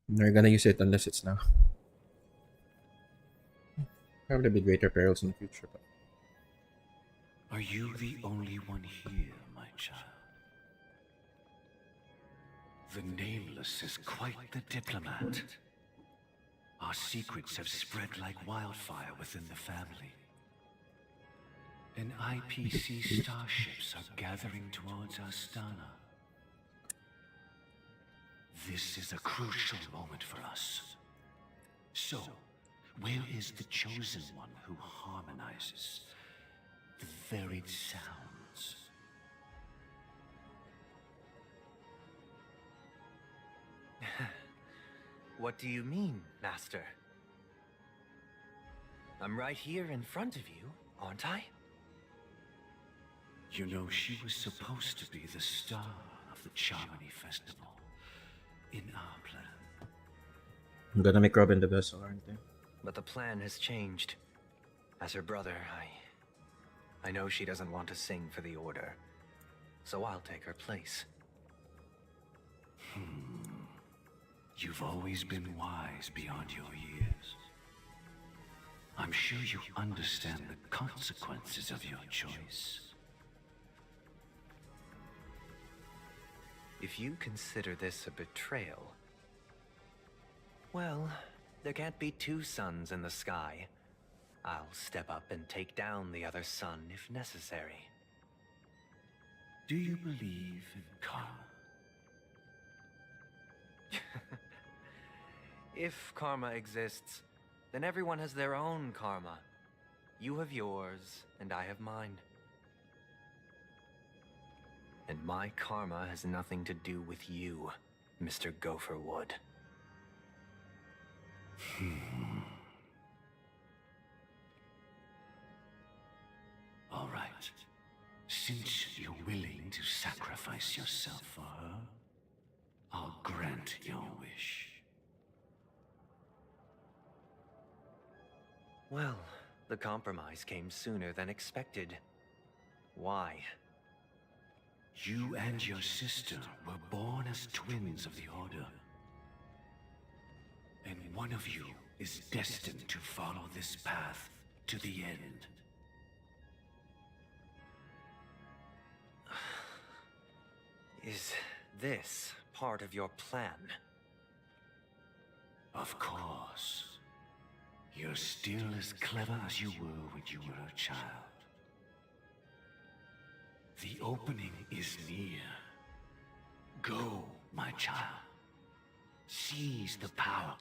They're gonna use it unless it's now. Probably be greater perils in the future, but... Are you the only one here, my child? The Nameless is quite the diplomat. Our secrets have spread like wildfire within the family. And IPC starships are gathering towards Astana. This is a crucial moment for us. So, where is the chosen one who harmonizes the varied sounds? What do you mean, Master? I'm right here in front of you, aren't I? You know, she was supposed to be the star of the Charmony Festival in our plan. I'm gonna make Robin the vessel, aren't they? But the plan has changed. As her brother, I know she doesn't want to sing for the Order, so I'll take her place. You've always been wise beyond your years. I'm sure you understand the consequences of your choice. If you consider this a betrayal, well, there can't be two suns in the sky. I'll step up and take down the other sun if necessary. Do you believe in karma? If karma exists, then everyone has their own karma. You have yours, and I have mine. And my karma has nothing to do with you, Mr. Gopherwood. All right. Since you're willing to sacrifice yourself for her, I'll grant your wish. Well, the compromise came sooner than expected. Why? You and your sister were born as twins of the Order. And one of you is destined to follow this path to the end. Is this part of your plan? Of course. You're still as clever as you were when you were a child. The opening is near. Go, my child. Seize the power.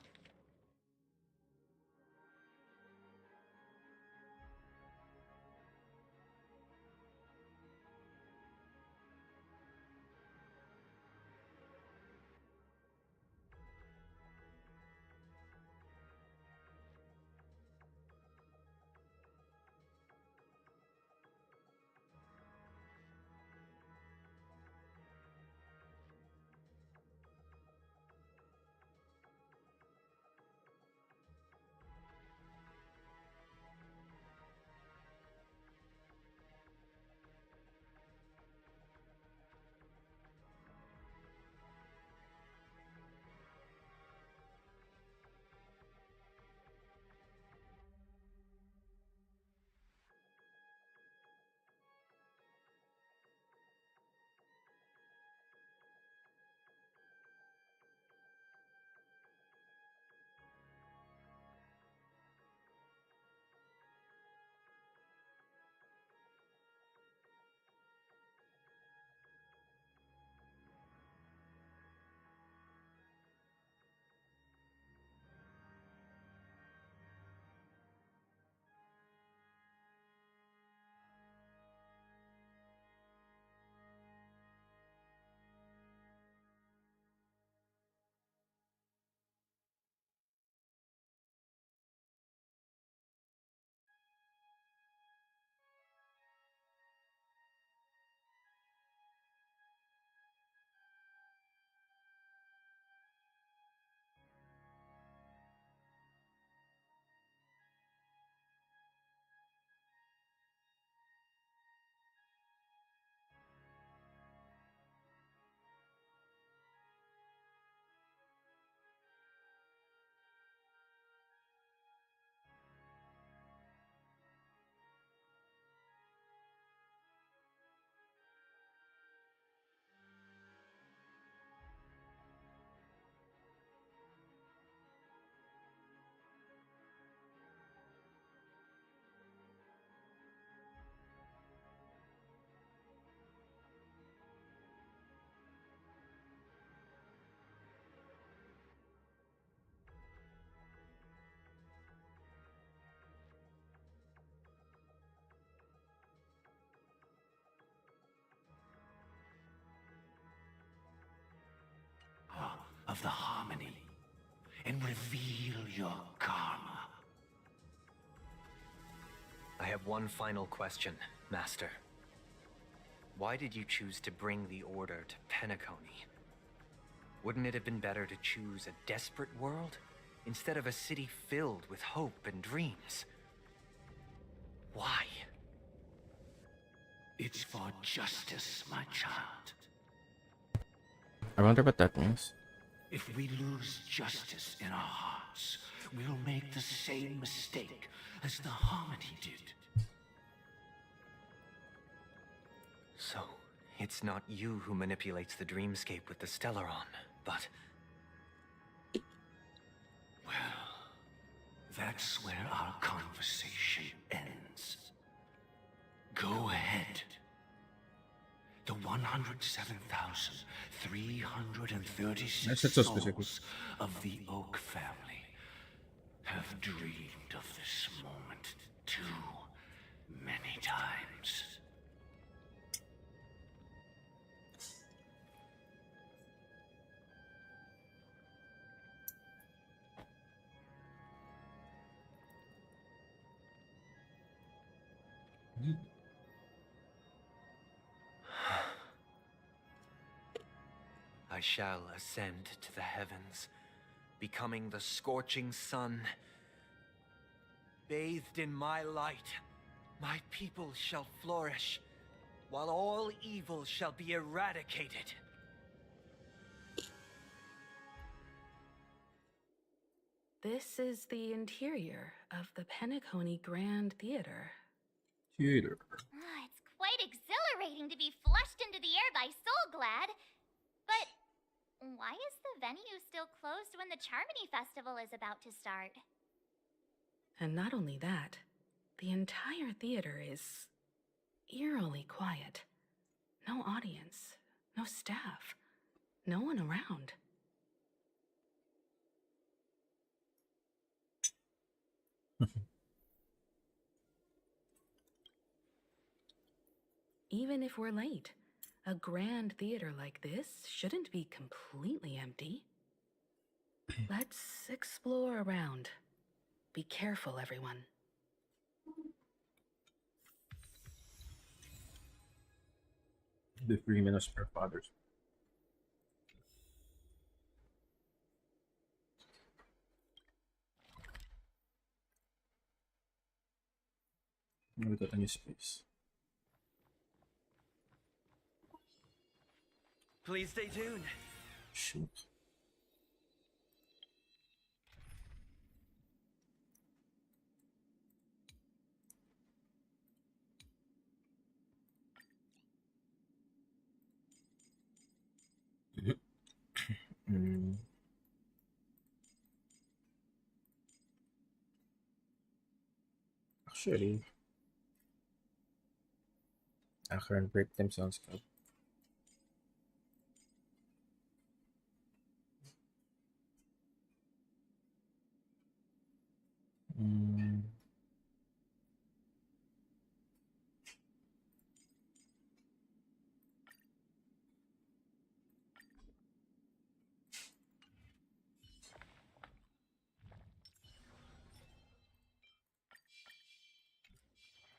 reveal your karma. I have one final question, Master. Why did you choose to bring the Order to Penacony? Wouldn't it have been better to choose a desperate world instead of a city filled with hope and dreams? Why? It's for justice, my child. I wonder what that means. If we lose justice in our hearts, we'll make the same mistake as the Harmony did. So, it's not you who manipulates the dreamscape with the Stellaron, but... Well, that's where our conversation ends. Go ahead. The 107,336 so specific. souls of the Oak family have dreamed of this moment too many times. I shall ascend to the heavens, becoming the scorching sun. Bathed in my light, my people shall flourish, while all evil shall be eradicated. This is the interior of the Penacony Grand Theater. Theater. It's quite exhilarating to be flushed into the air by Soulglad. But why is the venue still closed when the Charmony Festival is about to start? And not only that, the entire theater is eerily quiet. No audience, no staff, no one around. Even if we're late, a grand theater like this shouldn't be completely empty. Let's explore around. Be careful, everyone. The 3 minutes per fathers. We got a new space. Please stay tuned. Shoot. Actually, Acheron break them sounds good.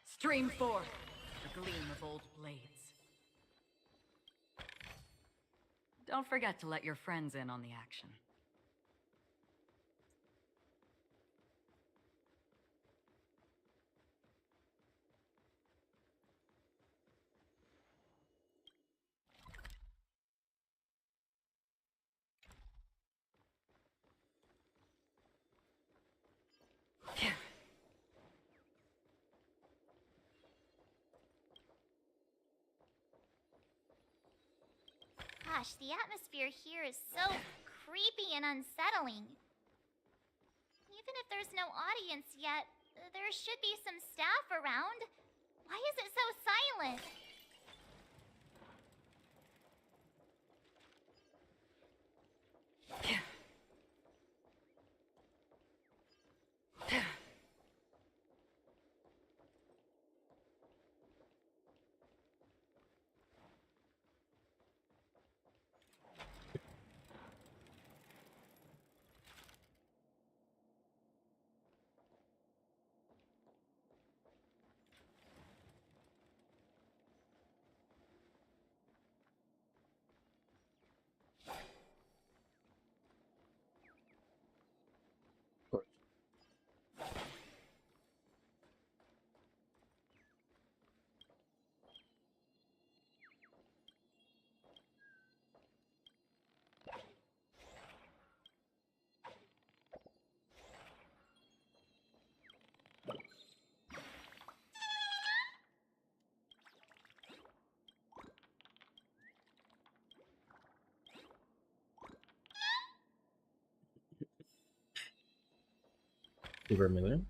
Stream forth the gleam of old blades. Don't forget to let your friends in on the action. Gosh, the atmosphere here is so creepy and unsettling. Even if there's no audience yet, there should be some staff around. Why is it so silent? Vermilion.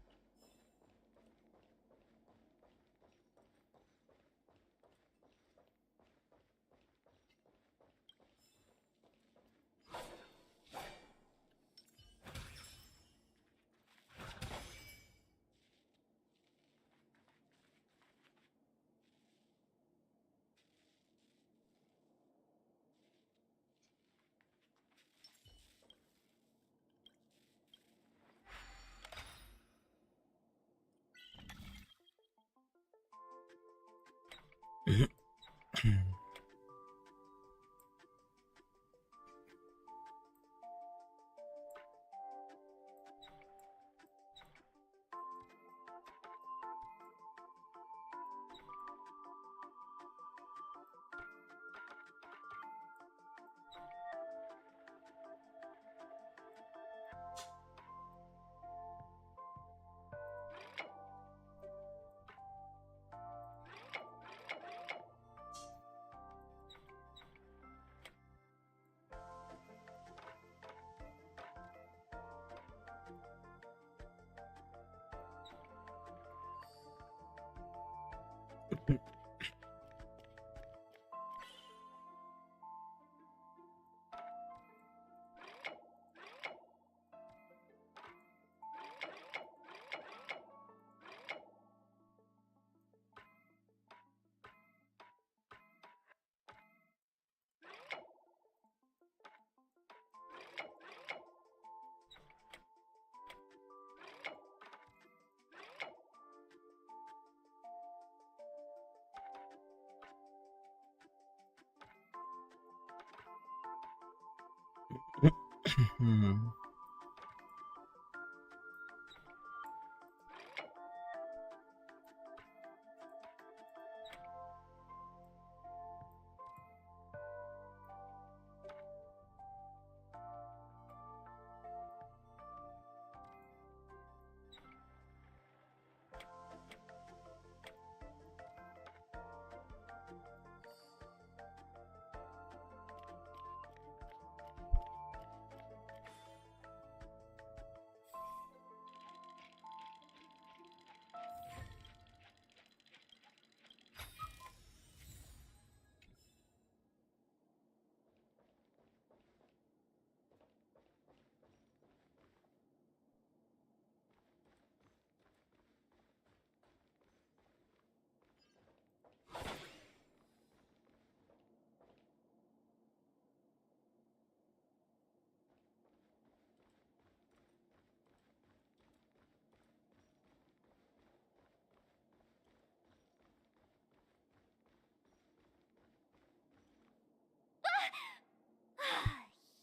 Hmm.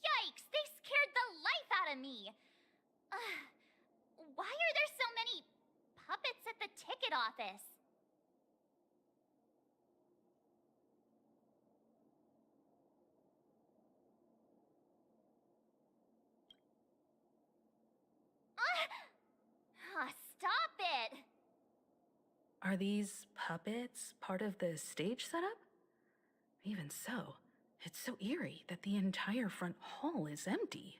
Yikes! They scared the life out of me! Why are there so many puppets at the ticket office? Stop it! Are these puppets part of the stage setup? Even so, it's so eerie that the entire front hall is empty.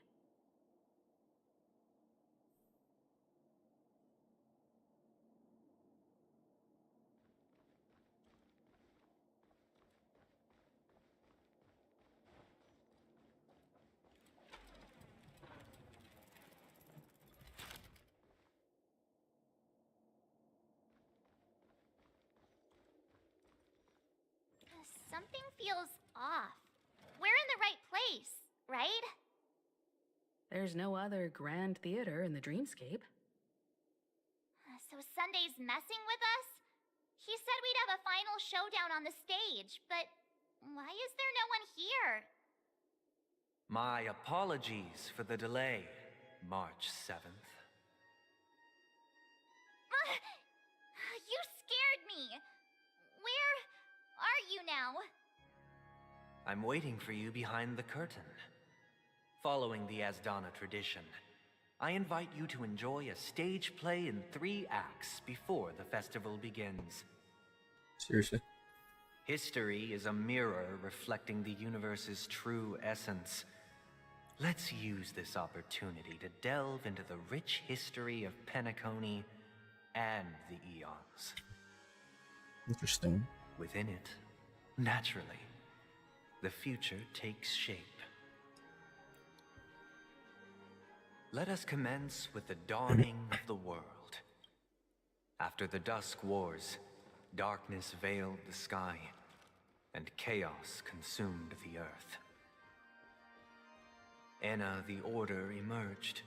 Something feels off. We're in the right place, right? There's no other grand theater in the dreamscape. So Sunday's messing with us? He said we'd have a final showdown on the stage, but why is there no one here? My apologies for the delay, March 7th. You scared me! Where are you now? I'm waiting for you behind the curtain. Following the Asdana tradition, I invite you to enjoy a stage play in 3 acts before the festival begins. Seriously? History is a mirror reflecting the universe's true essence. Let's use this opportunity to delve into the rich history of Penacony and the Eons. Interesting. Within it, naturally, the future takes shape. Let us commence with the dawning of the world. After the Dusk Wars, darkness veiled the sky, and chaos consumed the earth. Enna the Order emerged,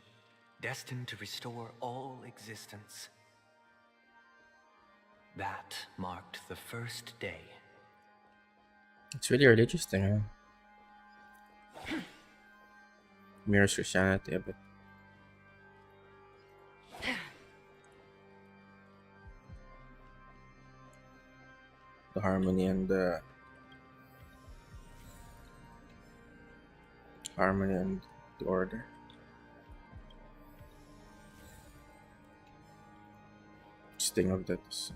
destined to restore all existence. That marked the first day. It's really religious thing, huh? Mirrors Christianity a bit. The harmony and the order. Sting of that is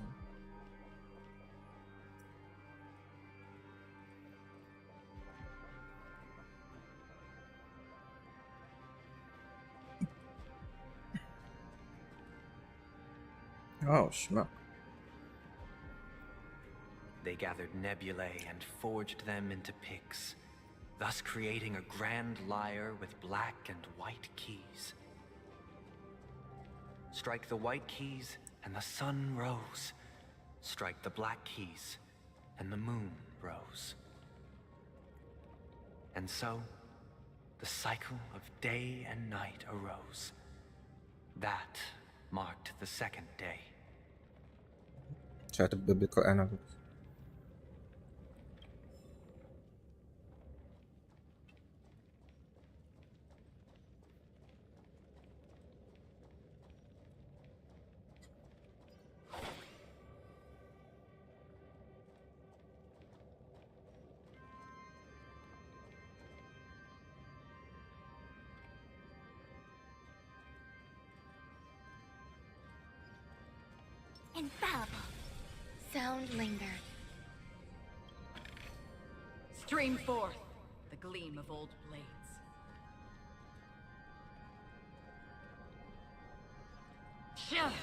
oh, schmuck. They gathered nebulae and forged them into picks, thus creating a grand lyre with black and white keys. Strike the white keys and the sun rose. Strike the black keys and the moon rose. And so, the cycle of day and night arose. That marked the second day. Set of biblical analogs. Infallible. Sound lingered. Stream forth the gleam of old blades. Shove!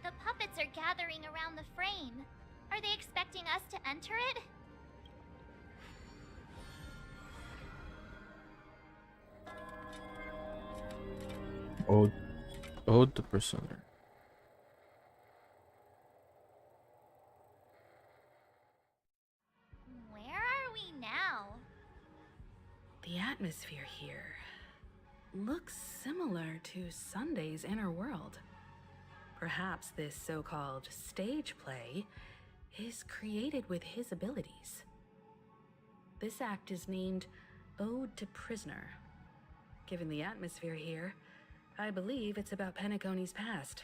The puppets are gathering around the frame. Are they expecting us to enter it? Ode to Persona. Where are we now? The atmosphere here looks similar to Sunday's inner world. Perhaps this so-called stage play is created with his abilities. This act is named Ode to Prisoner. Given the atmosphere here, I believe it's about Penacony's past.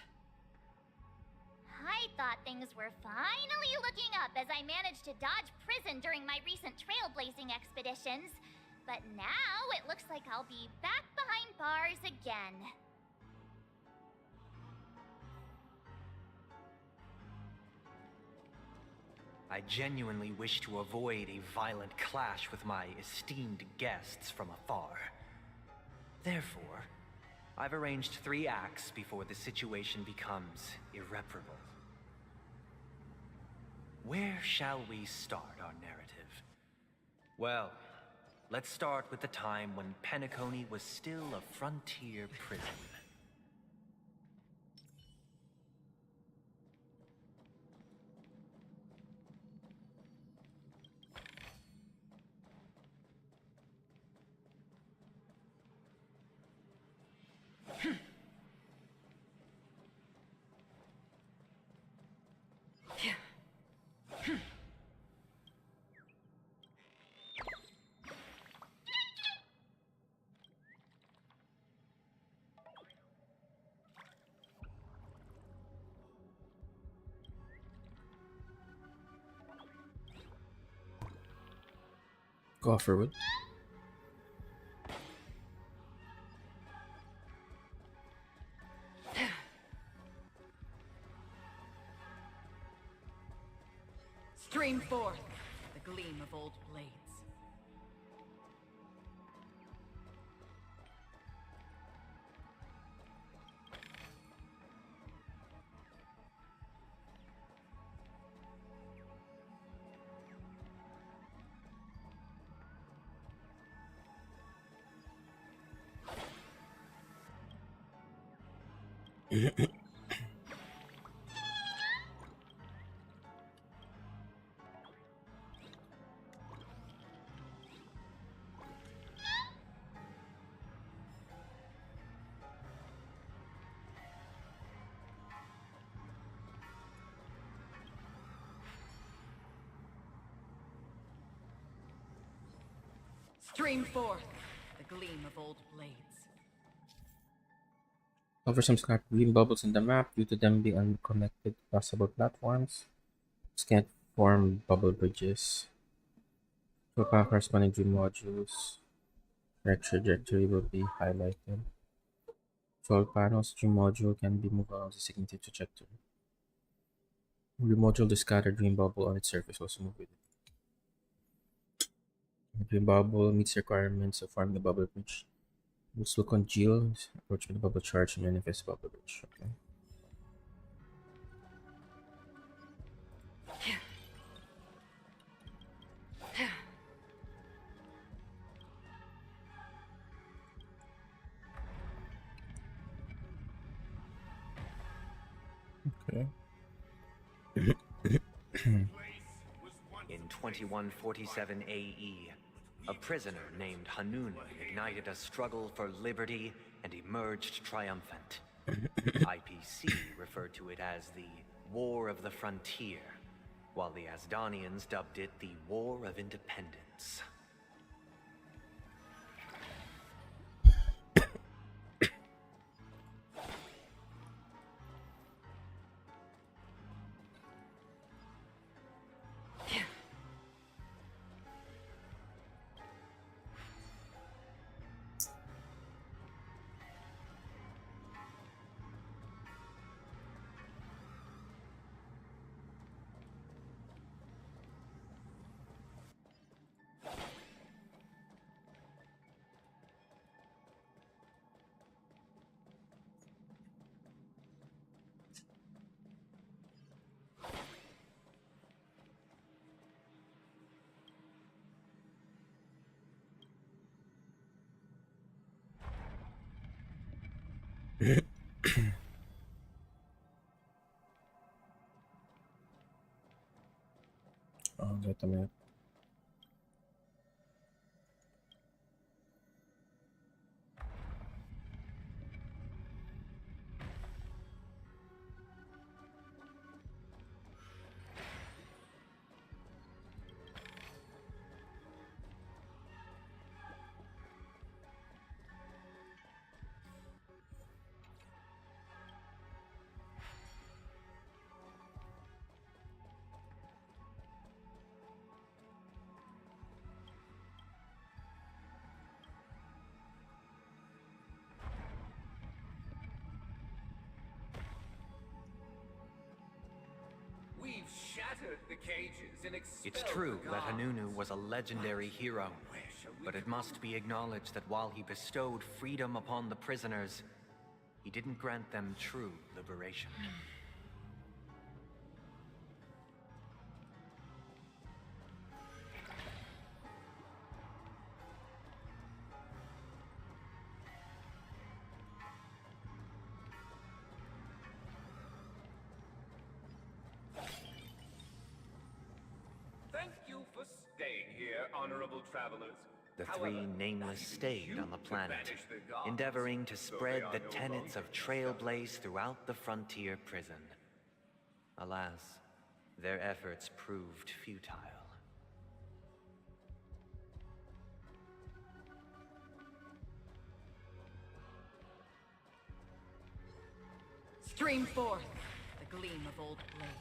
I thought things were finally looking up as I managed to dodge prison during my recent trailblazing expeditions. But now it looks like I'll be back behind bars again. I genuinely wish to avoid a violent clash with my esteemed guests from afar. Therefore, I've arranged 3 acts before the situation becomes irreparable. Where shall we start our narrative? Well, let's start with the time when Penacony was still a frontier prison. Cofferwood. Stream forth the gleam of old blades. Stream forth the gleam of old blades. Over some scrap green bubbles in the map due to them being unconnected possible platforms. Can't form bubble bridges. So corresponding dream modules. Their trajectory will be highlighted. Solar panels, dream module can be moved along the designated trajectory. Dream module discard a dream bubble on its surface, also move with it. The dream bubble meets requirements of forming a bubble bridge. Let's look on Geo, approach with the bubble charge and manifest bubble bridge. Okay. Okay. In 2147 AE, a prisoner named Hanun ignited a struggle for liberty and emerged triumphant. IPC referred to it as the War of the Frontier, while the Asdanians dubbed it the War of Independence. Oh, get the map. We've shattered the cages and expelled It's true the that guards. Hanunu was a legendary hero, but it must be acknowledged that while he bestowed freedom upon the prisoners, he didn't grant them true liberation. Thank you for staying here, honorable travelers. The However, three nameless I stayed need on the you to planet, banish the guards, endeavoring to so spread they are the no tenets longer of Trailblaze throughout the frontier prison. Alas, their efforts proved futile. Stream forth the gleam of old blades.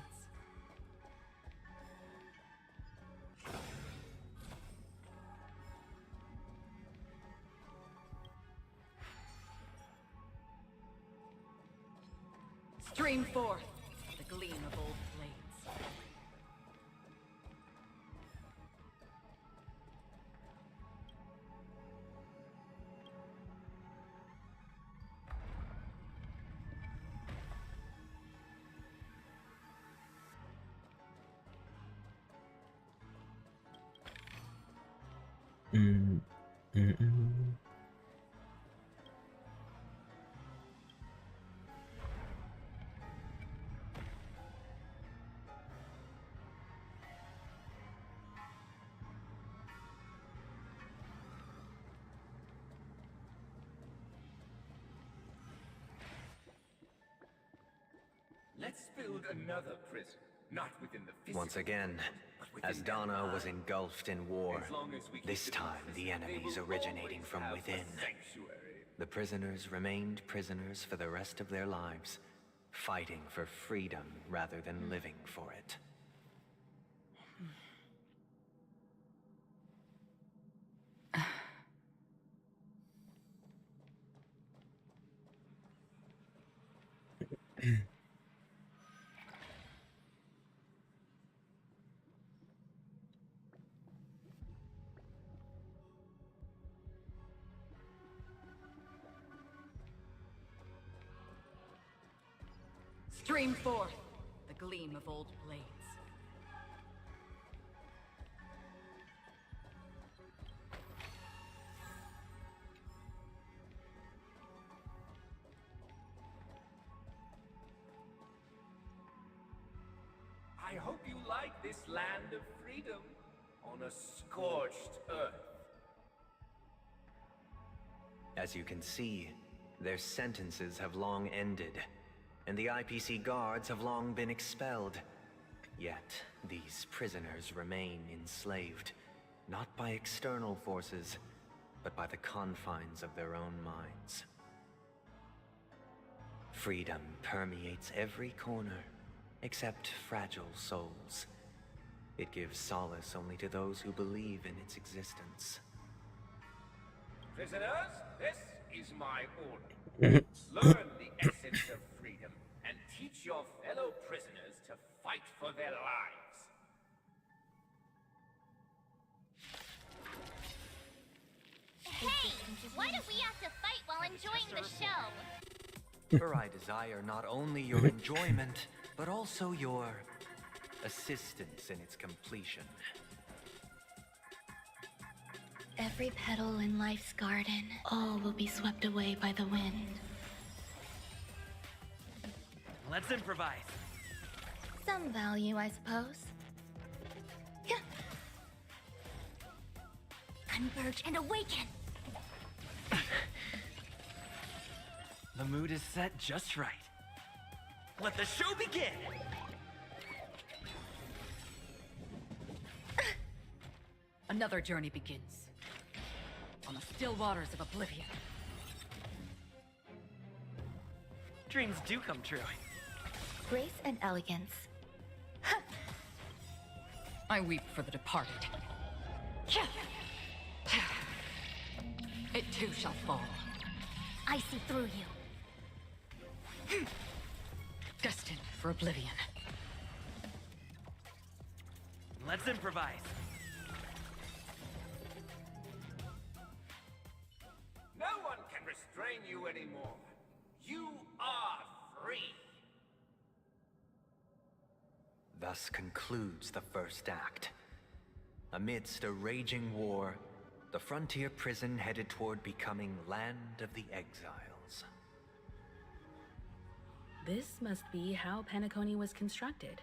Stream forth the gleam of old blades. Let's build another prison, not within the physical. Once again, but within as their Dana was mind. engulfed in war, As long as we keep this it time the physical, they enemies will originating always from have a within. sanctuary. The prisoners remained prisoners for the rest of their lives, fighting for freedom rather than living for it. Stream forth the gleam of old blades. I hope you like this land of freedom on a scorched earth. As you can see, their sentences have long ended, and the IPC guards have long been expelled. Yet, these prisoners remain enslaved, not by external forces, but by the confines of their own minds. Freedom permeates every corner, except fragile souls. It gives solace only to those who believe in its existence. Prisoners, this is my order. Learn the essence of freedom and teach your fellow prisoners to fight for their lives. Hey, why do we have to fight while enjoying the show? For I desire not only your enjoyment, but also your assistance in its completion. Every petal in life's garden, all will be swept away by the wind. Let's improvise. Some value, I suppose. Yeah. Converge and awaken! The mood is set just right. Let the show begin! Another journey begins. On the still waters of oblivion. Dreams do come true. Grace and elegance. I weep for the departed. It too shall fall. I see through you. Destined for oblivion. Let's improvise. No one can restrain you anymore. You are free. Thus concludes the first act. Amidst a raging war, the frontier prison headed toward becoming Land of the Exiles. This must be how Penacony was constructed.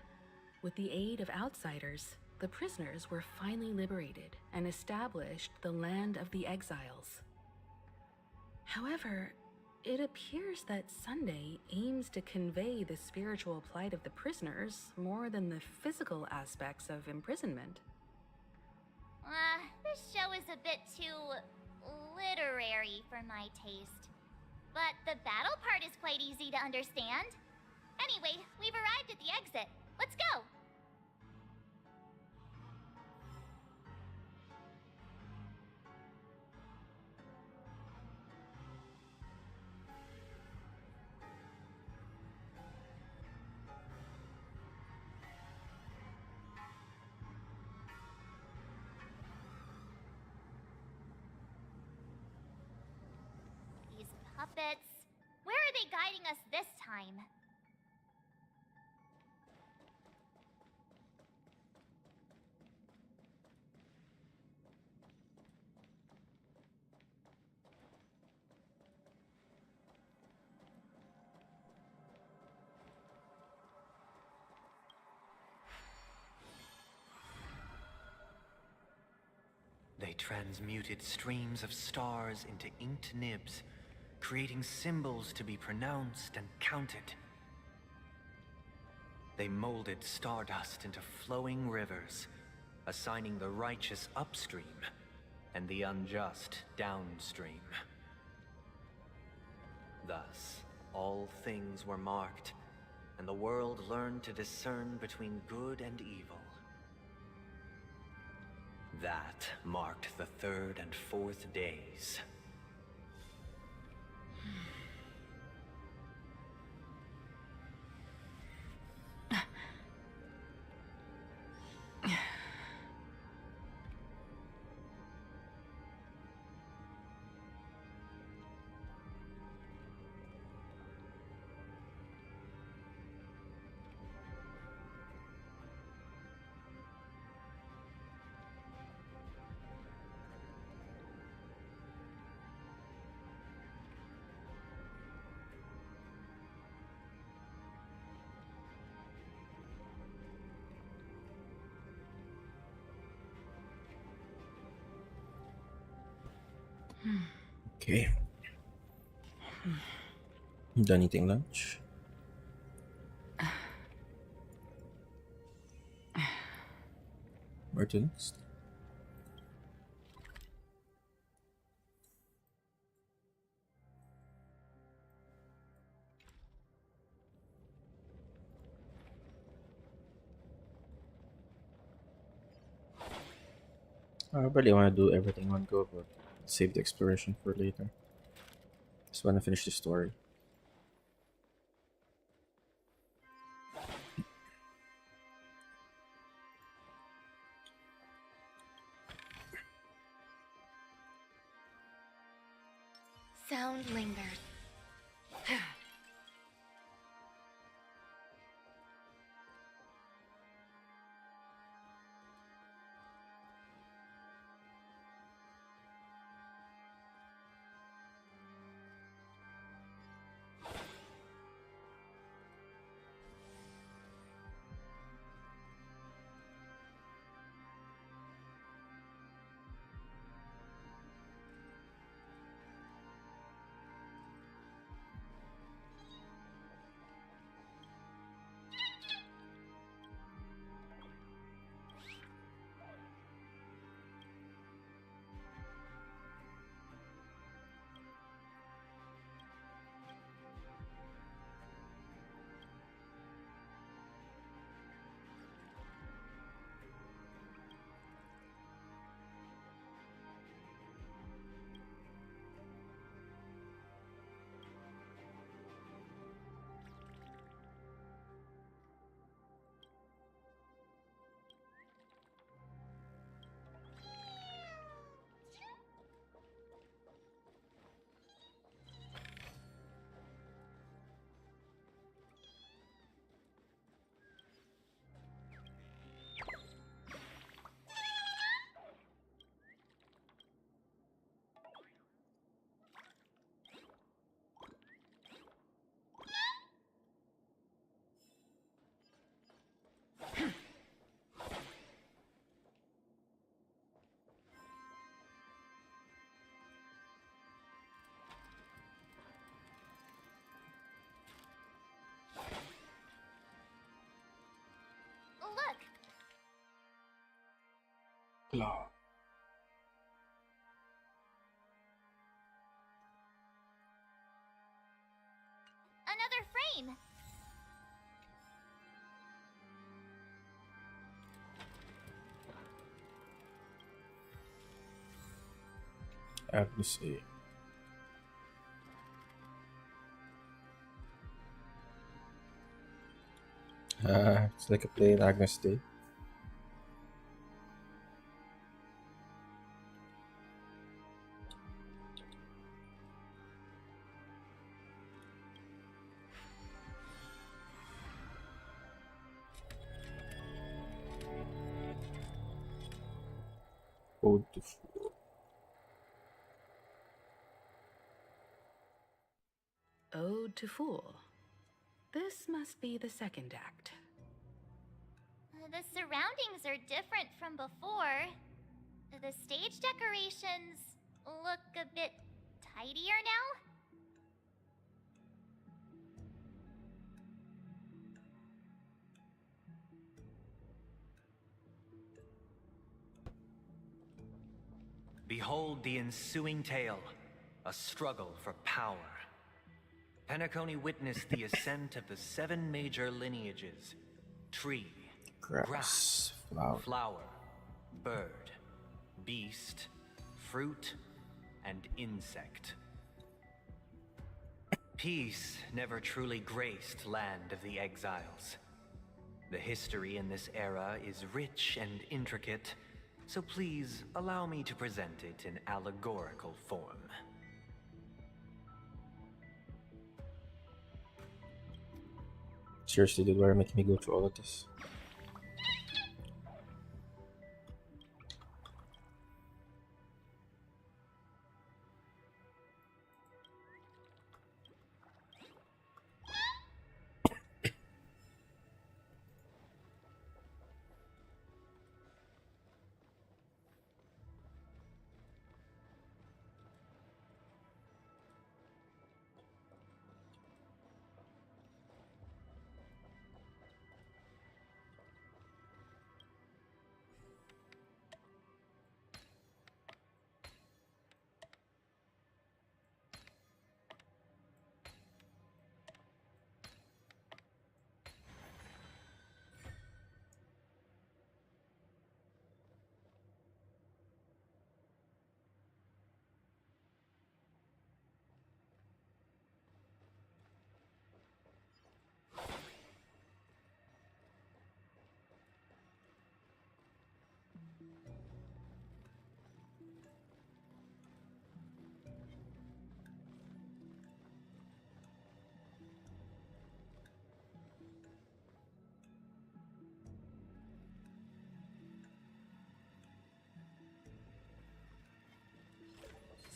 With the aid of outsiders, the prisoners were finally liberated and established the Land of the Exiles. However, it appears that Sunday aims to convey the spiritual plight of the prisoners more than the physical aspects of imprisonment. This show is a bit too literary for my taste. But the battle part is quite easy to understand. Anyway, we've arrived at the exit. Let's go! puppets. Where are they guiding us this time? They transmuted streams of stars into inked nibs, creating symbols to be pronounced and counted. They molded stardust into flowing rivers, assigning the righteous upstream and the unjust downstream. Thus, all things were marked, and the world learned to discern between good and evil. That marked the third and fourth days. Okay. Done eating lunch? Where to next? I really want to do everything on go, but save the exploration for later. Just want to finish the story. Sound lingers. Look! Claw. Another frame! Agnes A. It's like a plain Agnes Day. Ode to Fool. Ode to Fool. This must be the second act. The surroundings are different from before. The stage decorations look a bit tidier now. Behold the ensuing tale, a struggle for power. Penacony witnessed the ascent of the 7 major lineages: tree, Grass, flower, bird, beast, fruit, and insect. Peace never truly graced Land of the Exiles. The history in this era is rich and intricate, so please allow me to present it in allegorical form. Seriously, dude, why are you making me go through all of this?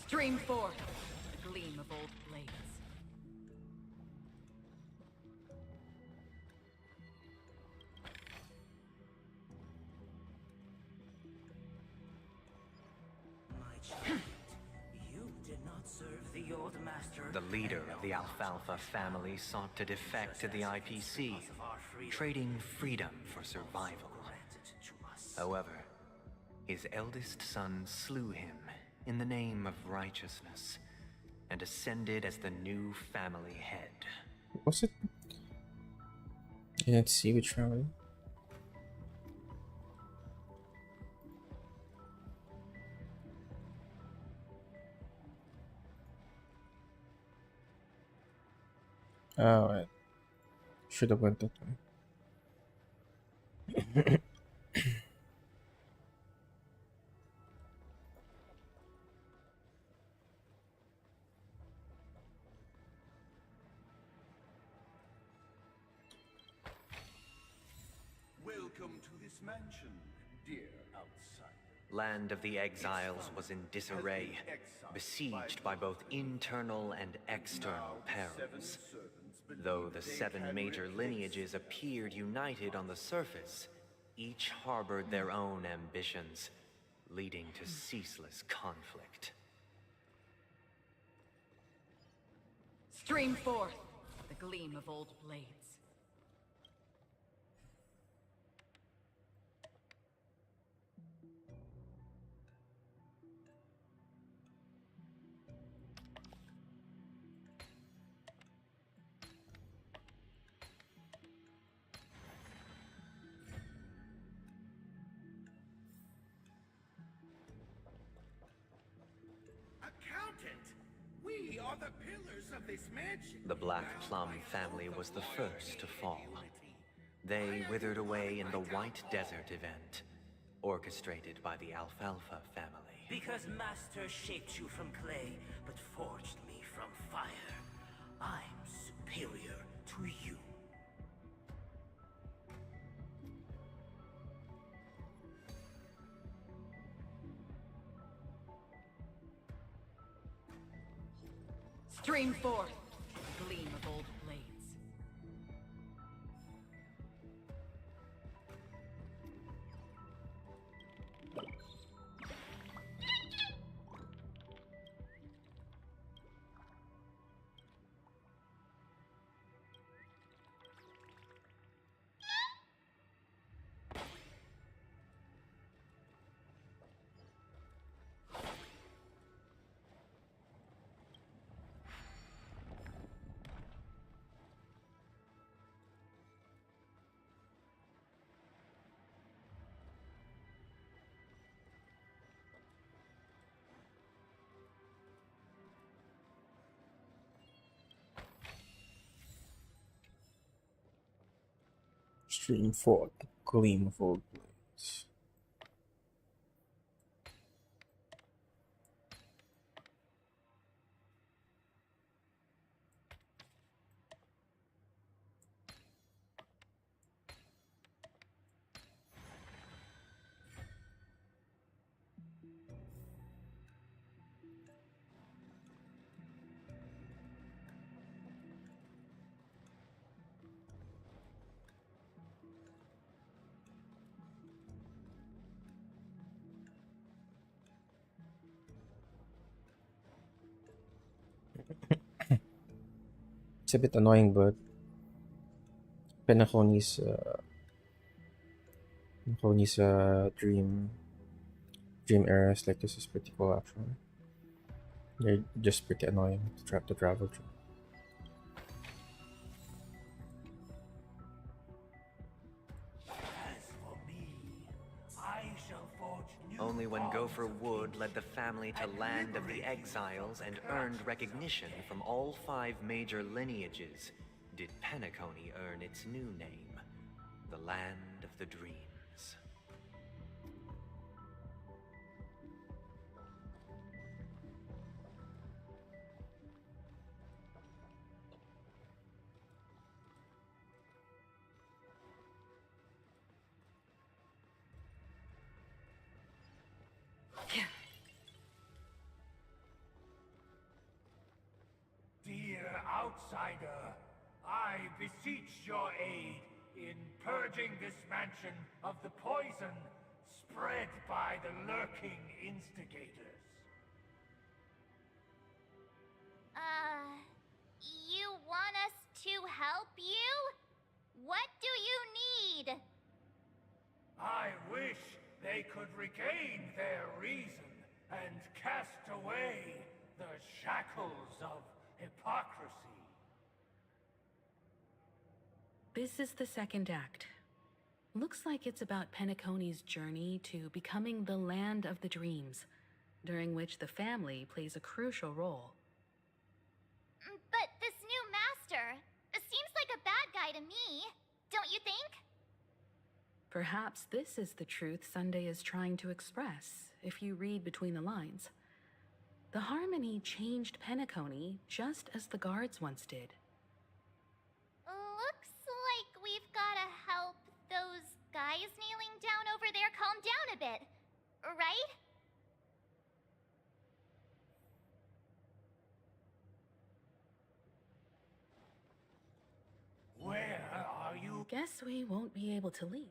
Stream forth the gleam of old blades. The leader of the Alfalfa family sought to defect to the IPC, trading freedom for survival. However, his eldest son slew him in the name of righteousness and ascended as the new family head. Was it? Let's see which family. Oh, right. Should have went that way. Welcome to this mansion, dear outsider. Land of the Exiles was in disarray, besieged by both internal and external perils. Though the 7 major lineages appeared united on the surface, each harbored their own ambitions, leading to ceaseless conflict. Stream forth the gleam of old blades. We are the pillars of this mansion. The Black Plum family was the first to fall. They withered away in the White Desert event, orchestrated by the Alfalfa family. Because Master shaped you from clay, but forged me from fire, I'm superior to you. Stream forth, gleam of old blades. Stream forth, gleam of old blades. It's a bit annoying, but Penacony's dream eras like this is pretty cool actually. They're just pretty annoying to travel through. Only when Gopher Wood led the family to Land of the Exiles and earned recognition from all 5 major lineages did Penacony earn its new name, the Land of the Dreams. Dear outsider, I beseech your aid in purging this mansion of the poison spread by the lurking instigators. You want us to help you? What do you need? I wish they could regain their reason and cast away the shackles of hypocrisy. This is the second act. Looks like it's about Penacony's journey to becoming the Land of the Dreams, during which the family plays a crucial role. But this new master, seems like a bad guy to me, don't you think? Perhaps this is the truth Sunday is trying to express, if you read between the lines. The Harmony changed Penacony just as the guards once did. Looks like we've gotta help those guys kneeling down over there calm down a bit, right? Where are you? Guess we won't be able to leave.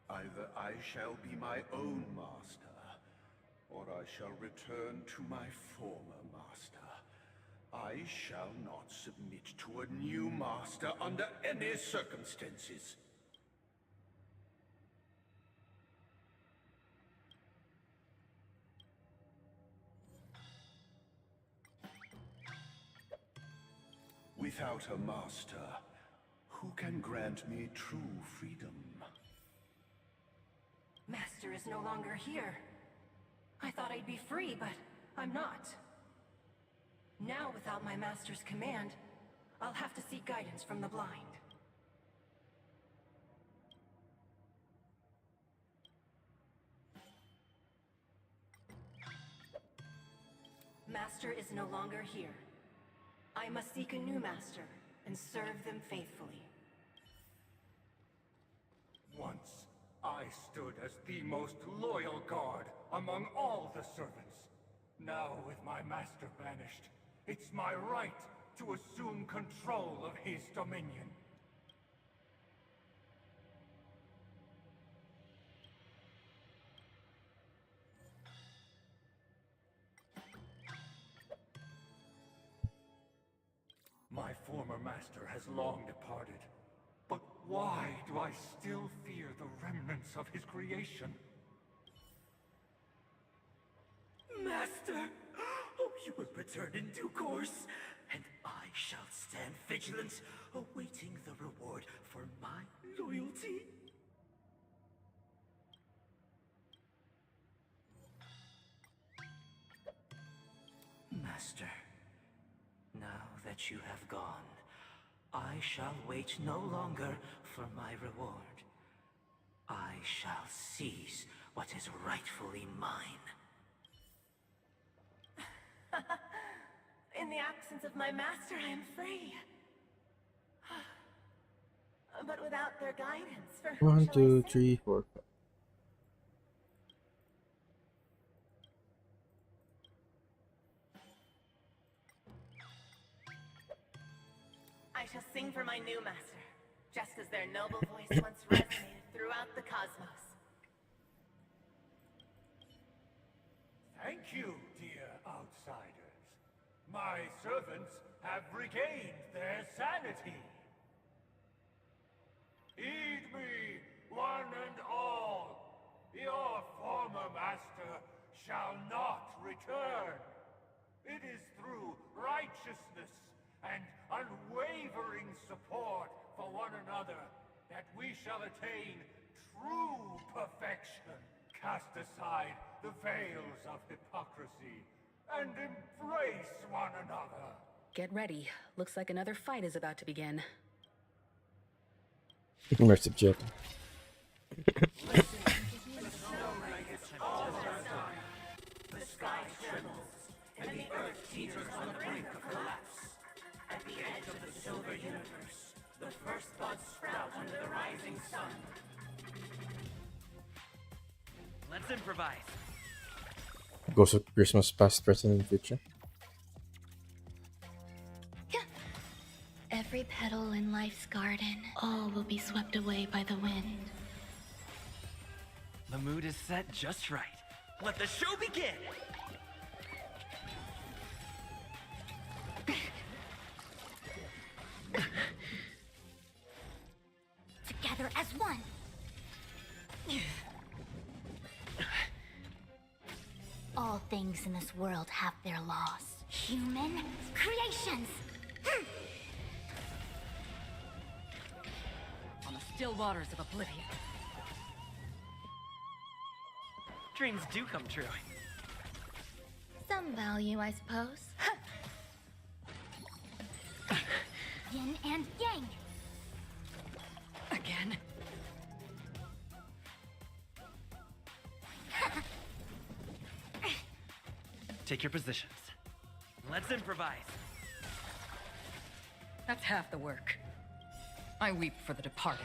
Either I shall be my own master, or I shall return to my former master. I shall not submit to a new master under any circumstances. Without a master, who can grant me true freedom? Master is no longer here. I thought I'd be free, but I'm not. Now, without my master's command, I'll have to seek guidance from the blind. Master is no longer here. I must seek a new master and serve them faithfully. Once, I stood as the most loyal guard among all the servants. Now, with my master banished, it's my right to assume control of his dominion. My former master has long departed. But why do I still fear the remnants of his creation? Master! Oh, you will return in due course, and I shall stand vigilant, awaiting the reward for my loyalty. Master, now that you have gone, I shall wait no longer for my reward. I shall seize what is rightfully mine. In the absence of my master, I am free. But without their guidance, for whom 1, shall 2, I 3, 4, 5. I shall sing for my new master, just as their noble voice once resonated throughout the cosmos. Thank you, dear outsiders. My servants have regained their sanity. Heed me, one and all. Your former master shall not return. It is through righteousness and unwavering support for one another that we shall attain true perfection. Cast aside the veils of hypocrisy and embrace one another. Get ready. Looks like another fight is about to begin. Immersive jet. The sky trembles, and the earth teeters on the brink of collapse. At the edge of the silver universe, the first buds sprout under the rising sun. Let's improvise. Ghost of Christmas past, present, and future. Every petal in life's garden, all will be swept away by the wind. The mood is set just right. Let the show begin! Together as one. All things in this world have their laws. Human creations. On the still waters of oblivion. Dreams do come true. Some value, I suppose. Yin and yang. Again? Take your positions. Let's improvise. That's half the work. I weep for the departed.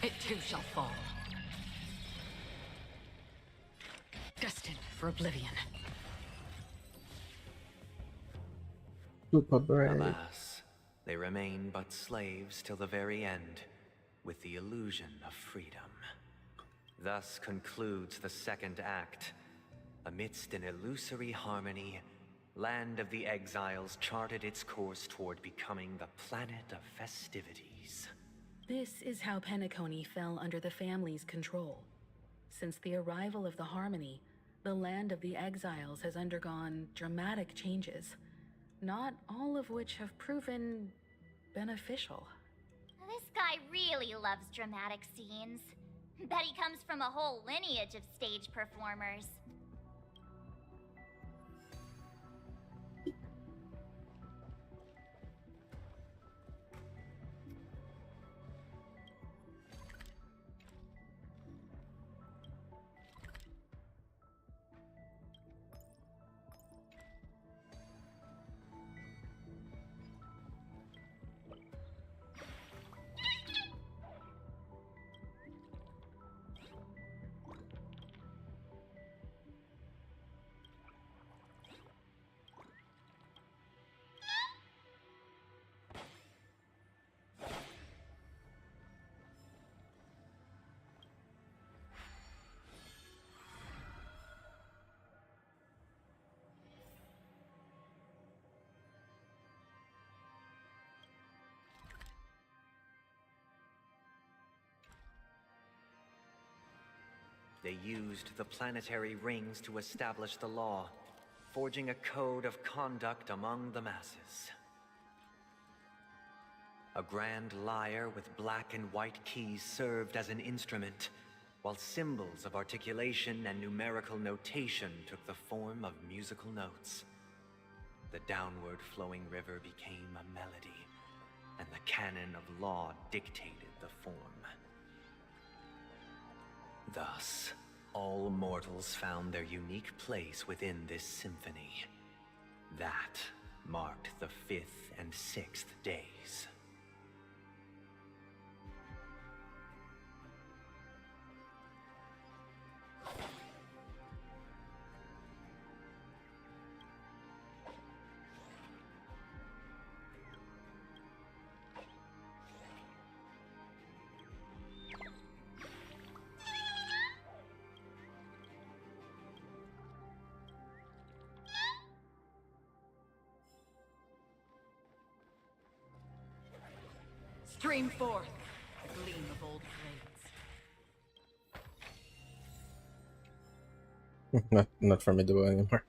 It too shall fall. Destined for oblivion. Alas, they remain but slaves till the very end, with the illusion of freedom. Thus concludes the second act. Amidst an illusory harmony, Land of the Exiles charted its course toward becoming the planet of festivities. This is how Penacony fell under the family's control. Since the arrival of the Harmony, the Land of the Exiles has undergone dramatic changes, not all of which have proven beneficial. This guy really loves dramatic scenes. Bet he comes from a whole lineage of stage performers. they used the planetary rings to establish the law, forging a code of conduct among the masses. A grand lyre with black and white keys served as an instrument, while symbols of articulation and numerical notation took the form of musical notes. The downward flowing river became a melody, and the canon of law dictated the form. Thus, all mortals found their unique place within this symphony. That marked the 5th and 6th days. Stream forth the gleam of old blades. Not formidable anymore.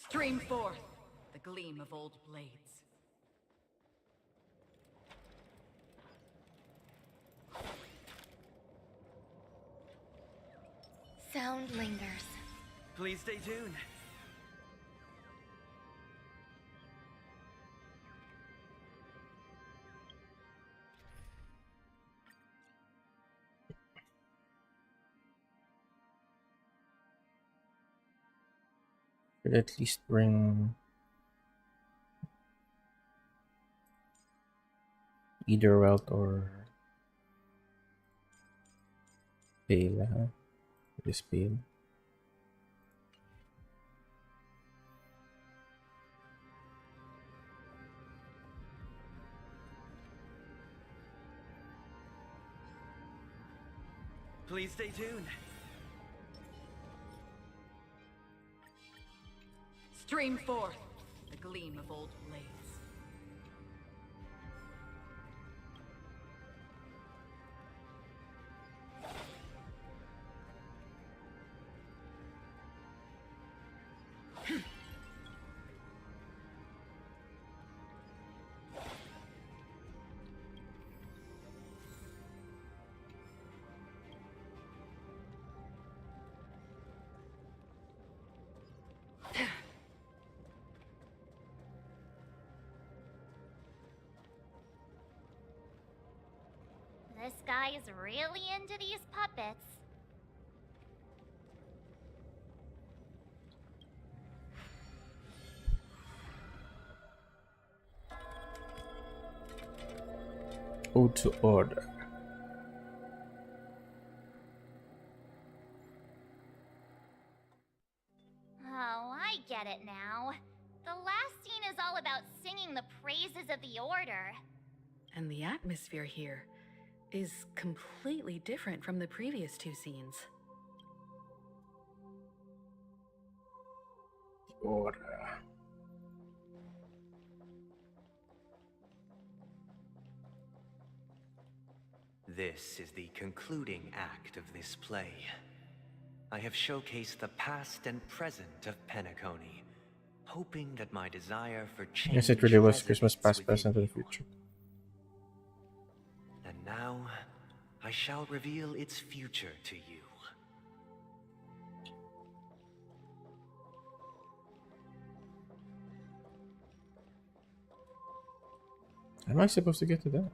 Stream forth the gleam of old blades. Sound lingers. Please stay tuned. Could at least bring either Welt or Pale, huh? This Pale. Please stay tuned. Stream forth the gleam of old blades. This guy is really into these puppets. Ode to Order. Oh, I get it now. The last scene is all about singing the praises of the Order. And the atmosphere here is completely different from the previous two scenes. Order. This is the concluding act of this play. I have showcased the past and present of Penacony, hoping that my desire for change Yes, it really was resonates Christmas past, within present, and you. future. And now, I shall reveal its future to you. How am I supposed to get to that?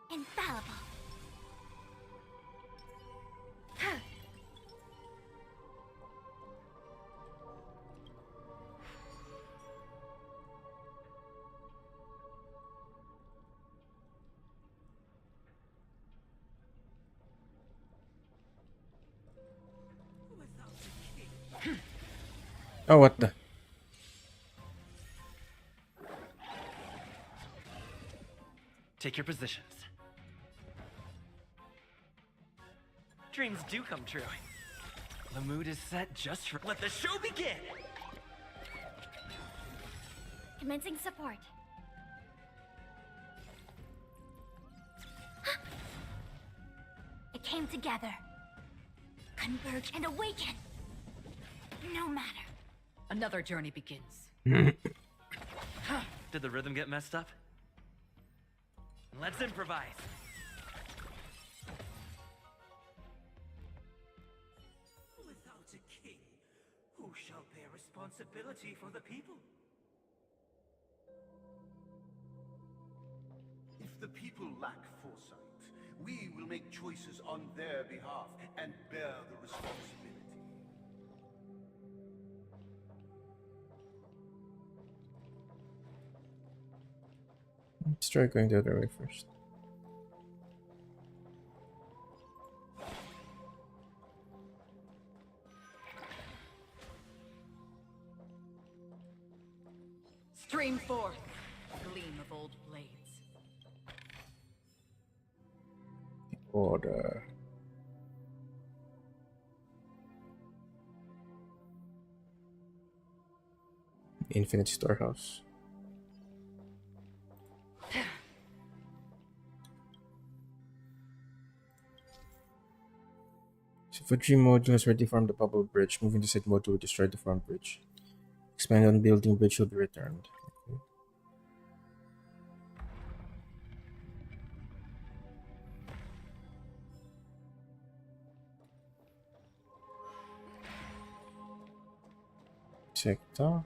Infallible. Oh, what the? Take your positions. Dreams do come true. The mood is set just for. Let the show begin! Commencing support. It came together. Converge and awaken. No matter. Another journey begins. Did the rhythm get messed up? Let's improvise. Without a king, who shall bear responsibility for the people? If the people lack foresight, we will make choices on their behalf and bear the responsibility. Let's try going the other way first. Stream forth, gleam of old blades. Order. Infinite storehouse. So for G module has already formed the bubble bridge. Moving to set module will destroy the formed bridge. Expand on building bridge will be returned. Okay. Tick-tock.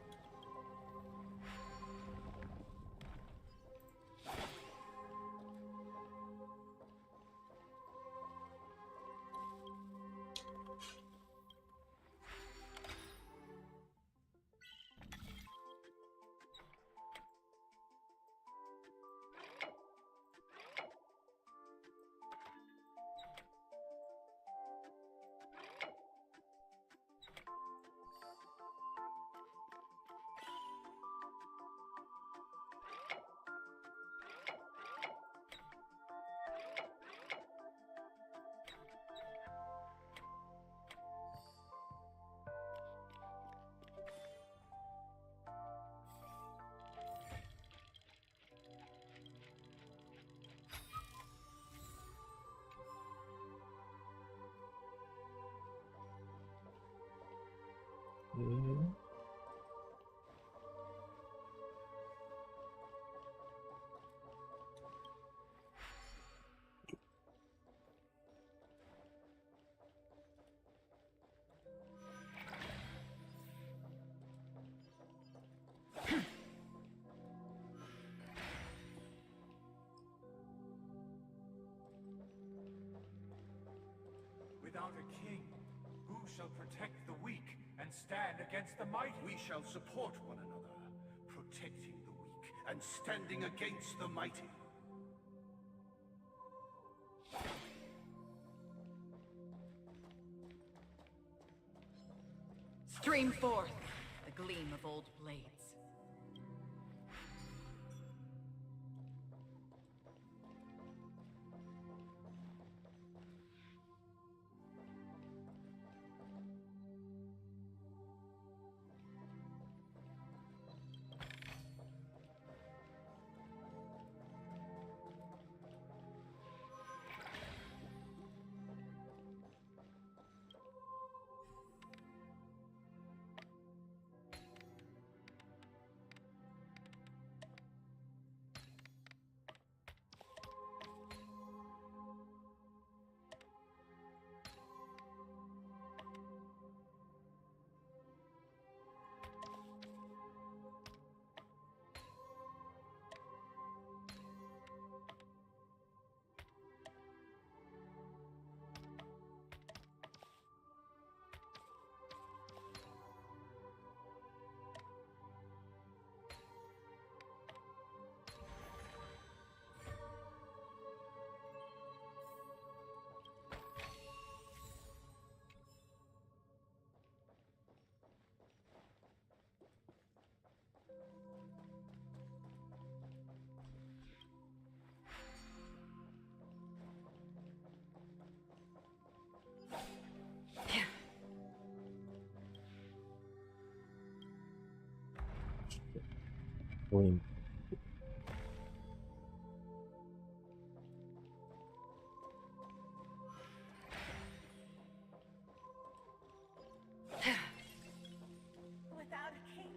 Mhm. Without a king, who shall protect the weak and stand against the mighty? We shall support one another, protecting the weak and standing against the mighty. Stream forth, the gleam of old blades. Wait. Without a king,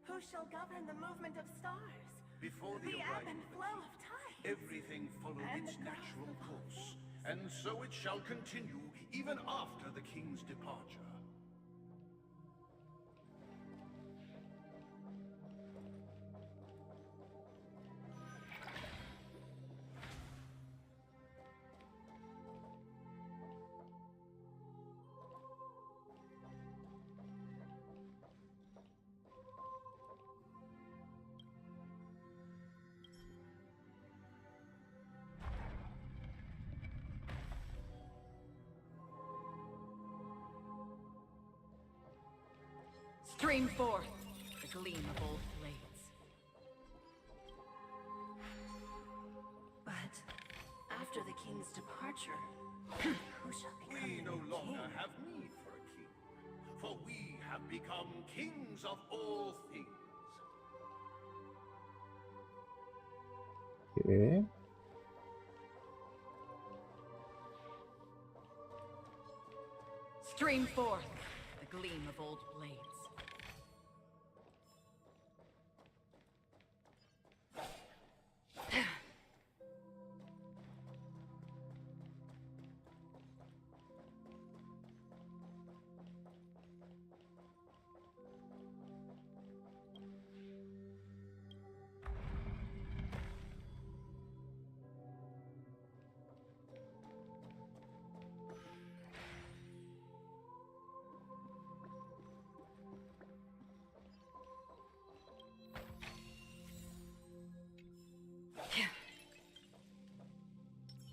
who shall govern the movement of stars? Before the ebb arrival and of flow the of time. king, everything followed And its the natural course. And so it shall continue even after the king's departure. Stream forth the gleam of old blades. But after the king's departure, who shall become We the no new longer king? have need for a king, for we have become kings of all things. Okay. Stream forth the gleam of old blades.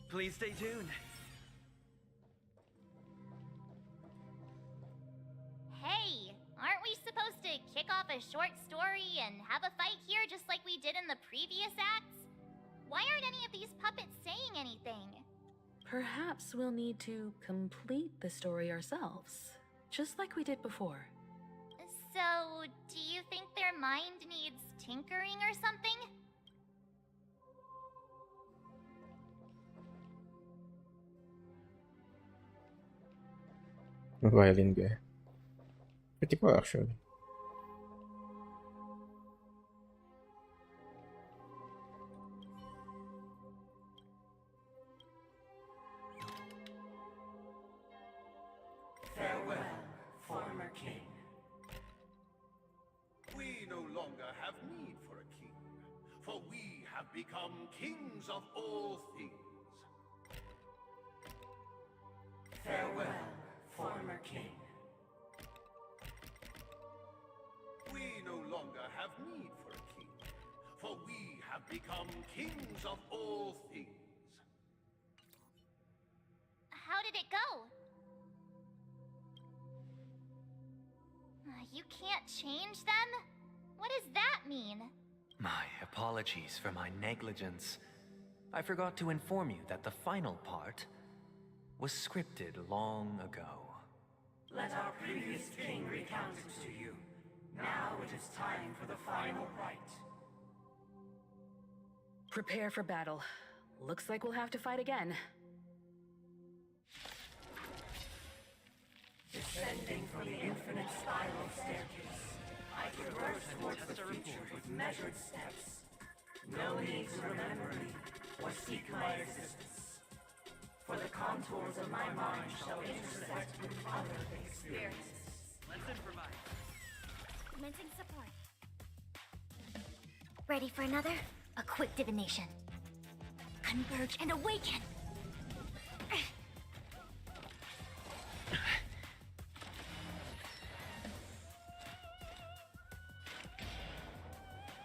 Please stay tuned. Hey, aren't we supposed to kick off a short story and have a fight here just like we did in the previous acts? Why aren't any of these puppets saying anything? Perhaps we'll need to complete the story ourselves, just like we did before. So, do you think their mind needs tinkering or something? Violin guy. Pretty cool actually. Farewell, former king. We no longer have need for a king, for we have become kings of all things. Farewell, former king. We no longer have need for a king, for we have become kings of all things. How did it go? You can't change them? What does that mean? My apologies for my negligence. I forgot to inform you that the final part was scripted long ago. Let our previous king recount it to you. Now it is time for the final rite. Prepare for battle. Looks like we'll have to fight again. Descending from the infinite spiral staircase, I traverse towards the future with measured steps. No need to remember me or seek my existence. For the contours of my mind shall intersect with other experiences. Let's improvise. Commencing support. Ready for another? A quick divination. Converge and awaken!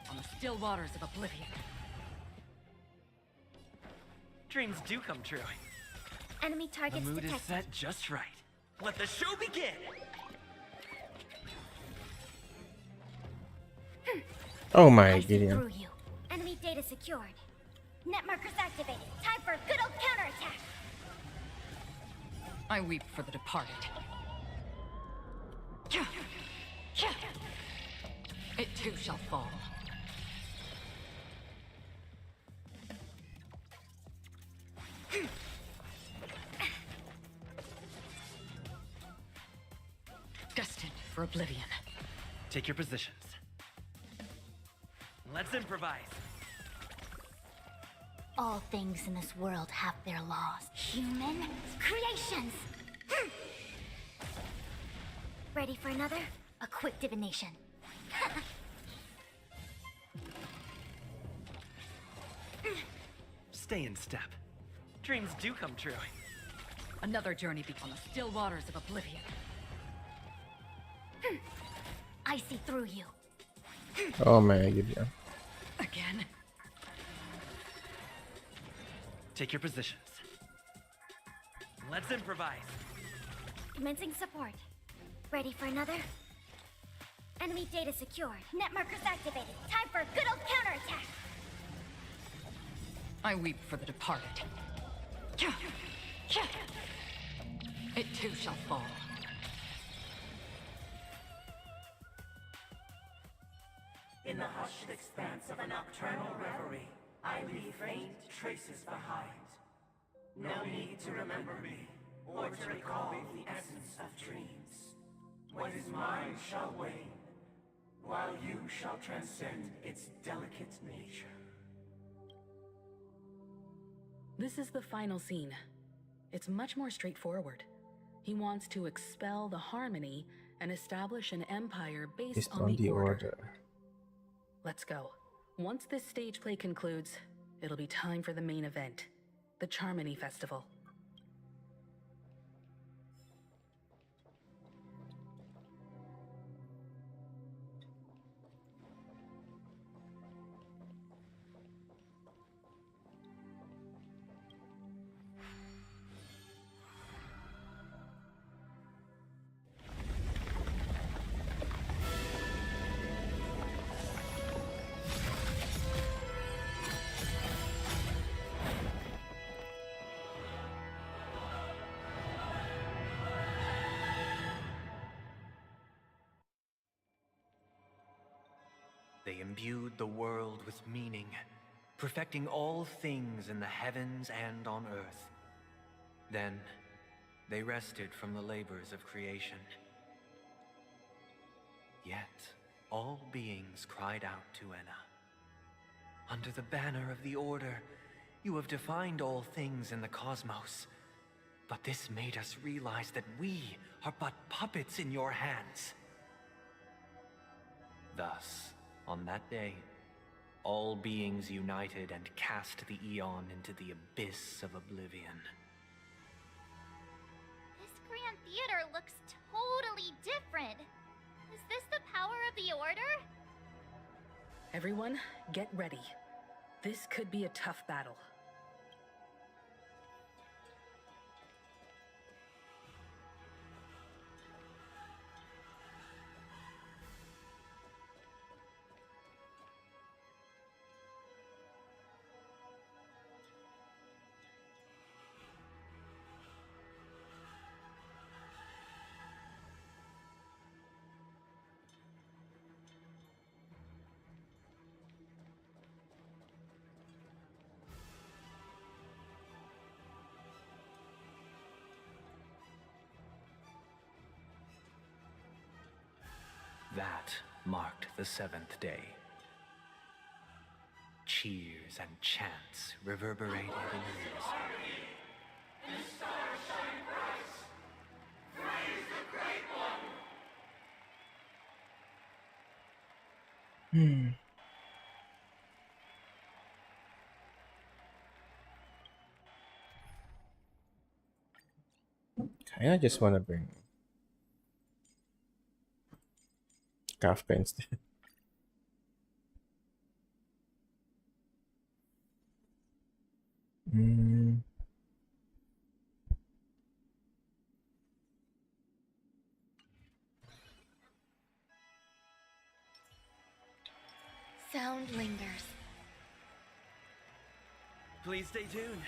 On the still waters of oblivion. Dreams do come true. Enemy The targets mood is detected. set just right. Let the show begin! Oh my I see Gideon. through you. Enemy data secured. Net markers activated. Time for a good old counterattack. I weep for the departed. It too shall fall. Destined for oblivion. Take your positions. Let's improvise. All things in this world have their laws. Human creations! Ready for another? A quick divination. Stay in step. Dreams do come true. Another journey beyond the still waters of oblivion. I see through you. Oh man, yeah. Again? Take your positions. Let's improvise. Commencing support. Ready for another? Enemy data secured. Net markers activated. Time for a good old counterattack. I weep for the departed. It too shall fall. In the hushed expanse of a nocturnal reverie, I leave faint traces behind. No need to remember me, or to recall the essence of dreams. What is mine shall wane, while you shall transcend its delicate nature. This is the final scene. It's much more straightforward. He wants to expel the Harmony and establish an empire based on the Order. Let's go. Once this stage play concludes, it'll be time for the main event, the Charmony Festival. They imbued the world with meaning, perfecting all things in the heavens and on earth. Then, they rested from the labors of creation. Yet, all beings cried out to Enna. Under the banner of the Order, you have defined all things in the cosmos. But this made us realize that we are but puppets in your hands. Thus, on that day, all beings united and cast the Eon into the abyss of oblivion. This Grand Theater looks totally different. Is this the power of the Order? Everyone, get ready. This could be a tough battle. That marked the seventh day. Cheers and chants reverberated in ears. The stars shine bright. Praise the Great One. I just want to bring Kafka instead. Sound lingers. Please stay tuned.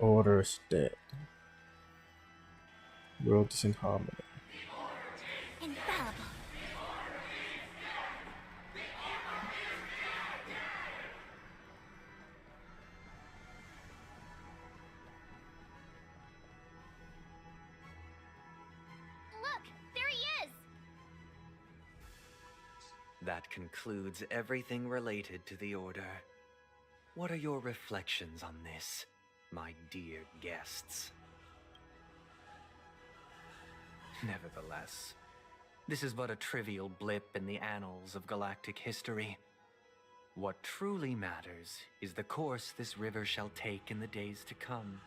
Order is dead. World is in harmony. Infallible. Look, there he is. That concludes everything related to the Order. What are your reflections on this, my dear guests? Nevertheless, this is but a trivial blip in the annals of galactic history. What truly matters is the course this river shall take in the days to come.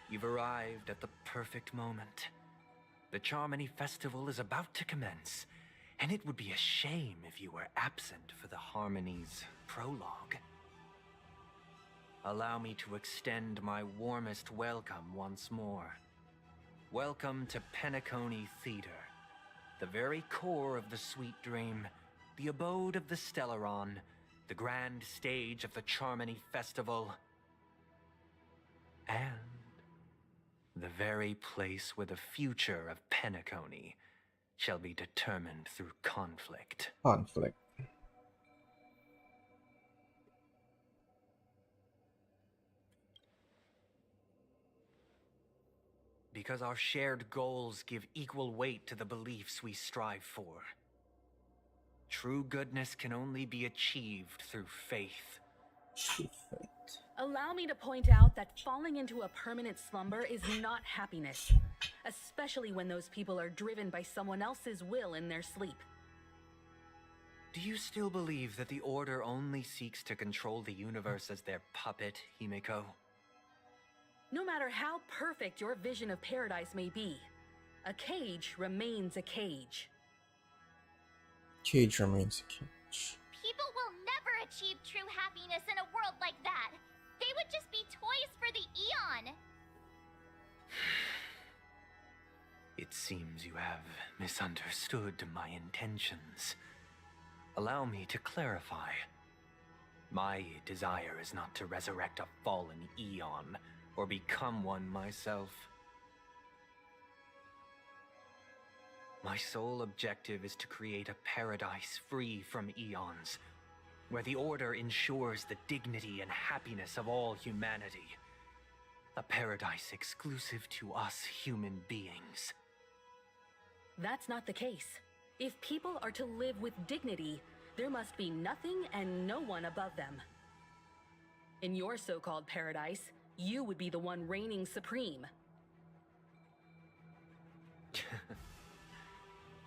You've arrived at the perfect moment. The Charmony Festival is about to commence, and it would be a shame if you were absent for the Harmony's prologue. Allow me to extend my warmest welcome once more. Welcome to Penacony Theater, the very core of the Sweet Dream, the abode of the Stellaron, the grand stage of the Charmony Festival, and the very place where the future of Penacony shall be determined through conflict. Conflict. Because our shared goals give equal weight to the beliefs we strive for. True goodness can only be achieved through faith. Allow me to point out that falling into a permanent slumber is not happiness, especially when those people are driven by someone else's will in their sleep. Do you still believe that the Order only seeks to control the universe as their puppet, Himeko? No matter how perfect your vision of paradise may be, a cage remains a cage. Cage remains a cage. People will never achieve true happiness in a world like that. They would just be toys for the Eon. It seems you have misunderstood my intentions. Allow me to clarify. My desire is not to resurrect a fallen Eon, or become one myself. My sole objective is to create a paradise free from eons, where the Order ensures the dignity and happiness of all humanity. A paradise exclusive to us human beings. That's not the case. If people are to live with dignity, there must be nothing and no one above them. In your so-called paradise, you would be the one reigning supreme.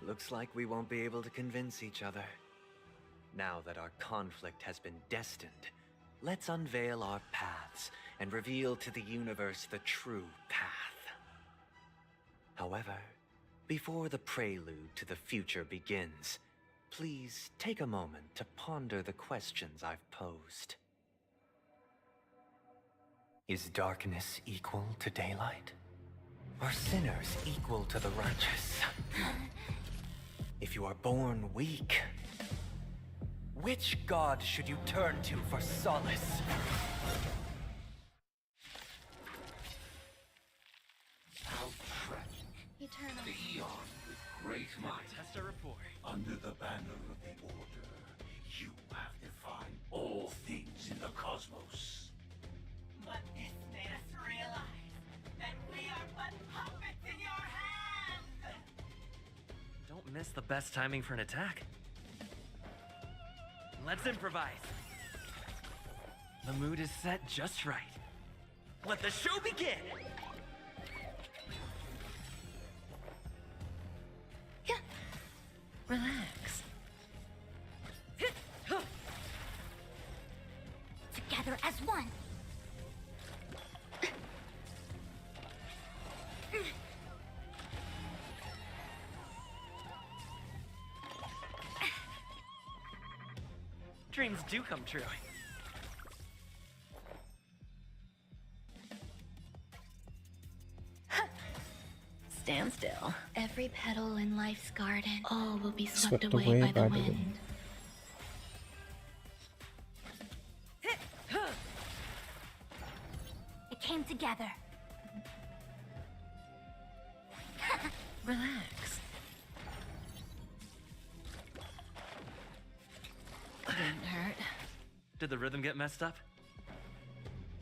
Looks like we won't be able to convince each other. Now that our conflict has been destined, let's unveil our paths and reveal to the universe the true path. However, before the prelude to the future begins, please take a moment to ponder the questions I've posed. Is darkness equal to daylight? Are sinners equal to the righteous? If you are born weak, which god should you turn to for solace? How tragic. Eternal. The Eon with great might. Test a report. Under the banner of the Order, you have defined all things in the cosmos. But this made us realize that we are but puppets in your hands! Don't miss the best timing for an attack. Let's improvise. The mood is set just right. Let the show begin! Relax. Together as one. Dreams do come true. Stand still. Every petal in life's garden, all will be Swept swept away by the the wind. It came Relax. Didn't hurt. Did the rhythm get messed up?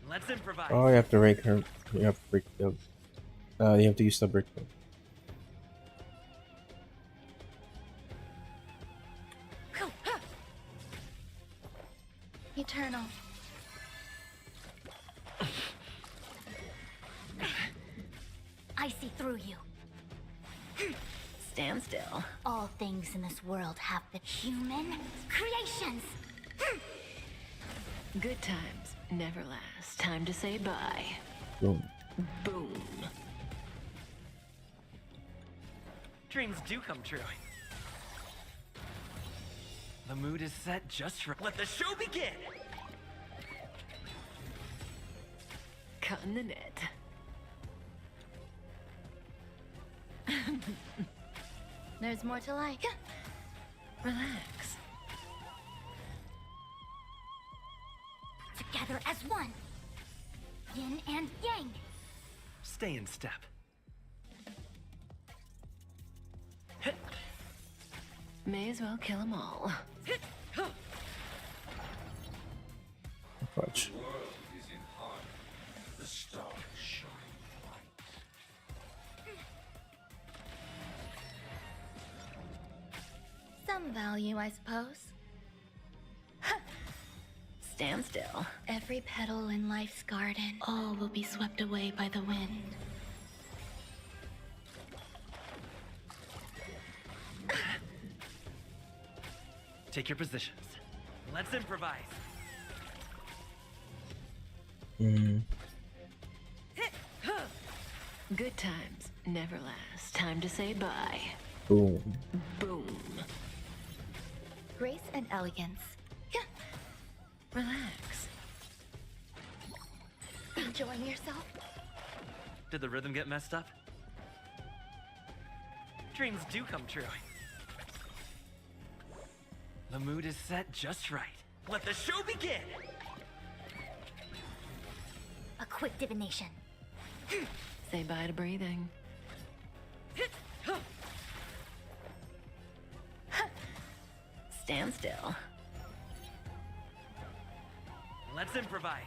Let's improvise. Oh, you have to break her. You have to break the. You have to use the brick. Eternal. I see through you. Stand still. All things in this world have been human creations. Good times never last. Time to say bye. Boom. Boom. Dreams do come true. The mood is set just right. Let the show begin! Cutting the net. There's more to like. Relax. Together as one. Yin and yang. Stay in step. May as well kill them all. Fudge. The stars shine Some value, I suppose. Stand still. Every petal in life's garden, all will be swept away by the wind. Take your positions. Let's improvise. Good times never last. Time to say bye. Boom. Boom. Grace and elegance. Relax. Enjoying yourself? Did the rhythm get messed up? Dreams do come true. The mood is set just right. Let the show begin! A quick divination. Say bye to breathing. Stand still. Let's improvise.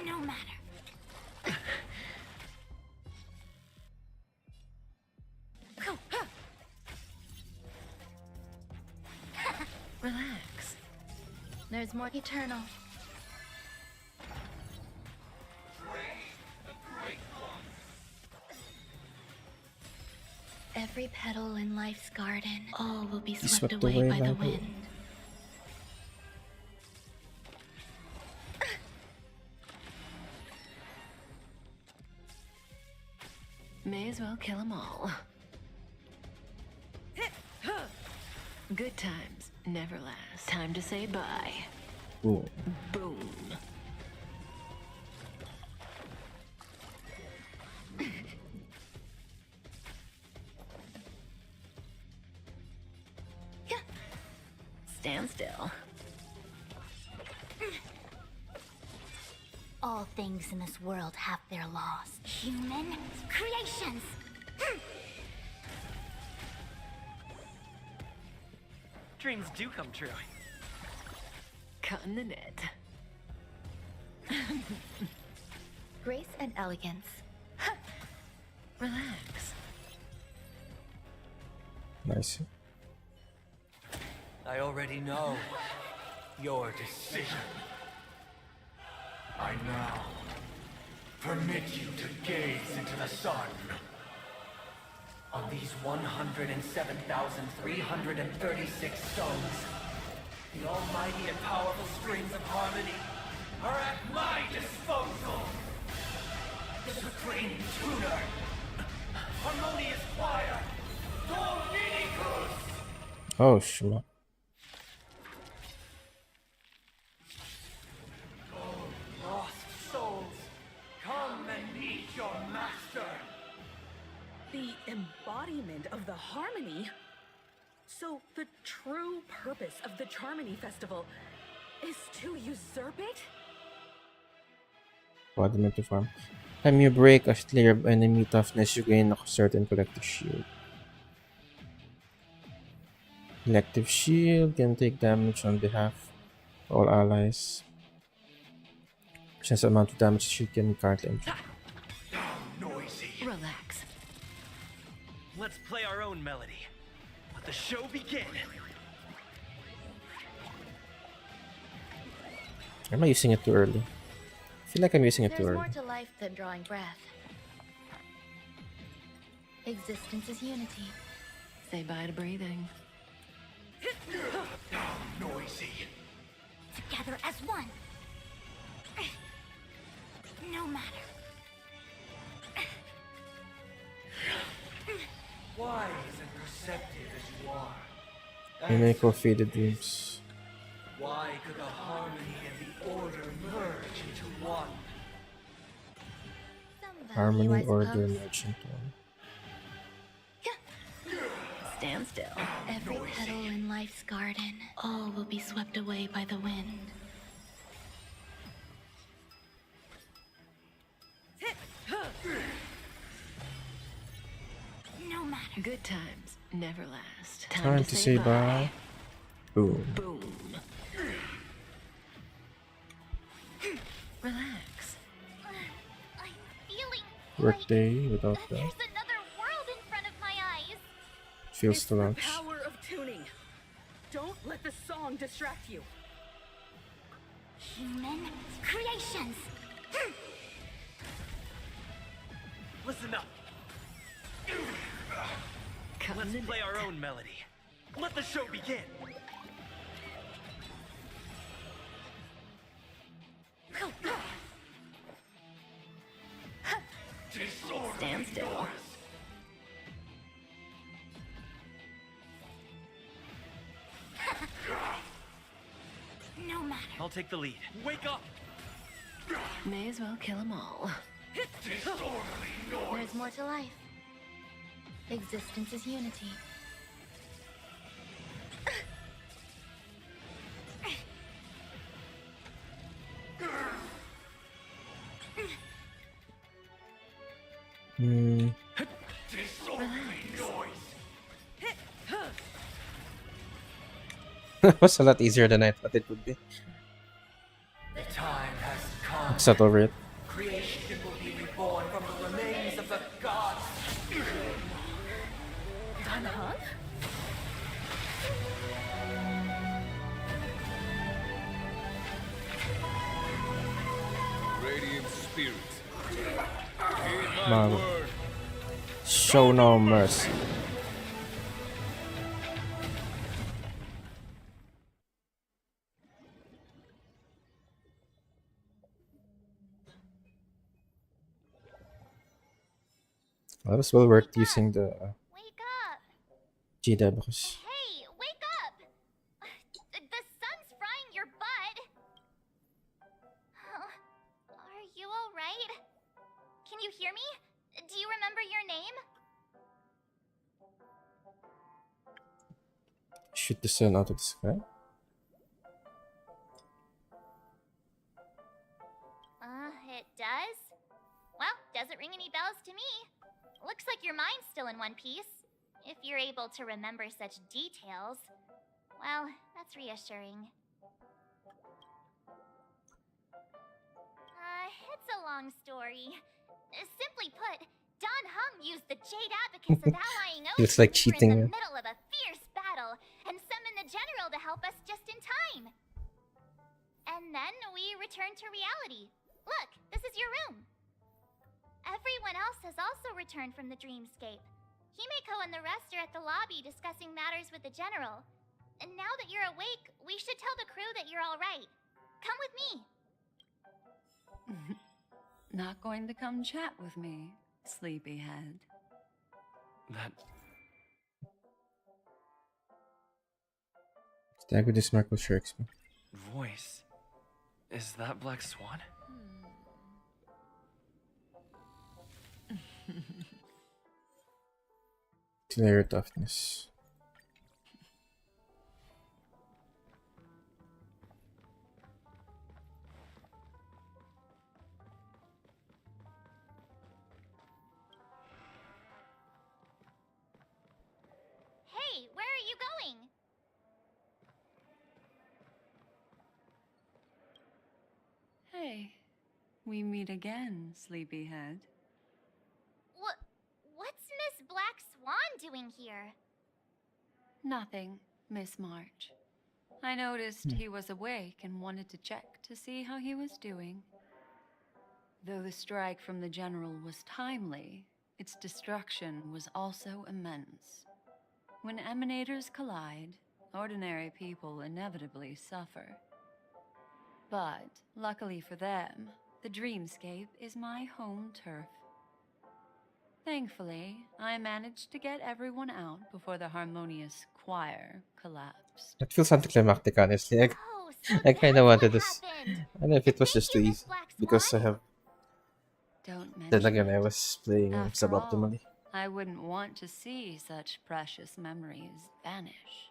No matter. Relax. There's more eternal. Every petal in life's garden, all will be swept away by the wind. May as well kill them all. Good times never last. Time to say bye. Boom. Boom. Stand still. All things in this world have their laws. Human creations. Dreams do come true. Cutting the net. Grace and elegance. Relax. Nice. I already know your decision. I now permit you to gaze into the sun. On these 107,336 stones, the almighty and powerful strings of harmony are at my disposal. The supreme tuner, harmonious choir, Dominicus. Oh, shit. Lost souls, come and meet your master. The embodiment of the harmony? So the true purpose of the Charmony Festival is to usurp it? Embodiment of harm. Time you break a layer of enemy toughness, you gain a certain collective shield. Collective shield can take damage on behalf of all allies. Since the amount of damage the shield can currently inflict. Relax. Let's play our own melody. Let the show begin. Am I using it too early? I feel like I'm using it too There's early. more to life than drawing breath. Existence is unity. Say bye to breathing. Noisy. Together as one. No matter. Wise and perceptive as you are, And echo faded dreams. why could the harmony and the order merge into one? Harmony, order, mergent one. Stand still. Every petal in life's garden, all will be swept away by the wind. No matter. Good times never last. Time to say bye. Boom. Boom. Relax. I'm feeling Workday without that. there's another world in front of my eyes. Feels to launch. Power of tuning. Don't let the song distract you. Human creations. Listen up. Let's play our own melody. Let the show begin. Stand still. No matter. I'll take the lead. Wake up! May as well kill them all. There's more to life. Existence is unity. Hmm. That was a lot easier than I thought it would be. The time has come. Except over it. Creation will be reborn from the remains of the gods. Radiant spirits. Heed my Man. word. Show no mercy. That was well worth using the Wake up. Jada because Hey, wake up. The sun's frying your butt. Are you all right? Can you hear me? Do you remember your name? shoot the sun out of the sky. It does? Well, doesn't ring any bells to me. Looks like your mind's still in one piece. If you're able to remember such details. Well, that's reassuring. It's a long story. Simply put, Don Hung used the Jade Abacus of allying Ocean Looks like when we were cheating, in the yeah. middle of a fierce battle and summoned the general to help us just in time. And then we returned to reality. Look, this is your room. Everyone else has also returned from the dreamscape. Himeko and the rest are at the lobby discussing matters with the general. And now that you're awake, we should tell the crew that you're all right. Come with me. Not going to come chat with me, sleepyhead. That... Stag with this Marco Sharks. voice... Is that Black Swan? Layer toughness. We meet again, sleepyhead. What's Miss Black Swan doing here? Nothing, Miss March. I noticed he was awake and wanted to check to see how he was doing. Though the strike from the General was timely, its destruction was also immense. When emanators collide, ordinary people inevitably suffer. But, luckily for them, the dreamscape is my home turf. Thankfully, I managed to get everyone out before the harmonious choir collapsed. It feels anticlimactic, honestly. I kind of wanted this. I don't know if it was just too easy because I have. Don't Then mention again, I it. was playing After all, suboptimally. I wouldn't want to see such precious memories vanish.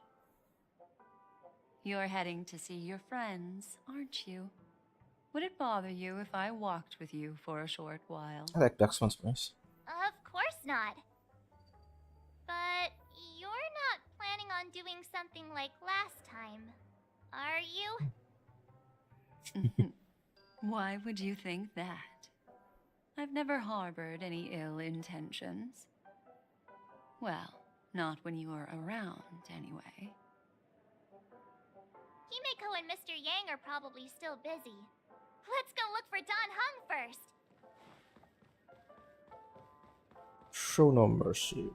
You're heading to see your friends, aren't you? Would it bother you if I walked with you for a short while? I like Black Swan's voice. Of course not. But you're not planning on doing something like last time, are you? Why would you think that? I've never harbored any ill intentions. Well, not when you are around, anyway. Himeko and Mr. Yang are probably still busy. Let's go look for Don Hung first. Show no mercy.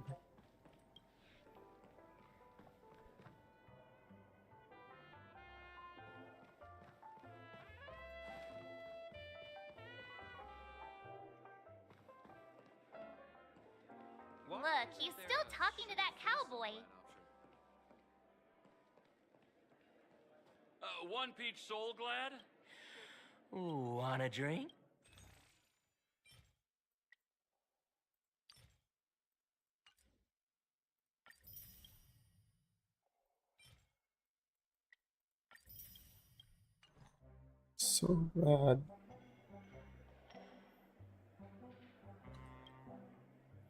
Look, he's still talking to that cowboy. One peach soul glad? Ooh, want a drink? So bad.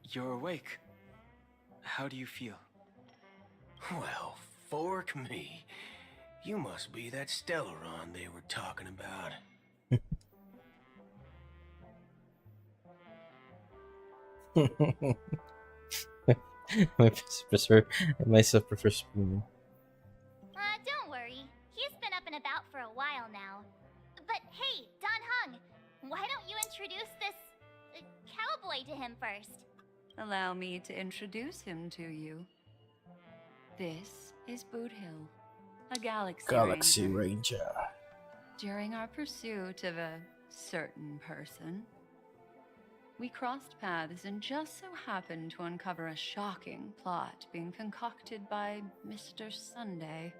You're awake. How do you feel? Well, fork me. You must be that Stellaron they were talking about. Myself prefers spoon. Don't worry. He's been up and about for a while now. But hey, Don Hung, why don't you introduce this cowboy to him first? Allow me to introduce him to you. This is Boot Hill, a Galaxy Ranger. During our pursuit of a certain person, we crossed paths and just so happened to uncover a shocking plot being concocted by Mr. Sunday.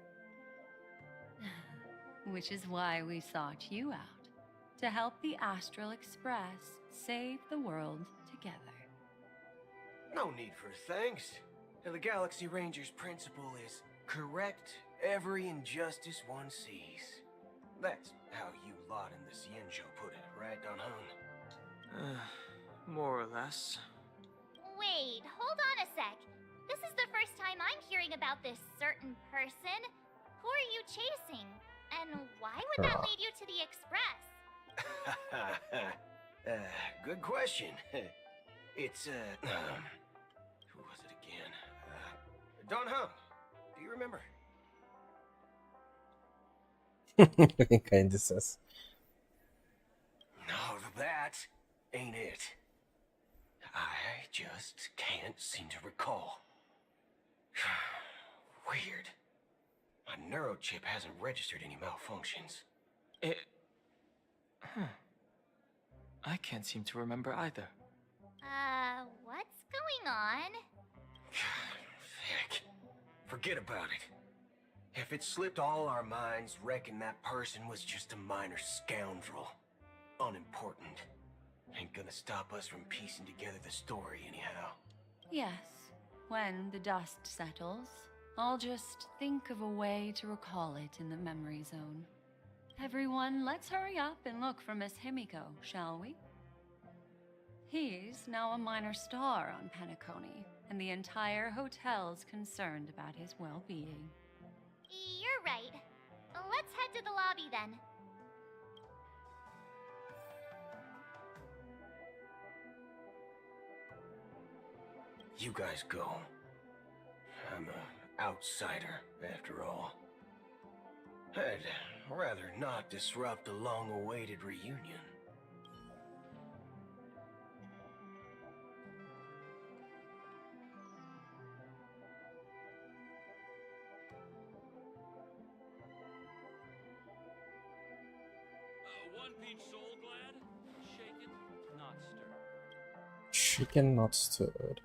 Which is why we sought you out, to help the Astral Express save the world together. No need for thanks. The Galaxy Ranger's principle is correct every injustice one sees. That's how you lot in the Xianzhou put it, right, Don Hung? More or less. Wait, hold on a sec. This is the first time I'm hearing about this certain person. Who are you chasing? And why would that lead you to the Express? Good question. It's, who was it again? Don Hung, do you remember? Kinda sus. No, that ain't it. I just can't seem to recall. Weird. My neurochip hasn't registered any malfunctions. I can't seem to remember either. What's going on? Heck, forget about it. If it slipped all our minds, reckon that person was just a minor scoundrel. Unimportant. Ain't gonna stop us from piecing together the story anyhow. Yes, when the dust settles, I'll just think of a way to recall it in the memory zone. Everyone, let's hurry up and look for Miss Himiko, shall we? He's now a minor star on Penacony, and the entire hotel's concerned about his well-being. You're right. Let's head to the lobby then. You guys go. I'm an outsider, after all. I'd rather not disrupt a long-awaited reunion. One Peach Soul Glad, shaken, not stirred. Shaken, not stirred.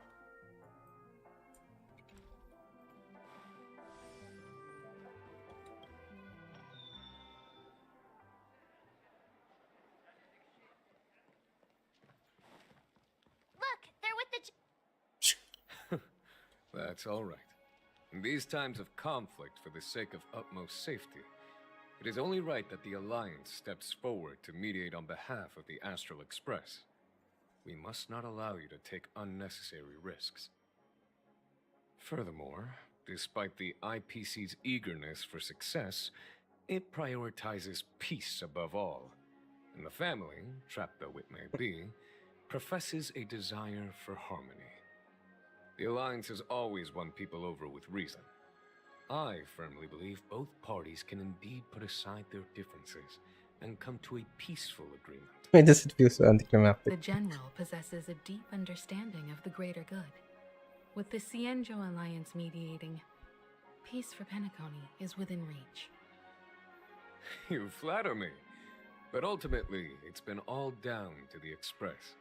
Look, they're with the... That's all right. In these times of conflict for the sake of utmost safety, it is only right that the Alliance steps forward to mediate on behalf of the Astral Express. We must not allow you to take unnecessary risks. Furthermore, despite the IPC's eagerness for success, it prioritizes peace above all, and the family, trapped though it may be, professes a desire for harmony. The Alliance has always won people over with reason. I firmly believe both parties can indeed put aside their differences and come to a peaceful agreement. Why does it feel so anticlimactic? The General possesses a deep understanding of the greater good. With the Cienjo Alliance mediating, peace for Penacony is within reach. You flatter me. But ultimately, it's been all down to the Express.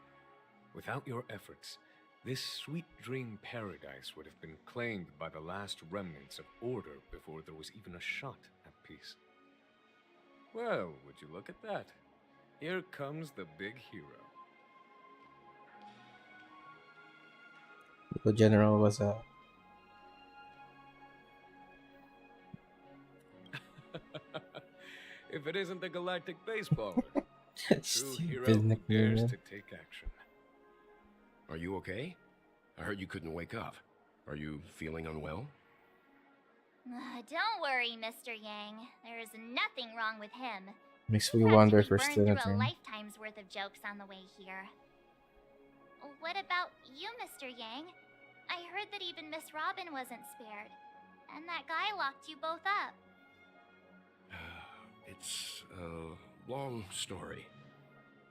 Without your efforts, this sweet dream paradise would have been claimed by the last remnants of order before there was even a shot at peace. Well, would you look at that? Here comes the big hero. The General was a... If it isn't the Galactic Baseballer, a true hero Stupid who nickname. dares to take action. Are you okay? I heard you couldn't wake up. Are you feeling unwell? Don't worry, Mr. Yang. There is nothing wrong with him. Makes me You wonder if actually we're burned still in through a a lifetime's worth of jokes on the way here. What about you, Mr. Yang? I heard that even Miss Robin wasn't spared. And that guy locked you both up. It's a long story.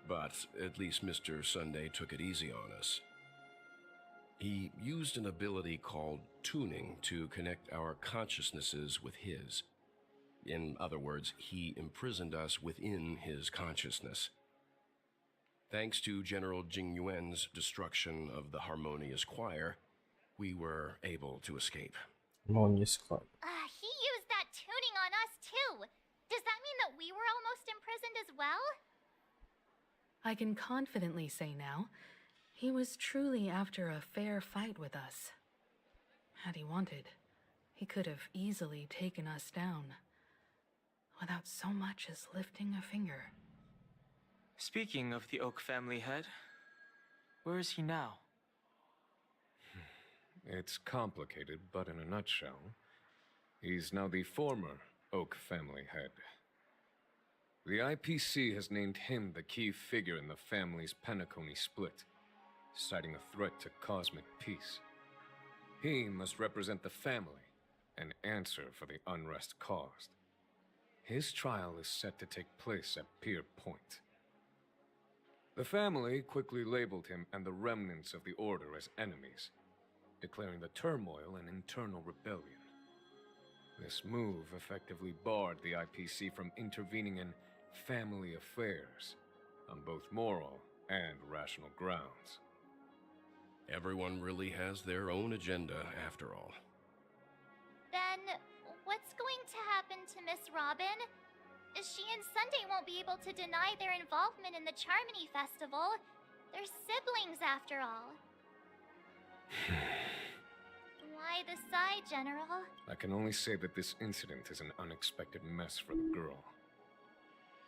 But at least Mr. Sunday took it easy on us. He used an ability called tuning to connect our consciousnesses with his. In other words, he imprisoned us within his consciousness. Thanks to General Jingliu's destruction of the Harmonious Choir, we were able to escape. Harmonious Choir. He used that tuning on us too. Does that mean that we were almost imprisoned as well? I can confidently say now, he was truly after a fair fight with us. Had he wanted, he could have easily taken us down, without so much as lifting a finger. Speaking of the Oak family head, where is he now? It's complicated, but in a nutshell, he's now the former Oak family head. The IPC has named him the key figure in the family's Penacony split, citing a threat to cosmic peace. He must represent the family and answer for the unrest caused. His trial is set to take place at Pier Point. The family quickly labeled him and the remnants of the Order as enemies, declaring the turmoil an internal rebellion. This move effectively barred the IPC from intervening in family affairs on both moral and rational grounds. Everyone really has their own agenda, after all. Then, what's going to happen to Miss Robin? She and Sunday won't be able to deny their involvement in the Charmony Festival. They're siblings, after all. Why the sigh, General? I can only say that this incident is an unexpected mess for the girl.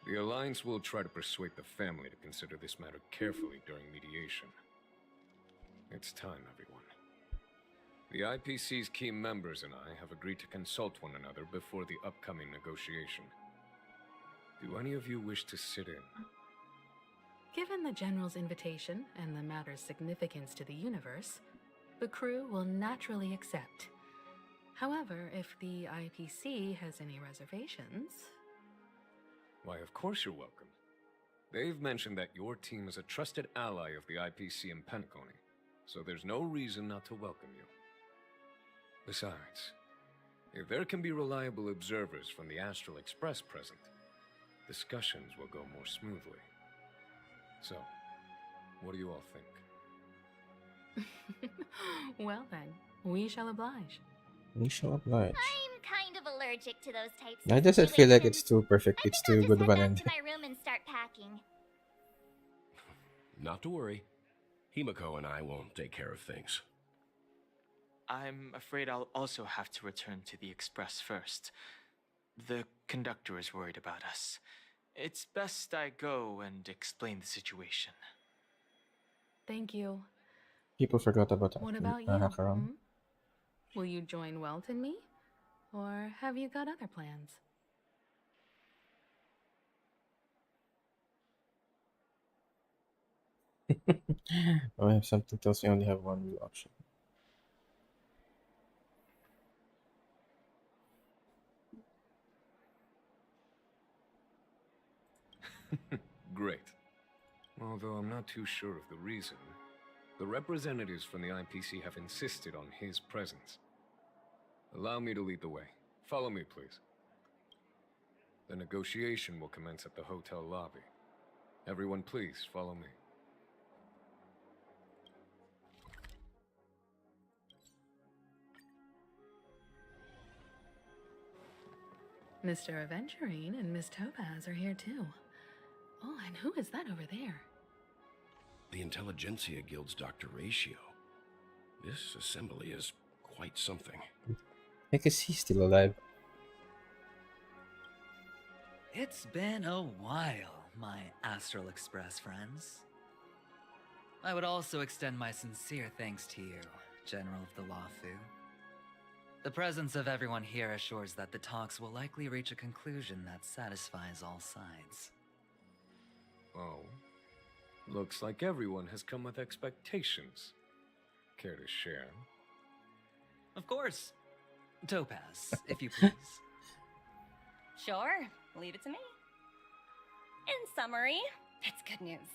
The Alliance will try to persuade the family to consider this matter carefully during mediation. It's time, everyone. The IPC's key members and I have agreed to consult one another before the upcoming negotiation. Do any of you wish to sit in? Given the General's invitation and the matter's significance to the universe, the crew will naturally accept. However, if the IPC has any reservations... Why, of course you're welcome. They've mentioned that your team is a trusted ally of the IPC in Pentaconi, so there's no reason not to welcome you. Besides, if there can be reliable observers from the Astral Express present, discussions will go more smoothly. So, what do you all think? Well then, we shall oblige. We shall oblige. I'm kind of allergic to those types Why of does it feel like situations. it's too perfect? It's too good of an Head back ending. to my room and start packing. Not to worry. Himiko and I will take care of things. I'm afraid I'll also have to return to the Express first. The conductor is worried about us. It's best I go and explain the situation. Thank you. People forgot about What about you? Acheron. Will you join Welt and me? Or have you got other plans? I have something tells me I only have one new option. Great. Although I'm not too sure of the reason. The representatives from the IPC have insisted on his presence. Allow me to lead the way. Follow me, please. The negotiation will commence at the hotel lobby. Everyone, please follow me. Mr. Aventurine and Miss Topaz are here too. Oh, and who is that over there? The Intelligentsia Guild's Dr. Ratio. This assembly is quite something. I guess he's still alive. It's been a while, my Astral Express friends. I would also extend my sincere thanks to you, General of the Lawfu. The presence of everyone here assures that the talks will likely reach a conclusion that satisfies all sides. Oh. Looks like everyone has come with expectations. Care to share? Of course. Topaz, if you please. Sure, leave it to me. In summary, it's good news.